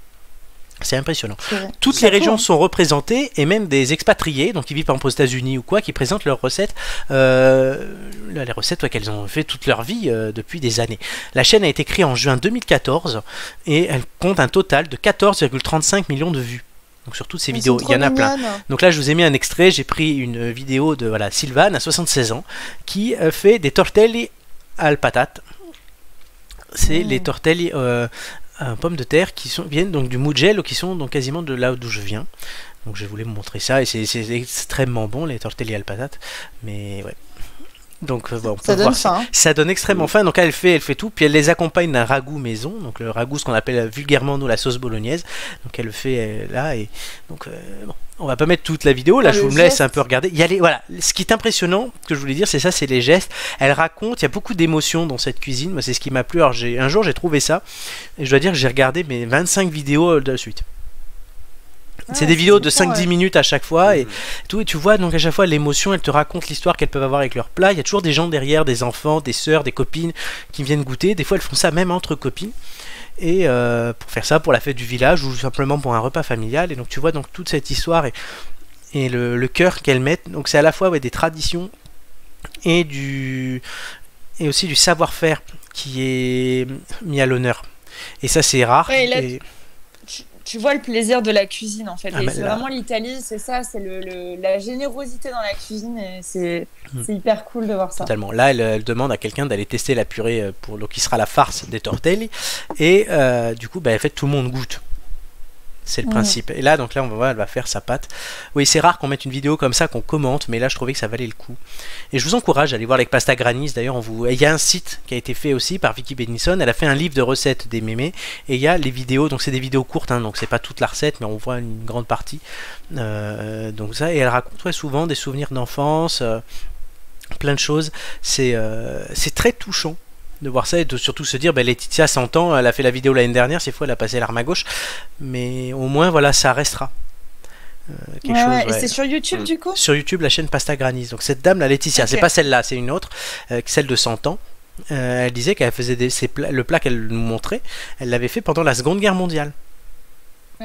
Speaker 2: C'est impressionnant. Toutes les régions sont représentées, et même des expatriés, donc qui vivent par exemple aux États-Unis ou quoi, qui présentent leurs recettes, les recettes qu'elles ont fait toute leur vie depuis des années. La chaîne a été créée en juin 2014, et elle compte un total de 14,35 millions de vues. Donc sur toutes ces vidéos, il y en a plein. Donc là je vous ai mis un extrait, j'ai pris une vidéo de Sylvane à 76 ans qui fait des tortelli al patate. C'est les tortelli pommes de terre qui viennent donc du Mugello, qui sont donc quasiment de là d'où je viens. Donc je voulais vous montrer ça et c'est extrêmement bon les tortelli al patate. Mais ouais. Donc on peut voir ça. Ça donne extrêmement faim. Donc elle fait tout, puis elle les accompagne d'un ragoût maison. Donc le ragoût, ce qu'on appelle vulgairement nous la sauce bolognaise. Donc elle le fait là et donc on va pas mettre toute la vidéo. Là je vous me laisse un peu regarder. Il y a voilà. Ce qui est impressionnant que je voulais dire, c'est ça, c'est les gestes. Elle raconte. Il y a beaucoup d'émotions dans cette cuisine. Moi c'est ce qui m'a plu. Alors un jour j'ai trouvé ça et je dois dire que j'ai regardé mes 25 vidéos de suite. C'est des vidéos de 5-10 minutes à chaque fois et tout, et tu vois donc à chaque fois l'émotion, elles te racontent l'histoire qu'elles peuvent avoir avec leur plat. Il y a toujours des gens derrière, des enfants, des sœurs, des copines qui viennent goûter. Des fois elles font ça même entre copines et pour faire ça pour la fête du village ou simplement pour un repas familial. Et donc tu vois donc toute cette histoire et le cœur qu'elles mettent. Donc c'est à la fois des traditions et aussi du savoir-faire qui est mis à l'honneur. Et ça c'est rare.
Speaker 4: Tu vois le plaisir de la cuisine en fait. C'est vraiment l'Italie, c'est ça, c'est la générosité dans la cuisine et c'est hyper cool de voir ça.
Speaker 2: Totalement. Là, elle demande à quelqu'un d'aller tester la purée qui sera la farce des tortelli et du coup, en fait, tout le monde goûte. C'est le principe. Et là, donc là, on va voir, elle va faire sa patte. Oui, c'est rare qu'on mette une vidéo comme ça, qu'on commente, mais là, je trouvais que ça valait le coup. Et je vous encourage à aller voir avec Pasta Granny's. D'ailleurs, il y a un site qui a été fait aussi par Vicky Benison. Elle a fait un livre de recettes des mémés. Et il y a les vidéos. Donc, c'est des vidéos courtes, hein, donc c'est pas toute la recette, mais on voit une grande partie. Donc ça, et elle raconte souvent des souvenirs d'enfance, plein de choses. C'est très touchant de voir ça et de surtout se dire Laetitia 100 ans, elle a fait la vidéo l'année dernière, c'est fou, elle a passé l'arme à gauche, mais au moins voilà, ça restera quelque chose.
Speaker 4: Et c'est sur YouTube du coup?
Speaker 2: Sur YouTube, la chaîne Pasta Granny's. Donc cette dame, la Laetitia, c'est pas celle-là, c'est une autre, celle de 100 ans. Elle disait qu'elle faisait le plat qu'elle nous montrait, elle l'avait fait pendant la Seconde Guerre mondiale.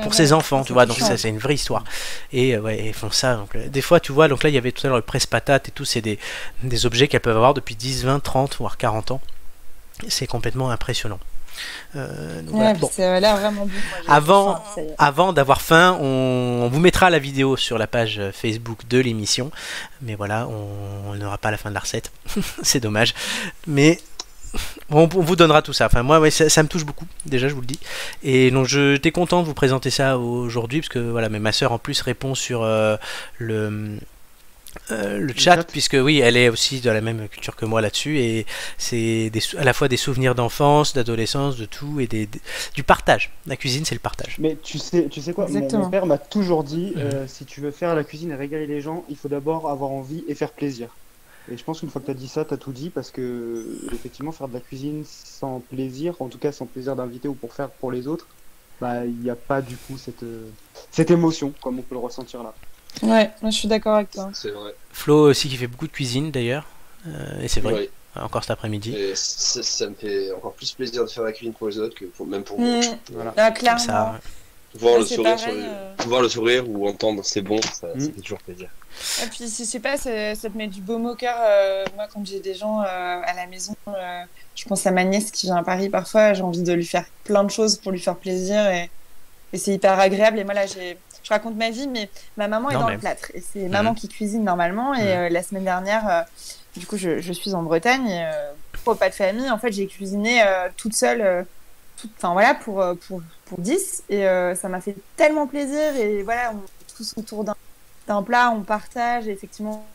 Speaker 2: Pour ses enfants, tu vois, donc ça c'est une vraie histoire. Et ils font ça. Donc, des fois, tu vois, donc là il y avait tout à l'heure le presse-patate et tout, c'est des objets qu'elles peuvent avoir depuis 10, 20, 30, voire 40 ans. C'est complètement impressionnant. Voilà. Bon.
Speaker 4: Ça a l'air vraiment bon.
Speaker 2: Avant d'avoir faim, on vous mettra la vidéo sur la page Facebook de l'émission. Mais voilà, on n'aura pas la fin de la recette. C'est dommage. Mais on vous donnera tout ça. Enfin, moi, ça me touche beaucoup. Déjà, je vous le dis. Et donc, j'étais content de vous présenter ça aujourd'hui. Parce que voilà, mais ma soeur en plus répond sur le chat, puisque oui, elle est aussi de la même culture que moi là-dessus, et c'est à la fois des souvenirs d'enfance, d'adolescence, de tout, et du partage. La cuisine, c'est le partage.
Speaker 3: Mais tu sais quoi, mon père m'a toujours dit, si tu veux faire la cuisine et régaler les gens, il faut d'abord avoir envie et faire plaisir. Et je pense qu'une fois que tu as dit ça, tu as tout dit, parce que effectivement, faire de la cuisine sans plaisir, en tout cas sans plaisir d'inviter ou pour faire pour les autres, il n'y a pas du coup cette émotion, comme on peut le ressentir là.
Speaker 4: Ouais, moi je suis d'accord avec toi.
Speaker 1: C'est vrai.
Speaker 2: Flo aussi qui fait beaucoup de cuisine d'ailleurs, et c'est vrai, encore cet après-midi.
Speaker 1: Et ça me fait encore plus plaisir de faire la cuisine pour les autres que même pour moi.
Speaker 4: Voilà. Ah, clairement.
Speaker 2: Ça,
Speaker 1: voir le sourire ou entendre c'est bon, ça fait toujours plaisir.
Speaker 4: Et puis je sais pas, ça te met du baume au cœur. Moi quand j'ai des gens à la maison, je pense à ma nièce qui vient à Paris parfois, j'ai envie de lui faire plein de choses pour lui faire plaisir et c'est hyper agréable. Et moi là je raconte ma vie, mais ma maman est dans le plâtre. Et c'est maman qui cuisine normalement. Et la semaine dernière, du coup, je suis en Bretagne. Et, pour repas de famille, en fait, j'ai cuisiné toute seule, pour 10. Et ça m'a fait tellement plaisir. Et voilà, on est tous autour d'un plat, on partage. Et effectivement,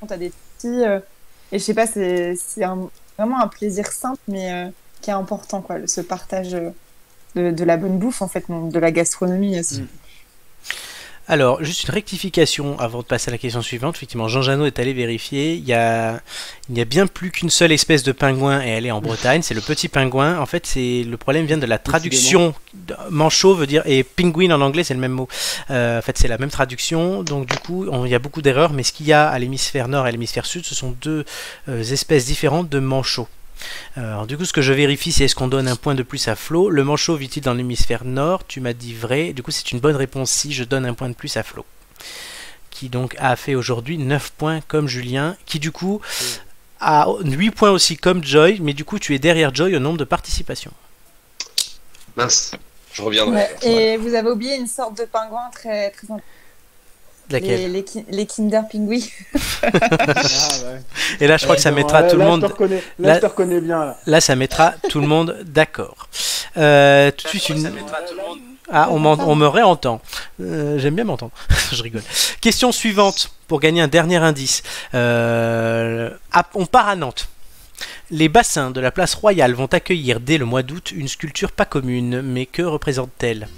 Speaker 4: on a des petits. Et je sais pas, c'est vraiment un plaisir simple, mais qui est important, quoi. Ce partage de la bonne bouffe, en fait, de la gastronomie aussi.
Speaker 2: Alors, juste une rectification avant de passer à la question suivante. Effectivement, Jean Janot est allé vérifier. Il n'y a bien plus qu'une seule espèce de pingouin et elle est en Bretagne. C'est le petit pingouin. En fait, le problème vient de la traduction. Manchot veut dire, et penguin en anglais, c'est le même mot. En fait, c'est la même traduction. Donc, du coup, il y a beaucoup d'erreurs. Mais ce qu'il y a à l'hémisphère nord et à l'hémisphère sud, ce sont deux espèces différentes de manchots. Alors du coup ce que je vérifie c'est est-ce qu'on donne un point de plus à Flo. Le manchot vit-il dans l'hémisphère nord? Tu m'as dit vrai, du coup c'est une bonne réponse si je donne un point de plus à Flo, qui donc a fait aujourd'hui 9 points comme Julien, qui du coup a 8 points aussi comme Joy, mais du coup tu es derrière Joy au nombre de participations.
Speaker 1: Mince, je reviendrai.
Speaker 4: Et vous avez oublié une sorte de pingouin très très important.
Speaker 2: Laquelle?
Speaker 4: Les Kinder Pingui.
Speaker 2: Et là je crois que ça mettra tout le monde.
Speaker 3: Là je te reconnais bien.
Speaker 2: Là ça mettra tout le monde d'accord. Tout de suite une. Ah, on me réentend. J'aime bien m'entendre. Je rigole. Question suivante pour gagner un dernier indice. On part à Nantes. Les bassins de la place Royale vont accueillir dès le mois d'août une sculpture pas commune, mais que représente-t-elle?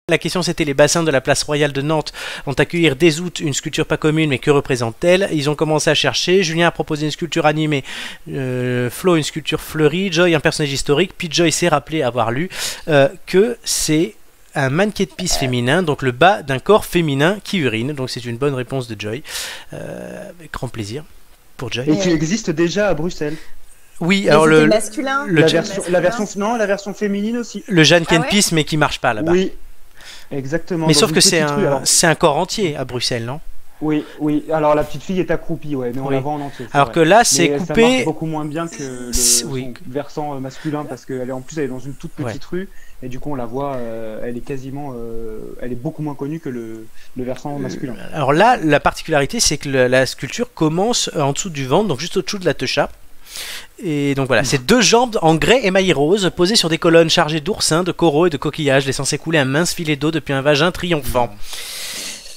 Speaker 2: La question c'était les bassins de la place Royale de Nantes vont accueillir dès août une sculpture pas commune, mais que représente-t-elle? Ils ont commencé à chercher. Julien a proposé une sculpture animée, Flo une sculpture fleurie, Joy un personnage historique, puis Joy s'est rappelé avoir lu que c'est un mannequin de pisse féminin, donc le bas d'un corps féminin qui urine. Donc c'est une bonne réponse de Joy, avec grand plaisir pour Joy.
Speaker 3: Et qui existe déjà à Bruxelles.
Speaker 2: Oui, alors la
Speaker 3: version féminine aussi.
Speaker 2: Le Jeanne Ken Pisse, mais qui marche pas là-bas.
Speaker 3: Oui. Exactement.
Speaker 2: Mais sauf que c'est un corps entier à Bruxelles, non?
Speaker 3: Oui. Alors la petite fille est accroupie, mais on la voit en entier.
Speaker 2: Alors que là, c'est coupé.
Speaker 3: Ça marche beaucoup moins bien que le versant masculin parce qu'elle est dans une toute petite rue et du coup on la voit, elle est beaucoup moins connue que le versant masculin.
Speaker 2: Alors là, la particularité, c'est que la sculpture commence en dessous du ventre, donc juste au-dessous de la techa. Et donc voilà, c'est 2 jambes en grès émaillé rose, posées sur des colonnes chargées d'oursins, de coraux et de coquillages, laissant s'écouler un mince filet d'eau depuis un vagin triomphant.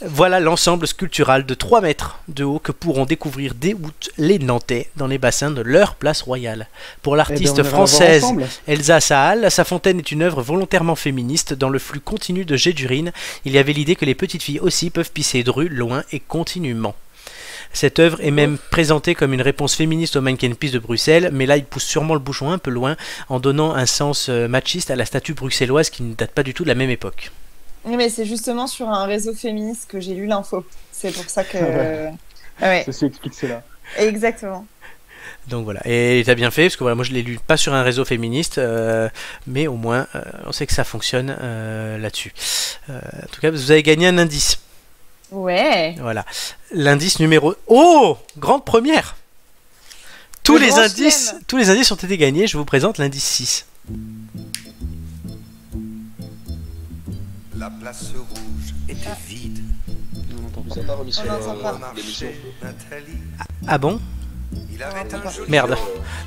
Speaker 2: Voilà l'ensemble sculptural de 3 mètres de haut que pourront découvrir dès août les Nantais dans les bassins de leur place royale. Pour l'artiste française Elsa Sahal, sa fontaine est une œuvre volontairement féministe. Dans le flux continu de jets d'urine, il y avait l'idée que les petites filles aussi peuvent pisser dru, loin et continuellement. Cette œuvre est même présentée comme une réponse féministe au Mannequin Peace de Bruxelles, mais là il pousse sûrement le bouchon un peu loin en donnant un sens machiste à la statue bruxelloise qui ne date pas du tout de la même époque.
Speaker 4: Oui, mais c'est justement sur un réseau féministe que j'ai lu l'info. C'est pour ça que...
Speaker 3: Ceci explique cela.
Speaker 4: Exactement.
Speaker 2: Donc voilà, et t'as bien fait, parce que voilà, moi je l'ai lu pas sur un réseau féministe, mais au moins on sait que ça fonctionne là-dessus. En tout cas, vous avez gagné un indice.
Speaker 4: Ouais.
Speaker 2: Voilà. L'indice numéro... Oh, grande première. Tous les indices ont été gagnés, je vous présente l'indice 6.
Speaker 8: La place rouge était vide.
Speaker 1: On n'a pas remis sur
Speaker 8: l'émission.
Speaker 2: Ah bon? Merde,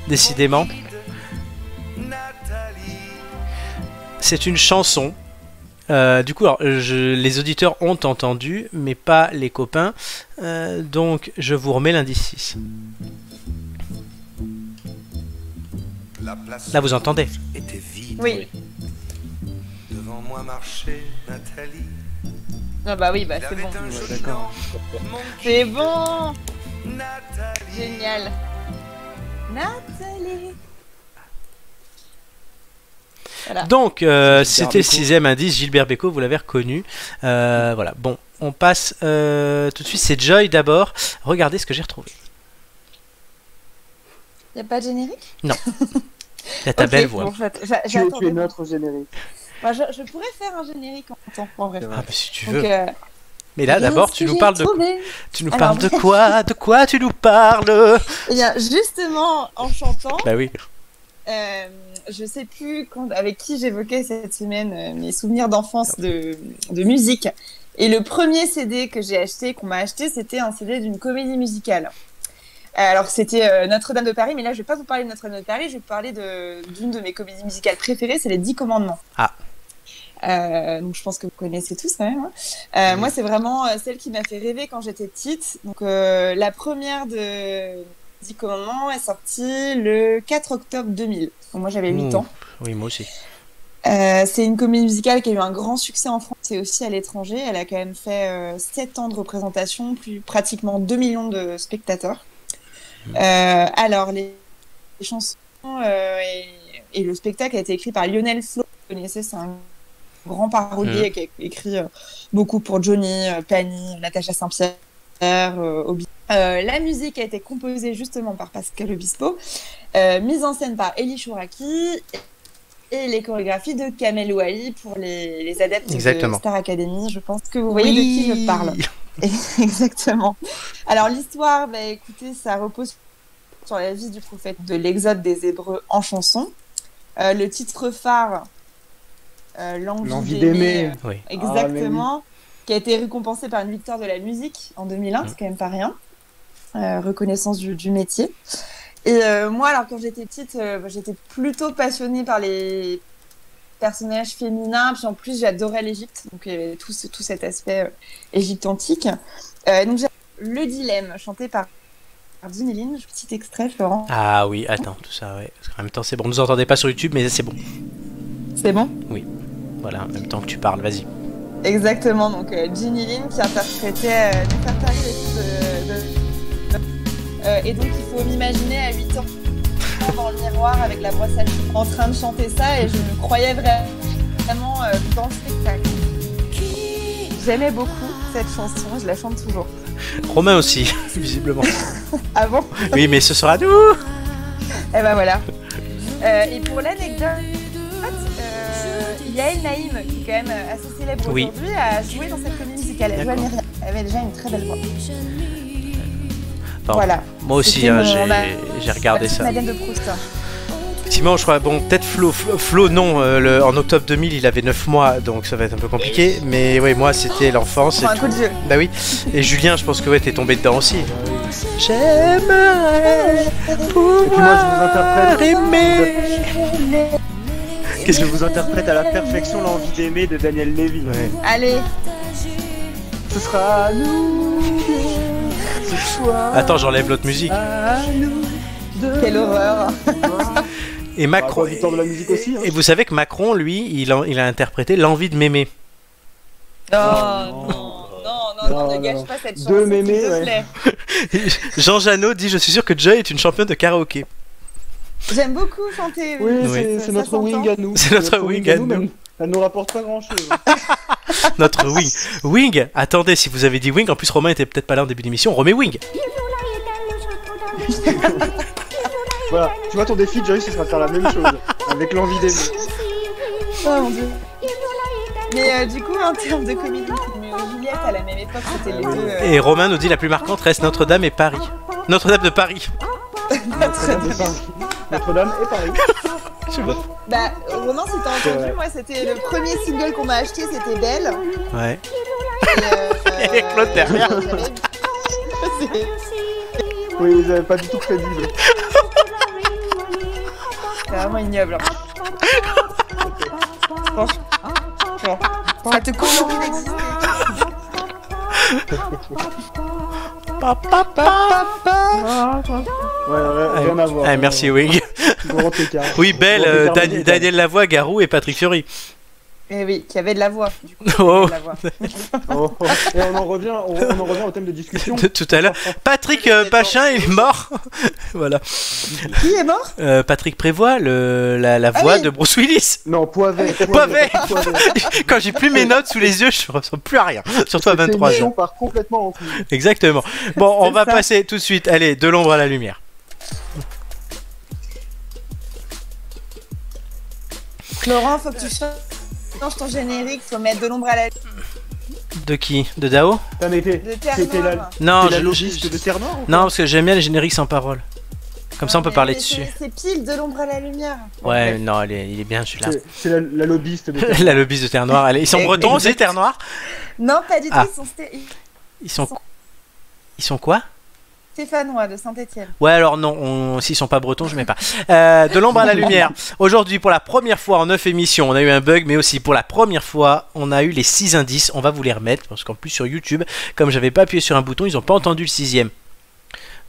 Speaker 2: décidément. C'est une chanson. Du coup, alors, les auditeurs ont entendu, mais pas les copains. Donc, je vous remets l'indice 6. Là, vous entendez?
Speaker 4: Oui.
Speaker 8: Devant moi marchait Nathalie.
Speaker 4: Ah bah oui, bah c'est bon.
Speaker 3: Ouais, d'accord.
Speaker 4: C'est bon. Génial. Nathalie. Voilà.
Speaker 2: Donc, c'était le 6e indice, Gilbert Bécaud, vous l'avez reconnu. Voilà, bon, on passe tout de suite, c'est Joy d'abord. Regardez ce que j'ai retrouvé.
Speaker 4: Y a pas de générique?
Speaker 2: Non. La ta belle voix.
Speaker 4: Bon, en fait,
Speaker 3: tu es notre générique.
Speaker 4: Bah, je pourrais faire un générique en temps, en vrai.
Speaker 2: Ah, bah, si tu
Speaker 4: Donc,
Speaker 2: veux. Mais là, d'abord, tu nous parles de... Tu nous parles de
Speaker 4: Alors,
Speaker 2: quoi? De quoi tu nous parles?
Speaker 4: Eh bien, justement, en chantant...
Speaker 2: Bah oui.
Speaker 4: Je sais plus avec qui j'évoquais cette semaine mes souvenirs d'enfance de musique. Et le premier CD que j'ai acheté, qu'on m'a acheté, c'était un CD d'une comédie musicale. Alors, c'était Notre-Dame de Paris, mais là, je vais pas vous parler de Notre-Dame de Paris, je vais vous parler d'une de mes comédies musicales préférées, c'est Les 10 Commandements.
Speaker 2: Ah.
Speaker 4: Donc, je pense que vous connaissez tous quand même. Hein. Moi, c'est vraiment celle qui m'a fait rêver quand j'étais petite. Donc, la première de 10 Commandements est sortie le 4 octobre 2000. Donc, moi, j'avais 8 ans.
Speaker 2: Oui, moi aussi.
Speaker 4: C'est une comédie musicale qui a eu un grand succès en France et aussi à l'étranger. Elle a quand même fait 7 ans de représentation, pratiquement 2 millions de spectateurs. Alors, les chansons et le spectacle a été écrit par Lionel Flo. Vous connaissez, c'est un grand parolier qui a écrit beaucoup pour Johnny, Pani, Natacha Saint-Pierre, Obi. La musique a été composée justement par Pascal Obispo, mise en scène par Elie Chouraki et les chorégraphies de Kamel Ouali pour les adeptes de Star Academy. Je pense que vous voyez de qui je parle. Exactement. Alors l'histoire, bah, écoutez, ça repose sur la vie du prophète de l'Exode des Hébreux en chanson. Le titre phare, L'envie d'aimer,
Speaker 2: oui.
Speaker 4: Exactement, qui a été récompensé par une victoire de la musique en 2001, c'est quand même pas rien. Reconnaissance du métier. Et moi, alors quand j'étais petite, j'étais plutôt passionnée par les personnages féminins, puis en plus j'adorais l'Égypte, donc tout cet aspect Égypte antique. Donc j'ai Le Dilemme, chanté par Ginny Lynn, petit extrait, Florent.
Speaker 2: Ah oui, attends, tout ça, ouais. Parce qu'en même temps, c'est bon, vous nous entendez pas sur YouTube, mais c'est bon.
Speaker 4: C'est bon?
Speaker 2: Oui, voilà, en même temps que tu parles, vas-y.
Speaker 4: Exactement, donc Ginny Lynn qui interprétait Nefertari et donc il faut m'imaginer à 8 ans dans le miroir avec la brosse à cheveux en train de chanter ça et je me croyais vraiment dans le spectacle. J'aimais beaucoup cette chanson, je la chante toujours.
Speaker 2: Romain aussi, visiblement.
Speaker 4: Ah bon?
Speaker 2: Oui, mais ce sera nous.
Speaker 4: Et ben voilà. Et pour l'anecdote, Yael Naïm, qui est quand même assez célèbre aujourd'hui, a joué dans cette comédie musicale. Elle jouait Myriam. Elle avait déjà une très belle voix.
Speaker 2: Bon,
Speaker 4: voilà.
Speaker 2: Moi aussi, hein, j'ai regardé ça.
Speaker 4: Madeleine de Proust.
Speaker 2: Effectivement, je crois, bon, peut-être Flo non, en octobre 2000, il avait 9 mois, donc ça va être un peu compliqué, mais ouais, moi, c'était l'enfance.
Speaker 4: Un coup de vieux.
Speaker 2: Bah oui, et Julien, je pense que ouais, t'es tombé dedans aussi. J'aimerais pouvoir aimer.
Speaker 3: Qu'est-ce que je vous interprète à la perfection l'envie d'aimer de Daniel Levy.
Speaker 2: Ouais.
Speaker 4: Allez.
Speaker 3: Ce sera à nous ce soir.
Speaker 2: Attends, j'enlève l'autre musique.
Speaker 3: À nous de...
Speaker 4: Quelle horreur.
Speaker 2: Et Macron.
Speaker 3: Du temps de la musique aussi. Hein.
Speaker 2: Et vous savez que Macron, lui, il a interprété l'envie de m'aimer.
Speaker 4: Non, ne gâche pas cette chanson.
Speaker 3: De m'aimer,
Speaker 4: s'il te
Speaker 3: ouais.
Speaker 4: plaît.
Speaker 2: Jean Janot dit: je suis sûr que Joy est une championne de karaoké.
Speaker 4: J'aime beaucoup chanter.
Speaker 3: Oui,
Speaker 2: Oui.
Speaker 3: c'est notre wing à nous.
Speaker 2: C'est notre wing à nous.
Speaker 3: Mais elle nous rapporte pas grand-chose.
Speaker 2: Notre wing. Wing. Attendez, si vous avez dit wing, en plus Romain était peut-être pas là en début d'émission, on remet wing.
Speaker 3: Voilà, tu vois ton défi, Joy, ce sera de faire la même chose. Avec l'envie d'aimer.
Speaker 4: Oh mon dieu. Mais du coup, en termes de comédie, Roméo et Juliette, à la même époque, c'était les deux.
Speaker 2: Et Romain nous dit: la plus marquante reste Notre-Dame et Paris. Notre-Dame de Paris.
Speaker 3: Notre-Dame et Paris.
Speaker 4: Bah, Romain, si t'as entendu, moi, c'était le premier single qu'on m'a acheté, c'était Belle.
Speaker 2: Ouais.
Speaker 4: Et
Speaker 2: Claude derrière.
Speaker 3: Oui, ils avaient pas du tout crédible.
Speaker 4: C'est vraiment ignoble. Franchement. Ça te coûte l'envie d'exister.
Speaker 3: Ouais, rien à voir.
Speaker 2: Ah, merci Wing.
Speaker 3: Grand écart.
Speaker 2: Oui, Belle, Daniel Lavoie, Garou et Patrick Fiori.
Speaker 4: Eh oui, qui avait de la voix. Du coup,
Speaker 2: Oh.
Speaker 4: de la voix.
Speaker 3: Et on en revient au thème de discussion.
Speaker 2: De tout à l'heure. Patrick Pachin, il est mort. Voilà.
Speaker 4: Qui est mort?
Speaker 2: Patrick Prévost, la voix
Speaker 4: oui.
Speaker 2: de Bruce Willis.
Speaker 3: Non, Poivet.
Speaker 2: Quand j'ai plus mes notes sous les yeux, je ne ressens plus à rien. Surtout à 23h.
Speaker 3: On part complètement en couille.
Speaker 2: Exactement. Bon, on va passer tout de suite. Allez, de l'ombre à la lumière.
Speaker 4: Laurent, faut que tu changes ton générique, faut mettre de l'ombre à la
Speaker 2: De qui? De Dao?
Speaker 4: de Terre
Speaker 3: C'était
Speaker 4: Noire.
Speaker 2: Non,
Speaker 3: la logiste de Terre Noire.
Speaker 2: non, parce que j'aime bien les génériques sans parole. Comme ça, on peut
Speaker 4: Mais
Speaker 2: parler dessus.
Speaker 4: C'est pile de l'ombre à la lumière.
Speaker 2: Ouais, non, il est bien celui-là.
Speaker 3: C'est la lobbyiste de Terre Noire.
Speaker 2: La lobbyiste de Terre Noire. Ils sont bretons aussi, Terre Noire?
Speaker 4: Non, pas du tout,
Speaker 2: Ah.
Speaker 4: ils sont
Speaker 2: Ils sont quoi?
Speaker 4: stéphanois de Saint-Etienne.
Speaker 2: Ouais, alors non, s'ils sont pas bretons, je mets pas. De l'ombre à la lumière. Aujourd'hui, pour la première fois en 9 émissions, on a eu un bug, mais aussi pour la première fois, on a eu les 6 indices. On va vous les remettre, parce qu'en plus sur YouTube, comme j'avais pas appuyé sur un bouton, ils ont pas entendu le 6ème.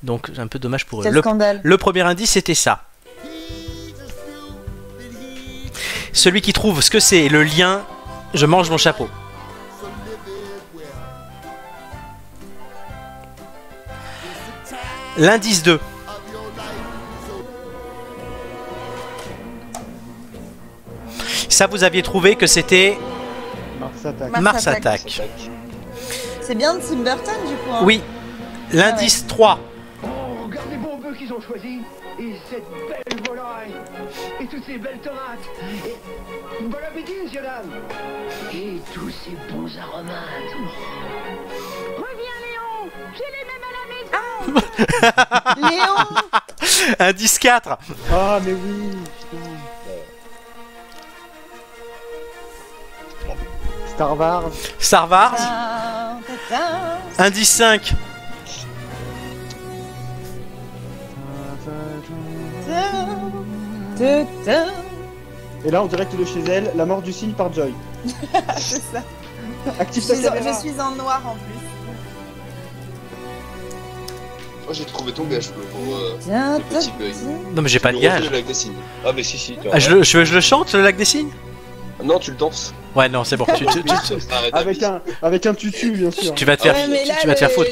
Speaker 2: Donc, c'est un peu dommage pour eux.
Speaker 4: Quel scandale.
Speaker 2: Le premier indice, c'était ça. Celui qui trouve ce que c'est le lien, je mange mon chapeau. L'indice 2. Ça, vous aviez trouvé que c'était Mars Attack.
Speaker 4: C'est bien de Tim Burton du coup. Hein.
Speaker 2: Oui. L'indice 3.
Speaker 6: Oh, regarde les bons bœufs qu'ils ont choisis. Et cette belle volaille. Et toutes ces belles tomates. Et bon appétit, monsieur dame. Et tous ces bons aromates.
Speaker 5: Reviens Léon, j'ai les mêmes à la maison.
Speaker 4: Léon.
Speaker 2: Indice 4.
Speaker 3: Ah, mais oui. Putain. Star Wars.
Speaker 2: Star Wars. Indice 5.
Speaker 3: Et là, en direct de chez elle, La mort du cygne par Joy.
Speaker 4: C'est ça.
Speaker 3: Active ta caméra.
Speaker 4: Je suis en noir en plus.
Speaker 1: Moi j'ai trouvé ton gage pour le petit bug.
Speaker 2: Non, mais j'ai pas de
Speaker 1: Le
Speaker 2: gage.
Speaker 1: reflet de lac des Cygnes. Ah, mais si.
Speaker 2: Ah, je le chante, le lac des Cygnes?
Speaker 1: Non, tu le danses.
Speaker 2: Ouais, non, c'est bon.
Speaker 3: Avec un tutu, bien sûr.
Speaker 2: Tu vas te faire,
Speaker 4: Ouais, mais là,
Speaker 2: tu vas te faire foutre.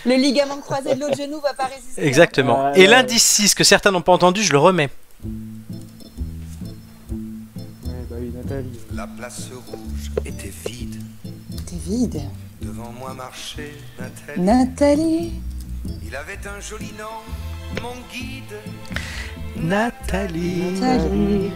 Speaker 4: Le ligament croisé de l'autre genou va pas résister.
Speaker 2: Exactement. Et l'indice 6 que certains n'ont pas entendu, je le remets.
Speaker 3: Bah oui, Nathalie.
Speaker 9: La place rouge était vide.
Speaker 4: T'es vide.
Speaker 9: Devant moi marchait Nathalie.
Speaker 4: Nathalie.
Speaker 9: Il avait un joli nom, mon guide.
Speaker 2: Nathalie.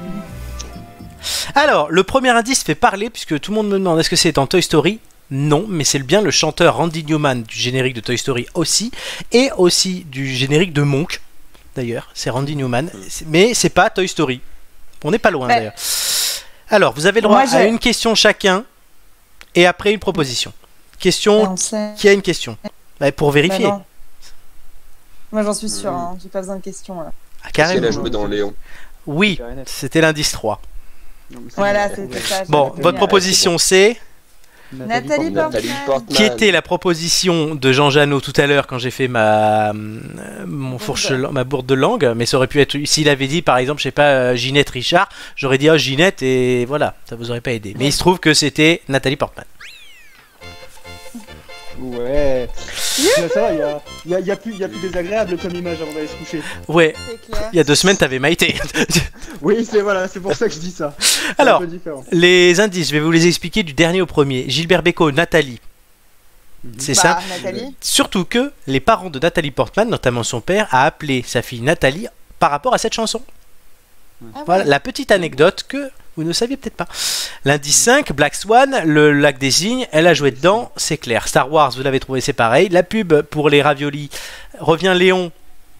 Speaker 2: Alors, le premier indice fait parler, puisque tout le monde me demande est-ce que c'est dans Toy Story? Non, mais c'est bien le chanteur Randy Newman du générique de Toy Story aussi, et aussi du générique de Monk, d'ailleurs, c'est Randy Newman, mais c'est pas Toy Story. On n'est pas loin d'ailleurs. Alors, vous avez le droit à une question chacun, et après une proposition. Question, qui a une question? Pour vérifier.
Speaker 4: Moi, j'en suis sûre, hein. J'ai pas besoin de questions. Là.
Speaker 2: Ah,
Speaker 1: Elle
Speaker 2: carrément.
Speaker 1: a joué dans Léon.
Speaker 2: Oui, c'était l'indice 3.
Speaker 4: Voilà, c'était ça.
Speaker 2: Bon,
Speaker 4: j'avais
Speaker 2: votre
Speaker 4: tenu à-
Speaker 2: proposition c'est...
Speaker 4: Nathalie
Speaker 1: Nathalie
Speaker 4: Portman.
Speaker 1: Portman.
Speaker 2: Qui était la proposition de Jean Janot tout à l'heure quand j'ai fait ma bourde de langue, mais ça aurait pu être, s'il avait dit par exemple, je sais pas, Ginette Richard, j'aurais dit Ginette et voilà, ça vous aurait pas aidé. Mais il se trouve que c'était Nathalie Portman.
Speaker 3: Ouais. Ça va, il y a plus désagréable comme image avant d'aller se coucher.
Speaker 2: Ouais,
Speaker 4: C'est clair.
Speaker 2: il y a 2 semaines t'avais Maïté.
Speaker 3: Oui, c'est pour ça que je dis ça. C'est
Speaker 2: Alors,
Speaker 3: un peu différent.
Speaker 2: les indices, je vais vous les expliquer du dernier au premier. Gilbert Bécaud, Nathalie. C'est ça.
Speaker 4: Nathalie.
Speaker 2: Surtout que les parents de Nathalie Portman, notamment son père, a appelé sa fille Nathalie par rapport à cette chanson.
Speaker 4: Ah
Speaker 2: Voilà
Speaker 4: ouais.
Speaker 2: la petite anecdote que vous ne saviez peut-être pas. L'indice 5, Black Swan, le lac des cygnes, elle a joué dedans, c'est clair. Star Wars, vous l'avez trouvé, c'est pareil. La pub pour les raviolis, revient Léon.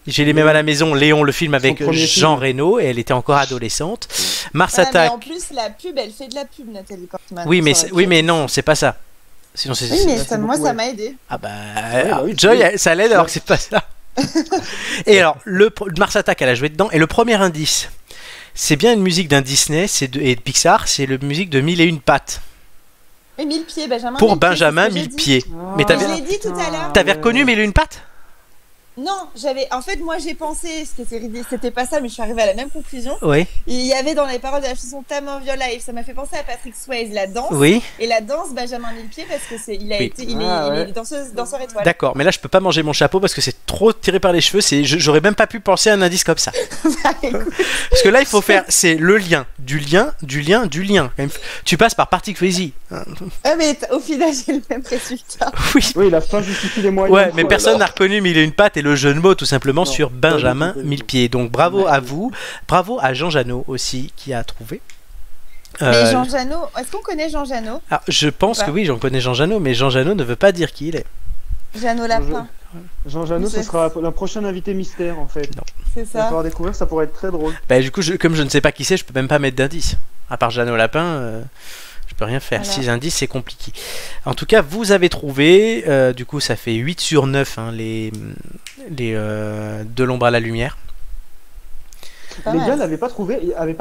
Speaker 2: J'ai les mêmes à la maison, Léon, le film avec
Speaker 3: premier
Speaker 2: Jean
Speaker 3: film.
Speaker 2: Reno, et elle était encore adolescente. Mars
Speaker 4: Ah, mais
Speaker 2: Attack.
Speaker 4: en plus, la pub, elle fait de la pub, Nathalie Portman.
Speaker 2: Oui, mais,
Speaker 4: Ça aurait
Speaker 2: oui,
Speaker 4: pu
Speaker 2: mais
Speaker 4: être-
Speaker 2: non, c'est pas ça. Sinon, c'est.
Speaker 4: Oui, mais
Speaker 3: c'est
Speaker 4: moi,
Speaker 3: beaucoup,
Speaker 4: ça
Speaker 3: ouais.
Speaker 4: m'a aidé.
Speaker 2: Ah bah,
Speaker 3: bah oui,
Speaker 2: Joy,
Speaker 3: oui.
Speaker 2: ça l'aide alors que c'est pas ça. Et alors, Mars Attack, elle a joué dedans. Et le premier indice, c'est bien une musique d'un Disney et de Pixar, c'est la musique de Mille et une pattes.
Speaker 4: Oui, 1000 pieds, Benjamin.
Speaker 2: Pour
Speaker 4: 1000 pieds,
Speaker 2: Benjamin
Speaker 4: c'est ce que j'ai dit.
Speaker 2: Millepied. Mais
Speaker 4: Je
Speaker 2: t'avais,
Speaker 4: l'ai dit tout à l'heure.
Speaker 2: t'avais reconnu Mille et une pattes?
Speaker 4: Non, en fait, moi, j'ai pensé, c'était pas ça, mais je suis arrivée à la même conclusion.
Speaker 2: Oui.
Speaker 4: Il y avait dans les paroles de la chanson Time of Your Life, ça m'a fait penser à Patrick Swayze, la danse.
Speaker 2: Oui.
Speaker 4: Et la danse Benjamin Millepied, parce que il
Speaker 2: Oui.
Speaker 4: est danseur étoile.
Speaker 2: D'accord, mais là je peux pas manger mon chapeau parce que c'est trop tiré par les cheveux. J'aurais même pas pu penser à un indice comme ça. Parce que là il faut faire, c'est le lien, du lien. Tu passes par Patrick Swayze.
Speaker 4: Ah, mais au final, j'ai le même résultat.
Speaker 2: Oui.
Speaker 3: Oui, la fin justifie les moyens.
Speaker 2: Ouais, mais
Speaker 3: Oh là
Speaker 2: personne
Speaker 3: là.
Speaker 2: n'a reconnu Mille et une pattes et le jeu de mots tout simplement
Speaker 3: Non,
Speaker 2: sur
Speaker 3: pas du
Speaker 2: Benjamin
Speaker 3: tout, pas du
Speaker 2: Millepied. Donc bravo à vous, bravo à Jean Janot aussi qui a trouvé.
Speaker 4: Mais Jean Janot, est-ce qu'on connaît Jean Janot?
Speaker 2: Alors, je pense que oui, j'en connais Jean Janot, mais Jean Janot ne veut pas dire qui il est.
Speaker 4: Janot Lapin,
Speaker 3: Jean Janot, ce sera la prochaine invité mystère en fait.
Speaker 4: c'est
Speaker 3: On va
Speaker 4: ça.
Speaker 3: pouvoir découvrir, ça pourrait être très drôle.
Speaker 2: Bah, du coup, comme je ne sais pas qui c'est, je peux même pas mettre d'indice. À part Jeannot Lapin, je peux rien faire.
Speaker 4: Voilà.
Speaker 2: 6 indices, c'est compliqué. En tout cas, vous avez trouvé, du coup, ça fait 8 sur 9, hein, les de l'ombre à la lumière.
Speaker 4: Pas
Speaker 3: Les
Speaker 4: mal.
Speaker 3: gars n'avaient pas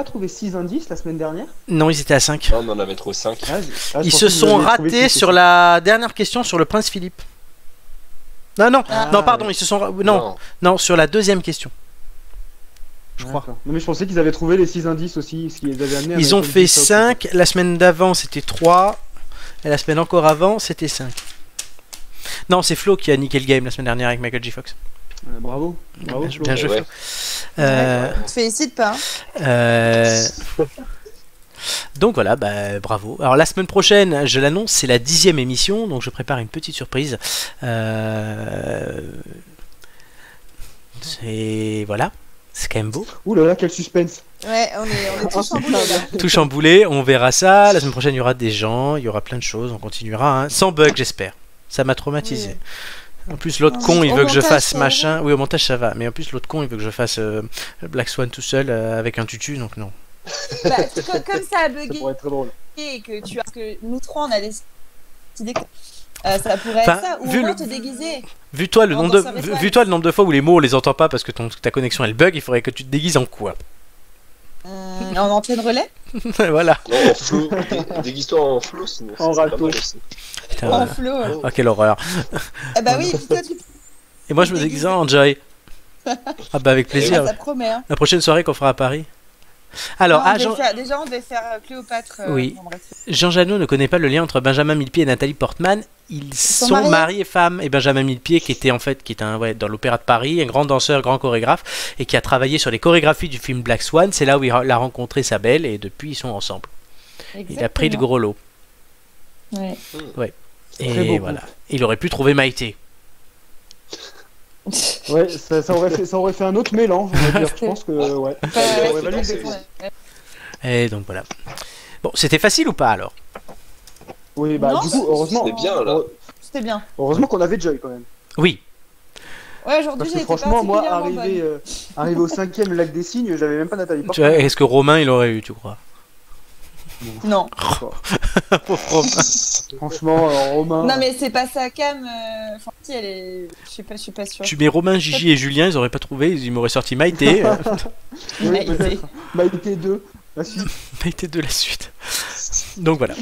Speaker 3: trouvé 6 indices la semaine dernière.
Speaker 2: Non, ils étaient à 5.
Speaker 1: Non, on en avait trop 5.
Speaker 2: Ils se sont ratés sur la dernière question sur le prince Philippe. Non, pardon, ils se sont... Non, sur la deuxième question. Je crois.
Speaker 3: Non, mais je pensais qu'ils avaient trouvé les 6 indices aussi, ce qui les avait amenés à
Speaker 2: Ils
Speaker 3: mettre
Speaker 2: ont
Speaker 3: une
Speaker 2: fait
Speaker 3: petite
Speaker 2: 5, la semaine d'avant c'était 3, et la semaine encore avant c'était 5. Non, c'est Flo qui a niqué le game la semaine dernière avec Michael J. Fox.
Speaker 3: Bravo. Bravo, Flo.
Speaker 2: Bien joué,
Speaker 1: Ouais.
Speaker 2: Flo.
Speaker 4: On te félicite pas. Hein.
Speaker 2: Donc voilà, bah, bravo. Alors la semaine prochaine, je l'annonce, c'est la 10e émission, donc je prépare une petite surprise. C'est voilà, c'est quand même beau.
Speaker 3: Ouh là là, quel suspense.
Speaker 4: Ouais, on est tous chamboulés là.
Speaker 2: Tout chamboulé, on verra ça. La semaine prochaine, il y aura des gens, il y aura plein de choses, on continuera. Hein. Sans bug, j'espère. Ça m'a traumatisé.
Speaker 4: Oui.
Speaker 2: En plus, l'autre
Speaker 4: Non,
Speaker 2: con,
Speaker 4: mais
Speaker 2: il
Speaker 4: au
Speaker 2: veut que je
Speaker 4: montage,
Speaker 2: fasse
Speaker 4: ça
Speaker 2: machin. Oui, au montage, ça va. Mais en plus, l'autre con, il veut que je fasse Black Swan tout seul avec un tutu, donc non.
Speaker 4: Bah, comme ça a
Speaker 3: Ça
Speaker 4: bugué
Speaker 3: pourrait être très drôle.
Speaker 4: et que nous trois on a décidé que ça pourrait
Speaker 2: Enfin,
Speaker 4: être ça, ou au
Speaker 2: vu
Speaker 4: moins
Speaker 2: le-
Speaker 4: te déguiser.
Speaker 2: Vu toi le
Speaker 4: En
Speaker 2: nombre
Speaker 4: danseur étoile.
Speaker 2: vu toi le nombre de fois où les mots on les entend pas parce que ta connexion elle bug, il faudrait que tu te déguises en quoi.
Speaker 4: En antenne relais.
Speaker 2: Voilà.
Speaker 1: Non, en flot. Déguise-toi en flot, sinon.
Speaker 3: En
Speaker 1: c'est pas
Speaker 3: râteau.
Speaker 1: mal aussi.
Speaker 2: Putain,
Speaker 4: En flow.
Speaker 2: oh, quelle horreur.
Speaker 4: Ah bah oui, puis toi tu
Speaker 2: Et moi je me déguise en Joy. Ah bah avec plaisir.
Speaker 4: ça promet. Hein.
Speaker 2: La prochaine soirée qu'on fera à Paris. Alors,
Speaker 4: Non,
Speaker 2: Jean...
Speaker 4: on devait faire Cléopâtre.
Speaker 2: Oui.
Speaker 4: bon, bref.
Speaker 2: Jean Janot ne connaît pas le lien entre Benjamin Millepied et Nathalie Portman. Ils sont
Speaker 4: mariés.
Speaker 2: mari et femme. Et Benjamin Millepied, qui était dans l'Opéra de Paris, un grand danseur, grand chorégraphe, et qui a travaillé sur les chorégraphies du film Black Swan. C'est là où il a rencontré sa belle, et depuis ils sont ensemble. Il a pris le gros lot.
Speaker 4: Ouais.
Speaker 2: Et
Speaker 3: Très beau
Speaker 2: voilà. Il aurait pu trouver Maïté.
Speaker 3: Ouais, ça aurait fait un autre mélange, on va dire. Je pense que, ouais.
Speaker 4: Ouais,
Speaker 3: Ça aurait
Speaker 1: ouais,
Speaker 3: valu le
Speaker 1: c'est-
Speaker 3: détour.
Speaker 2: Et donc voilà. Bon, c'était facile ou pas alors?
Speaker 3: Oui, bah
Speaker 4: Non,
Speaker 3: du coup, heureusement.
Speaker 1: C'était bien, là.
Speaker 4: C'était bien.
Speaker 3: Heureusement qu'on avait Joy quand même.
Speaker 2: Oui.
Speaker 4: Ouais, aujourd'hui
Speaker 3: Parce
Speaker 4: j'ai
Speaker 3: que
Speaker 4: été
Speaker 3: franchement, moi,
Speaker 4: particulièrement bonne.
Speaker 3: arrivé au 5ème lac des Cygnes, j'avais même pas Nathalie
Speaker 2: Tu
Speaker 3: Portman.
Speaker 2: vois, est-ce que Romain il aurait eu, tu crois?
Speaker 4: Non.
Speaker 2: Pauvre Romain.
Speaker 3: Franchement, Romain.
Speaker 4: Non, mais c'est pas sa cam. Enfin, si, elle est. Je suis pas sûre.
Speaker 2: Tu mets Romain, Gigi et Julien, ils auraient pas trouvé, ils m'auraient sorti Maïté.
Speaker 3: Oui, peut-être. Maïté 2, la suite.
Speaker 2: Maïté 2, la suite. Donc voilà.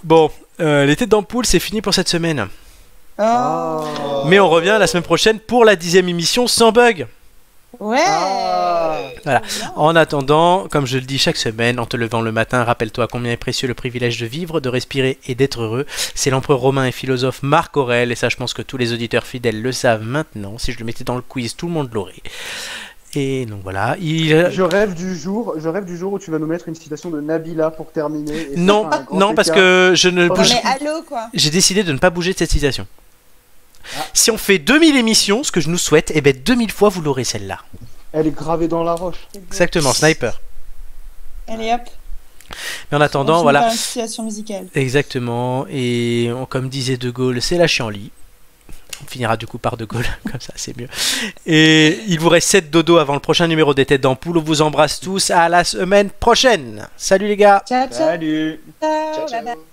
Speaker 2: Bon, les têtes d'ampoule, c'est fini pour cette semaine.
Speaker 4: Oh.
Speaker 2: Mais on revient la semaine prochaine pour la 10e émission sans bug.
Speaker 4: Ouais.
Speaker 2: Voilà. En attendant, comme je le dis chaque semaine, en te levant le matin, rappelle-toi combien est précieux le privilège de vivre, de respirer et d'être heureux. C'est l'empereur romain et philosophe Marc Aurèle, et ça je pense que tous les auditeurs fidèles le savent maintenant. Si je le mettais dans le quiz, tout le monde l'aurait. Et donc voilà.
Speaker 3: Je rêve du jour où tu vas nous mettre une citation de Nabila pour terminer.
Speaker 2: Non, parce que je ne bouge.
Speaker 4: Mais allô, quoi.
Speaker 2: J'ai décidé de ne pas bouger de cette citation. Si on fait 2000 émissions, ce que je nous souhaite, eh ben 2000 fois vous l'aurez celle-là.
Speaker 3: Elle est gravée dans la roche.
Speaker 2: Exactement, sniper.
Speaker 4: Allez hop.
Speaker 2: Mais en attendant, voilà.
Speaker 4: Par une situation musicale.
Speaker 2: Exactement. Et comme disait De Gaulle, c'est la chienlit. On finira du coup par De Gaulle, comme ça c'est mieux. Et il vous reste 7 dodo avant le prochain numéro des Têtes d'Ampoule. On vous embrasse tous. À la semaine prochaine. Salut les gars.
Speaker 4: Ciao, ciao.
Speaker 3: Salut.
Speaker 4: Ciao,
Speaker 1: Ciao, ciao.
Speaker 4: bye bye.